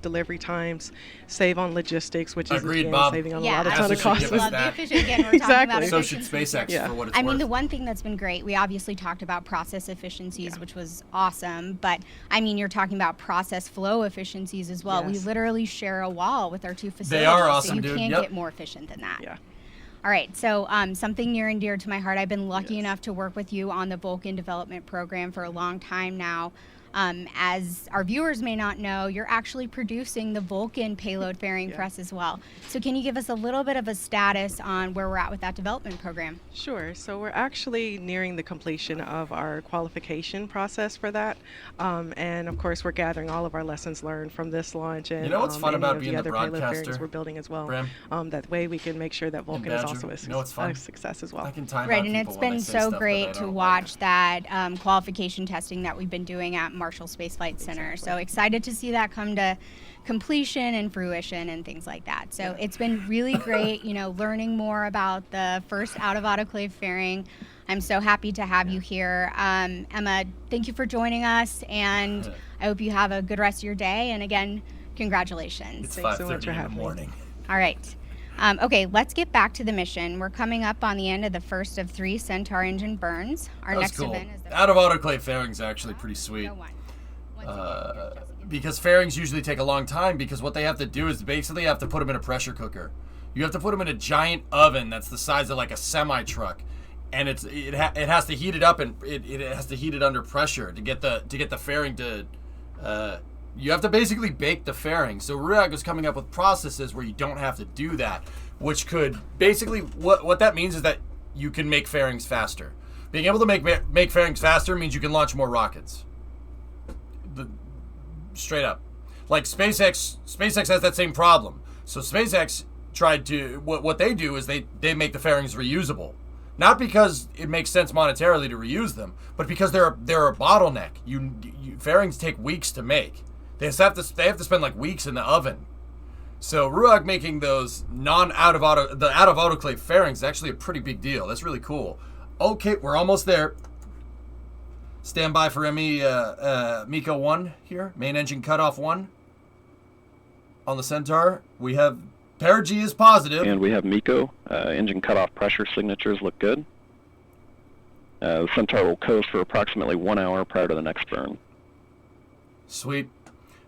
delivery times, save on logistics, which is again, saving on a ton of costs. Love the efficiency. Again, we're talking about So should SpaceX, for what it's I mean, worth. the one thing that's been great, we obviously talked about process efficiencies, which was awesome, but I mean, you're talking about process flow efficiencies as well. We literally share a wall with our two facilities. They are awesome, so you dude. can't Yep. get more efficient than that. Yeah. All right, so something near and dear to my heart. I've been lucky enough to work with you on the Vulcan development program for a long time now. As our viewers may not know, you're actually producing the Vulcan payload fairing for us as well. So can you give us a little bit of a status on where we're at with that development program? Sure. So we're actually nearing the completion of our qualification process for that. And of course, we're gathering all of our lessons learned from this launch and You know what's fun any about of being the the other payload broadcaster, fairings we're building as well. Bram? That way we can make sure that Vulcan is also a, You know what's fun? a success as well. I can time Right, out and people it's when been they say so stuff that I great to don't watch that qualification testing that we've been doing at Marshall Space Flight Center. So excited to see that come to completion and fruition and things like that. So it's been really great, you know, learning more about the first out of autoclave fairing. I'm so happy to have you here. Emma, thank you for joining us, and I hope you have a good rest of your day. And again, congratulations. It's 5:30 in the morning. All right. Okay, let's get back to the mission. We're coming up on the end of the first of 3 Centaur engine burns. Our next cool. event is the Out of autoclave fairings are actually pretty sweet. Because fairings usually take a long time, because what they have to do is basically have to put them in a pressure cooker. You have to put them in a giant oven that's the size of like a semi-truck, and it has to heat it up, and it has to heat it under pressure to get the fairing to. You have to basically bake the fairing. So RUAG was coming up with processes where you don't have to do that, which could basically what that means is that you can make fairings faster. Being able to make fairings faster means you can launch more rockets. Straight up, like SpaceX has that same problem. So SpaceX tried to what they do is they make the fairings reusable, not because it makes sense monetarily to reuse them, but because they're a bottleneck. Fairings take weeks to make. They have to spend like weeks in the oven. So RUAG making those out of autoclave fairings is actually a pretty big deal. That's really cool. Okay, we're almost there. Stand by for MECO 1 here. Main engine cutoff 1. On the Centaur, we have perigee is positive. And we have MECO. Engine cutoff pressure signatures look good. The Centaur will coast for approximately 1 hour prior to the next burn. Sweet.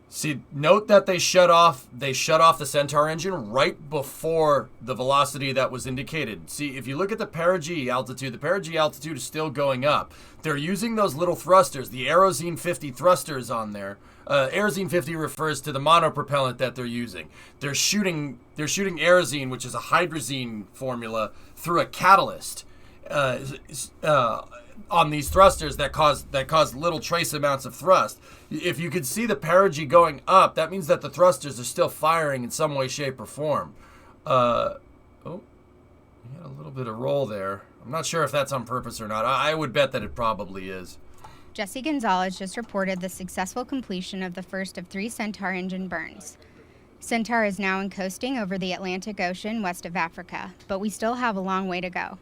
See, note that they shut off the Centaur engine right before the velocity that was indicated. See, if you look at the perigee altitude is still going up. They're using those little thrusters, the Aerozine 50 thrusters on there. Aerozine 50 refers to the monopropellant that they're using. They're shooting Aerozine, which is a hydrazine formula, through a catalyst on these thrusters that cause little trace amounts of thrust. If you could see the perigee going up, that means that the thrusters are still firing in some way, shape, or form. We had a little bit of roll there. I'm not sure if that's on purpose or not. I would bet that it probably is. Jesse Gonzalez just reported the successful completion of the first of 3 Centaur engine burns. Centaur is now coasting over the Atlantic Ocean west of Africa, but we still have a long way to go.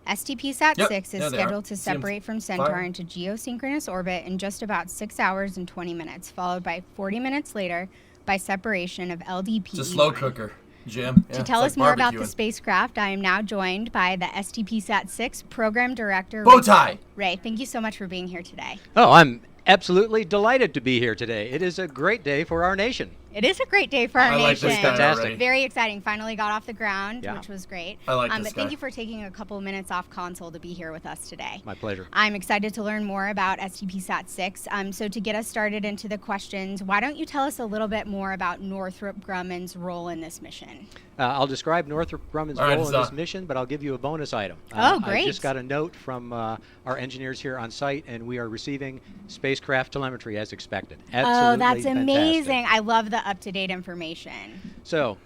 STP-3 is scheduled to separate from Centaur into geosynchronous orbit in just about 6 hours and 20 minutes, followed by 40 minutes later by separation of LDPE. It's a slow cooker, Jim. To tell us more about the spacecraft, I am now joined by the STP-3 Program Director, Bowtie. Ray. Thank you so much for being here today. Oh, I'm Absolutely delighted to be here today. It is a great day for our nation. It is a great day for our nation. This fantastic. Very exciting. Finally got off the ground, which was great. I like this But guy. thank you for taking a couple minutes off console to be here with us today. My pleasure. I'm excited to learn more about STP-SAT-6. So to get us started into the questions, why don't you tell us a little bit more about Northrop Grumman's role in this mission? I'll describe Northrop Grumman's role in this mission, but I'll give you a bonus item. Oh, great. I just got a note from our engineers here on site, and we are receiving spacecraft telemetry as expected. Absolutely Oh, that's fantastic. amazing. I love the up-to-date information. So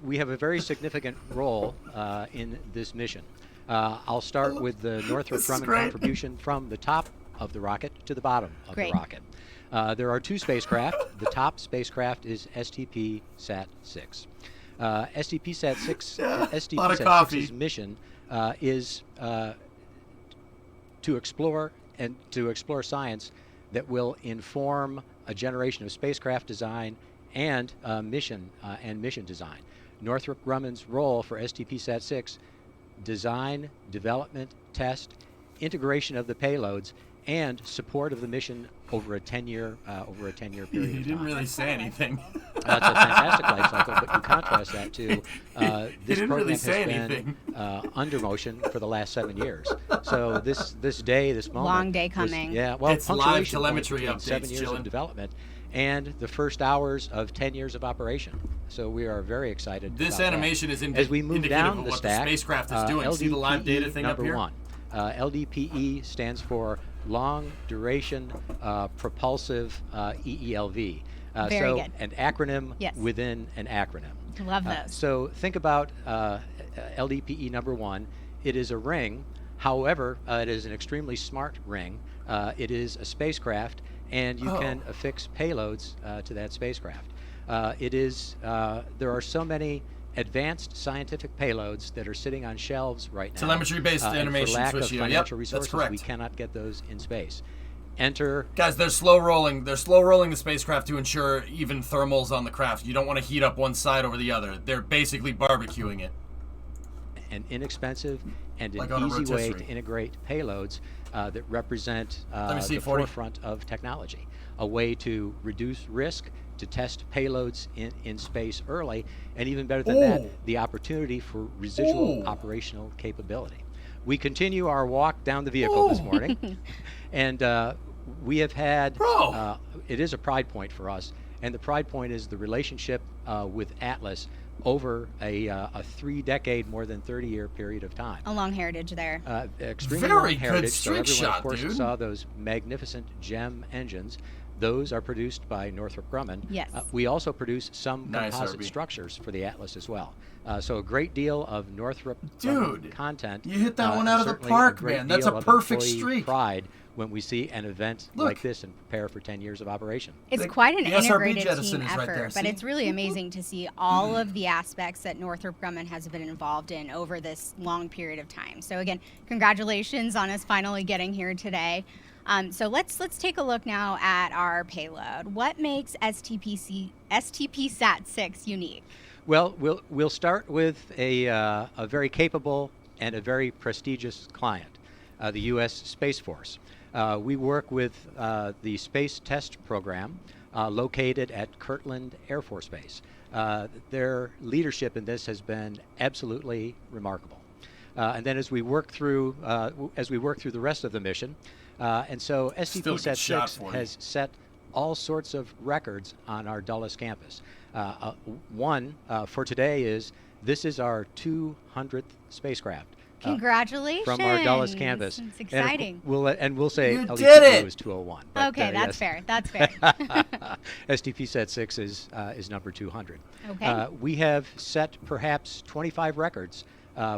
we have a very significant role in this mission. I'll start with the Northrop Grumman contribution from the top of the rocket to the bottom of the rocket. There are two spacecraft. The top spacecraft is STP-SAT-6. STP-SAT-6's mission is to explore science that will inform a generation of spacecraft design and mission design. Northrop Grumman's role for STP-SAT-6: design, development, test, integration of the payloads, and support of the mission over a 10-year period of time. You didn't really say anything. That's a fantastic life cycle, but you contrast that to this program has been under motion for the last 7 years. So this moment, long day coming. It's live telemetry between updates, 7 years of development and the first hours of 10 years of operation. So we are very excited. This about animation that. is As we move down the what stack, the spacecraft is doing. See the live data thing up here? Number 1. LDPE stands for Long Duration Propulsive EELV. Very good. An acronym within an acronym. Love those. So think about LDPE number 1. It is a ring. However, it is an extremely smart ring. It is a spacecraft, and you can affix payloads to that spacecraft. There are so many advanced scientific payloads that are sitting on shelves right now. Telemetry-based animation. For lack of financial that's resources, correct. we cannot get those in space. Guys, they're slow rolling. They're slow rolling the spacecraft to ensure even thermals on the craft. You don't want to heat up one side over the other. They're basically barbecuing it. An inexpensive and an Like easy way to integrate payloads that represent the forefront of technology. A way to reduce risk, to test payloads in space early, and even better than that, the opportunity for residual operational capability. We continue our walk down the vehicle this morning, and we have had, it is a pride point for us, and the pride point is the relationship with Atlas over a 3-decade, more than 30-year period of time. A long heritage there. Extremely Very long good heritage. streak So everyone, shot, of course, dude. saw those magnificent GEM engines. Those are produced by Northrop Grumman. Yes. We also produce some Nice, composite RB. structures for the Atlas as well. So a great deal of Northrop Dude, Grumman content. you hit that one out of the certainly park, a great man. That's deal a of perfect employee streak. Pride when we see an event Look. like this and prepare for 10 years of operation. It's quite an the SRB integrated jettison team is right effort, there, but see? it's really amazing to see all of the aspects that Northrop Grumman has been involved in over this long period of time. So again, congratulations on us finally getting here today. So let's take a look now at our payload. What makes STP-SAT-6 unique? Well, we'll start with a very capable and a very prestigious client, the U.S. Space Force. We work with the Space Test Program located at Kirtland Air Force Base. Their leadership in this has been absolutely remarkable. And then as we work through the rest of the mission, and so STP-SAT-6 has set all sorts of records on our Dulles campus. One for today is this is our 200th spacecraft. Congratulations! From our Dulles campus. It's exciting. And we'll say You LDPE did it! was 201. But, Okay, that's yes. fair. That's fair. STP-SAT-6 is number 200. Okay. We have set perhaps 25 records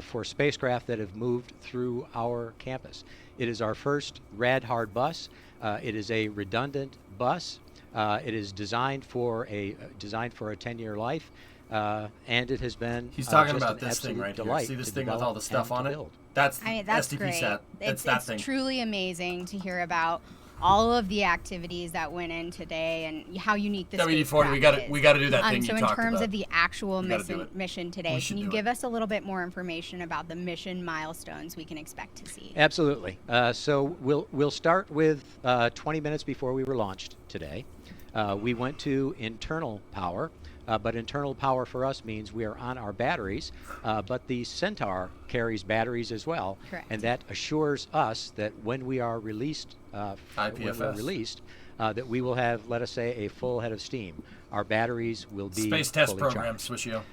for spacecraft that have moved through our campus. It is our first rad-hard bus. It is a redundant bus. It is designed for a 10-year life, and it has been. He's talking just about an this thing absolute right here. delight See this to thing with all the develop stuff and on to it? build. That's That's great. STP-SAT. It's that thing. Truly amazing to hear about all of the activities that went in today and how unique this WD-40, we got to do that thing you so in talked terms about. of the actual mission today, can you give it. us a little bit more information about the mission milestones we can expect to see? Absolutely. So we'll start with 20 minutes before we were launched today. We went to internal power, but internal power for us means we are on our batteries, but the Centaur carries batteries as well. Correct. And that assures us that when we are released, IPFS. That we will have, let us say, a full head of steam. Our batteries will be Space test fully program, charged. Swishio.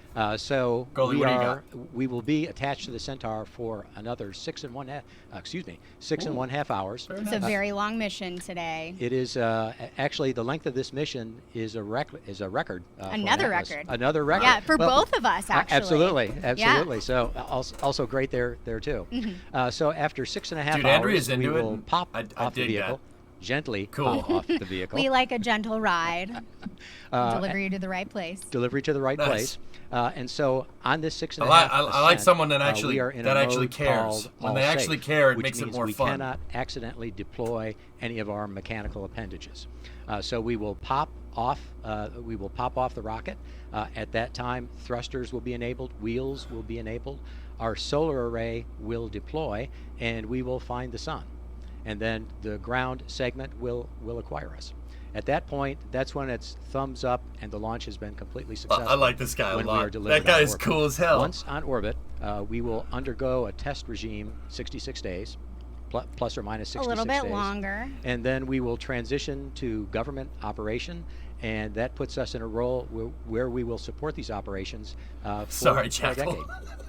So Goalie, we will be attached to the Centaur for another 6 and 1/2 hours. It's a very long mission today. It is actually the length of this mission is a record. Another record. Another record. Yeah, for both of us actually. Absolutely. Yeah. So also great there too. Mm-hmm. So after 6.5 Andrea's hours, we into it, will and pop I off the dig vehicle. that. Gently Cool. pop off the vehicle. We like a gentle ride. Deliver you to the right place. Delivery to the right Nice. place. And so on this 6.5 I like someone that we are in a actually mode cares. called When all they actually safe, care, it which makes it means more we fun. cannot accidentally deploy any of our mechanical appendages. So we will pop off the rocket. At that time, thrusters will be enabled, wheels will be enabled, our solar array will deploy, and we will find the sun. And then the ground segment will acquire us. At that point, that's when it's thumbs up and the launch has been completely successful. I like this guy a when lot. We are delivered That guy on is orbit. cool as hell. Once on orbit, we will undergo a test regime, 66 days, plus or minus 66 days. A little bit longer. And then we will transition to government operation, and that puts us in a role where we will support these operations for a decade.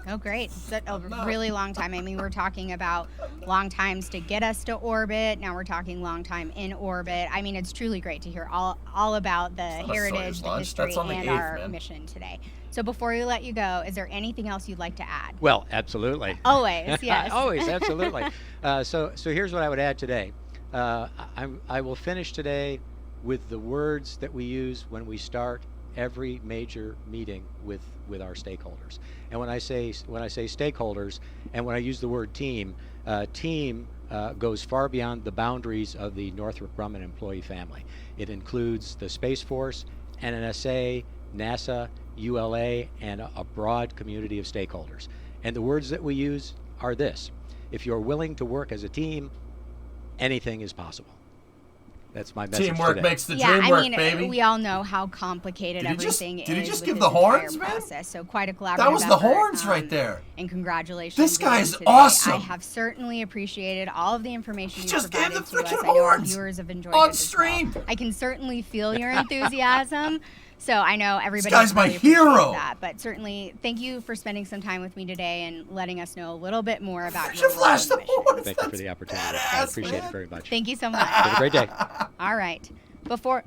Oh, great. That's a really long time. I mean, we're talking about long times to get us to orbit. Now we're talking long time in orbit. I mean, it's truly great to hear all about the heritage, the history, and our mission today. So before we let you go, is there anything else you'd like to add? Well, absolutely. Always, yes. Always, absolutely. So here's what I would add today. I will finish today with the words that we use when we start every major meeting with our stakeholders. And when I say stakeholders, and when I use the word team, team goes far beyond the boundaries of the Northrop Grumman employee family. It includes the Space Force, NNSA, NASA, ULA, and a broad community of stakeholders. And the words that we use are this: if you're willing to work as a team, anything is possible. That's my message Teamwork today. makes the dream work, baby. We all know how complicated everything is. Did he just with give this the horns, entire man? process. So quite a collaborative That was the effort, horns right there. And congratulations. This guy is today. awesome. I have certainly appreciated all of the information you just gave provided the to us. freaking I know our horns viewers have enjoyed on it as stream. well. I can certainly feel your enthusiasm. So I know everybody guy's my really appreciates hero. that. But certainly, thank you for spending some time with me today and letting us know a little bit more about You your flash the mission. horns. Thank you for the opportunity. I appreciate it very much. Thank you so much. Have a great day. All right. Before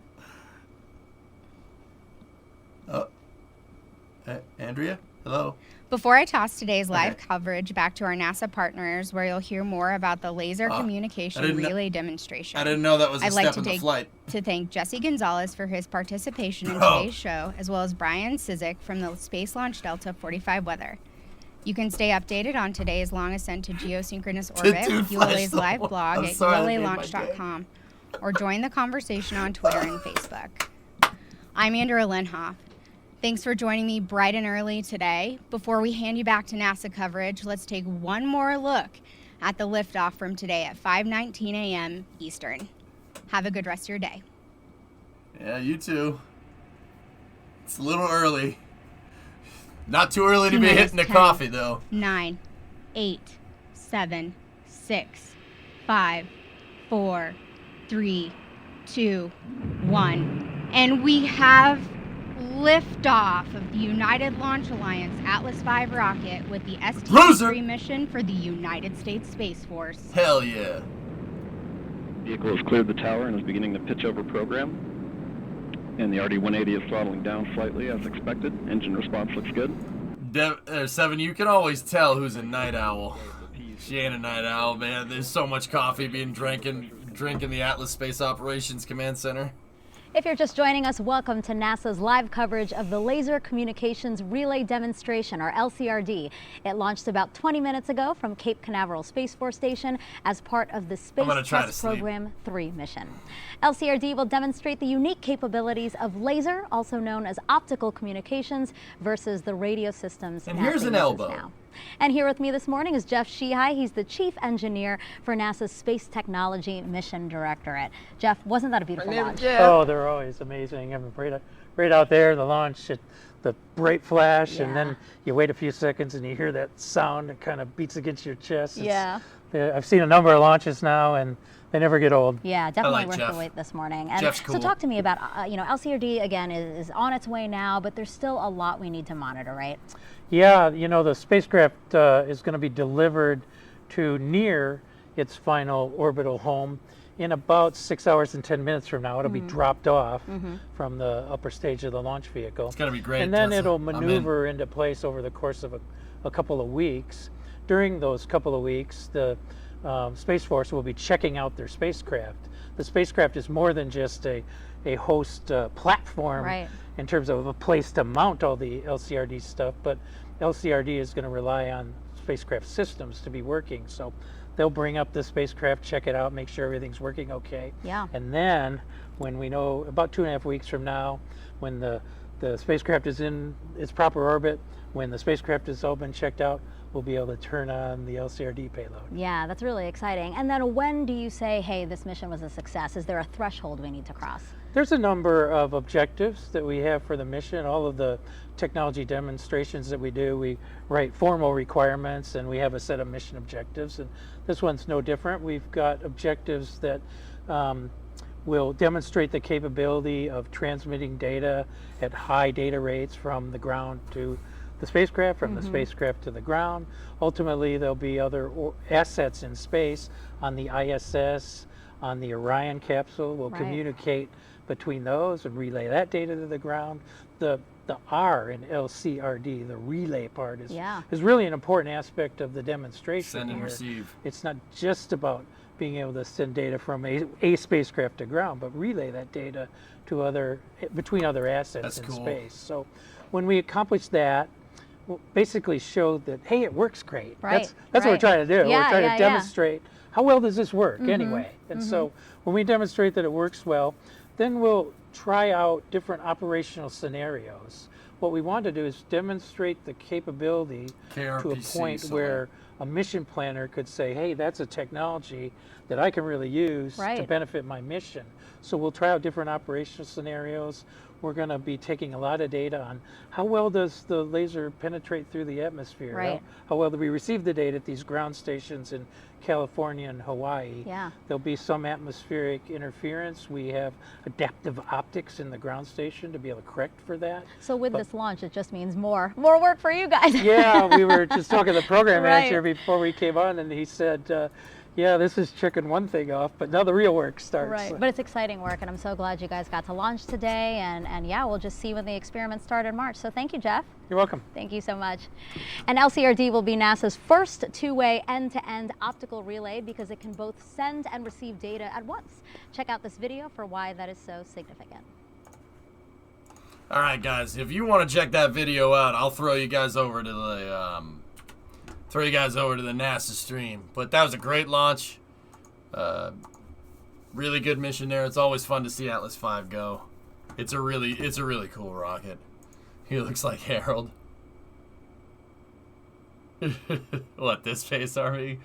Andrea, hello. Before I toss today's live coverage back to our NASA partners, where you'll hear more about the laser communication relay demonstration. I didn't know that was a I'd step like in the flight. to thank Jesse Gonzalez for his participation in today's show, as well as Brian Sizik from the Space Launch Delta 45 Weather. You can stay updated on today's long ascent to geosynchronous orbit with ULA's live blog at ulalaunch.com, or join the conversation on Twitter and Facebook. I'm Andrea Lenhoff. Thanks for joining me bright and early today. Before we hand you back to NASA coverage, let's take one more look at the liftoff from today at 5:19 a.m. Eastern. Have a good rest of your day. Yeah, you too. It's a little early. Not too early to be hitting the coffee, though. 9, 8, 7, 6, 5, 4, 3, 2, 1. And we have liftoff of the United Launch Alliance Atlas V rocket with the STP-3 mission for the United States Space Force. Hell yeah. Vehicle has cleared the tower and is beginning the pitch over program. And the RD-180 is throttling down slightly as expected. Engine response looks good. Seven, you can always tell who's a night owl. She ain't a night owl, man. There's so much coffee being drank in the Atlas Space Operations Command Center. If you're just joining us, welcome to NASA's live coverage of the Laser Communications Relay Demonstration, or LCRD. It launched about 20 minutes ago from Cape Canaveral Space Force Station as part of the Space Test Program 3 mission. LCRD will demonstrate the unique capabilities of laser, also known as optical communications, versus the radio systems and NASA here's an uses elbow. Now. And here with me this morning is Jeff Sheehy. He's the Chief Engineer for NASA's Space Technology Mission Directorate. Jeff, wasn't that a beautiful launch? Oh, they're always amazing. I mean, right out there, the launch, the bright flash, and then you wait a few seconds and you hear that sound that kind of beats against your chest. I've seen a number of launches now, and they never get old. Yeah, definitely worth the wait this morning. And Jeff's cool. So talk to me about, LCRD, again, is on its way now, but there's still a lot we need to monitor, right? Yeah, the spacecraft is going to be delivered to near its final orbital home in about 6 hours and 10 minutes from now. It'll be dropped off from the upper stage of the launch vehicle. It's going to be great. And then it'll maneuver into place over the course of a couple of weeks. During those couple of weeks, the Space Force will be checking out their spacecraft. The spacecraft is more than just a host platform in terms of a place to mount all the LCRD stuff, but LCRD is going to rely on spacecraft systems to be working. So they'll bring up the spacecraft, check it out, make sure everything's working okay. Yeah. And then when we know, about 2.5 weeks from now, when the spacecraft is in its proper orbit, when the spacecraft has all been checked out, we'll be able to turn on the LCRD payload. Yeah, that's really exciting. And then when do you say, hey, this mission was a success? Is there a threshold we need to cross? There's a number of objectives that we have for the mission. All of the technology demonstrations that we do, we write formal requirements, and we have a set of mission objectives. And this one's no different. We've got objectives that will demonstrate the capability of transmitting data at high data rates from the ground to the spacecraft, from the spacecraft to the ground. Ultimately, there'll be other assets in space on the ISS, on the Orion capsule. We'll communicate between those and relay that data to the ground. The R in LCRD, the relay part, is really an important aspect of the demonstration. Send and here. receive. It's not just about being able to send data from a spacecraft to ground, but relay that data to between other assets in space. So when we accomplish that, we'll basically show that, hey, it works great. That's what we're trying to do. We're trying to demonstrate how well does this work anyway. And so when we demonstrate that it works well, then we'll try out different operational scenarios. What we want to do is demonstrate the capability to a point where a mission planner could say, hey, that's a technology that I can really use to benefit my mission. So we'll try out different operational scenarios. We're going to be taking a lot of data on how well does the laser penetrate through the atmosphere, how well do we receive the data at these ground stations in California and Hawaii. There'll be some atmospheric interference. We have adaptive optics in the ground station to be able to correct for that. So with this launch, it just means more work for you guys. Yeah, we were just talking to the program manager before we came on, and he said, yeah, this is checking one thing off, but now the real work starts. Right, but it's exciting work, and I'm so glad you guys got to launch today, and yeah, we'll just see when the experiments start in March. So thank you, Jeff. You're welcome. Thank you so much. And LCRD will be NASA's first two-way end-to-end optical relay because it can both send and receive data at once. Check out this video for why that is so significant. All right, guys, if you want to check that video out, I'll throw you guys over to the NASA stream. But that was a great launch. Really good mission there. It's always fun to see Atlas V go. It's a really cool rocket. He looks like Harold. What, this face army?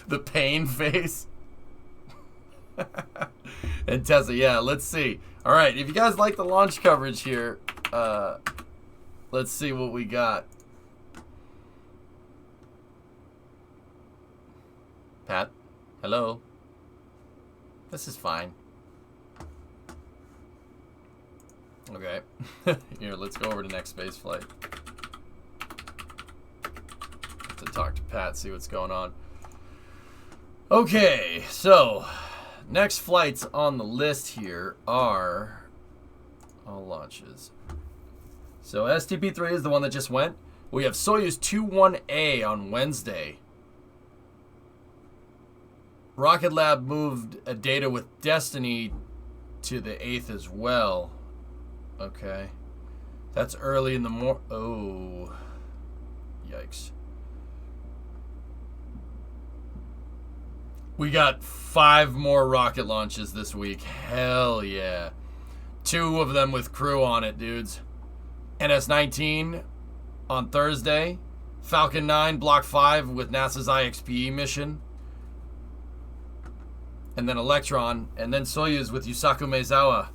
the pain face. And Tessa, yeah, let's see. All right, if you guys like the launch coverage here, let's see what we got. Pat, hello. This is fine. Okay. Here, let's go over to next space flight. To talk to Pat, see what's going on. Okay, so next flights on the list here are all launches. So STP-3 is the one that just went. We have Soyuz 21A on Wednesday. Rocket Lab moved a data with Destiny to the 8th as well. Okay. That's early in the morning. Oh. Yikes. We got 5 more rocket launches this week. Hell yeah. 2 of them with crew on it, dudes. NS-19 on Thursday. Falcon 9 Block 5 with NASA's IXPE mission. And then Electron. And then Soyuz with Yusaku Maezawa.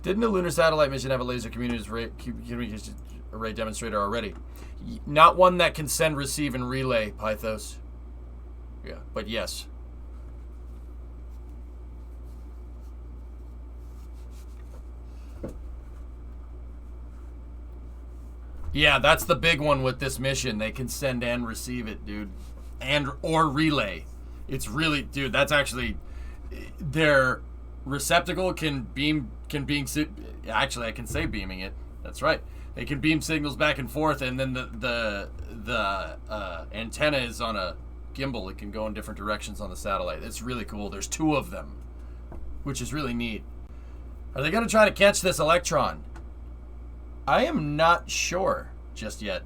Didn't the lunar satellite mission have a laser communication array demonstrator already? Not one that can send, receive, and relay, Pythos. Yeah, but yes. Yeah, that's the big one with this mission. They can send and receive it, dude. Or relay. It's really, dude, that's actually, their receptacle can beam, actually I can say beaming it. That's right. They can beam signals back and forth, and then the antenna is on a gimbal. It can go in different directions on the satellite. It's really cool. There's 2 of them, which is really neat. Are they going to try to catch this Electron? I am not sure just yet.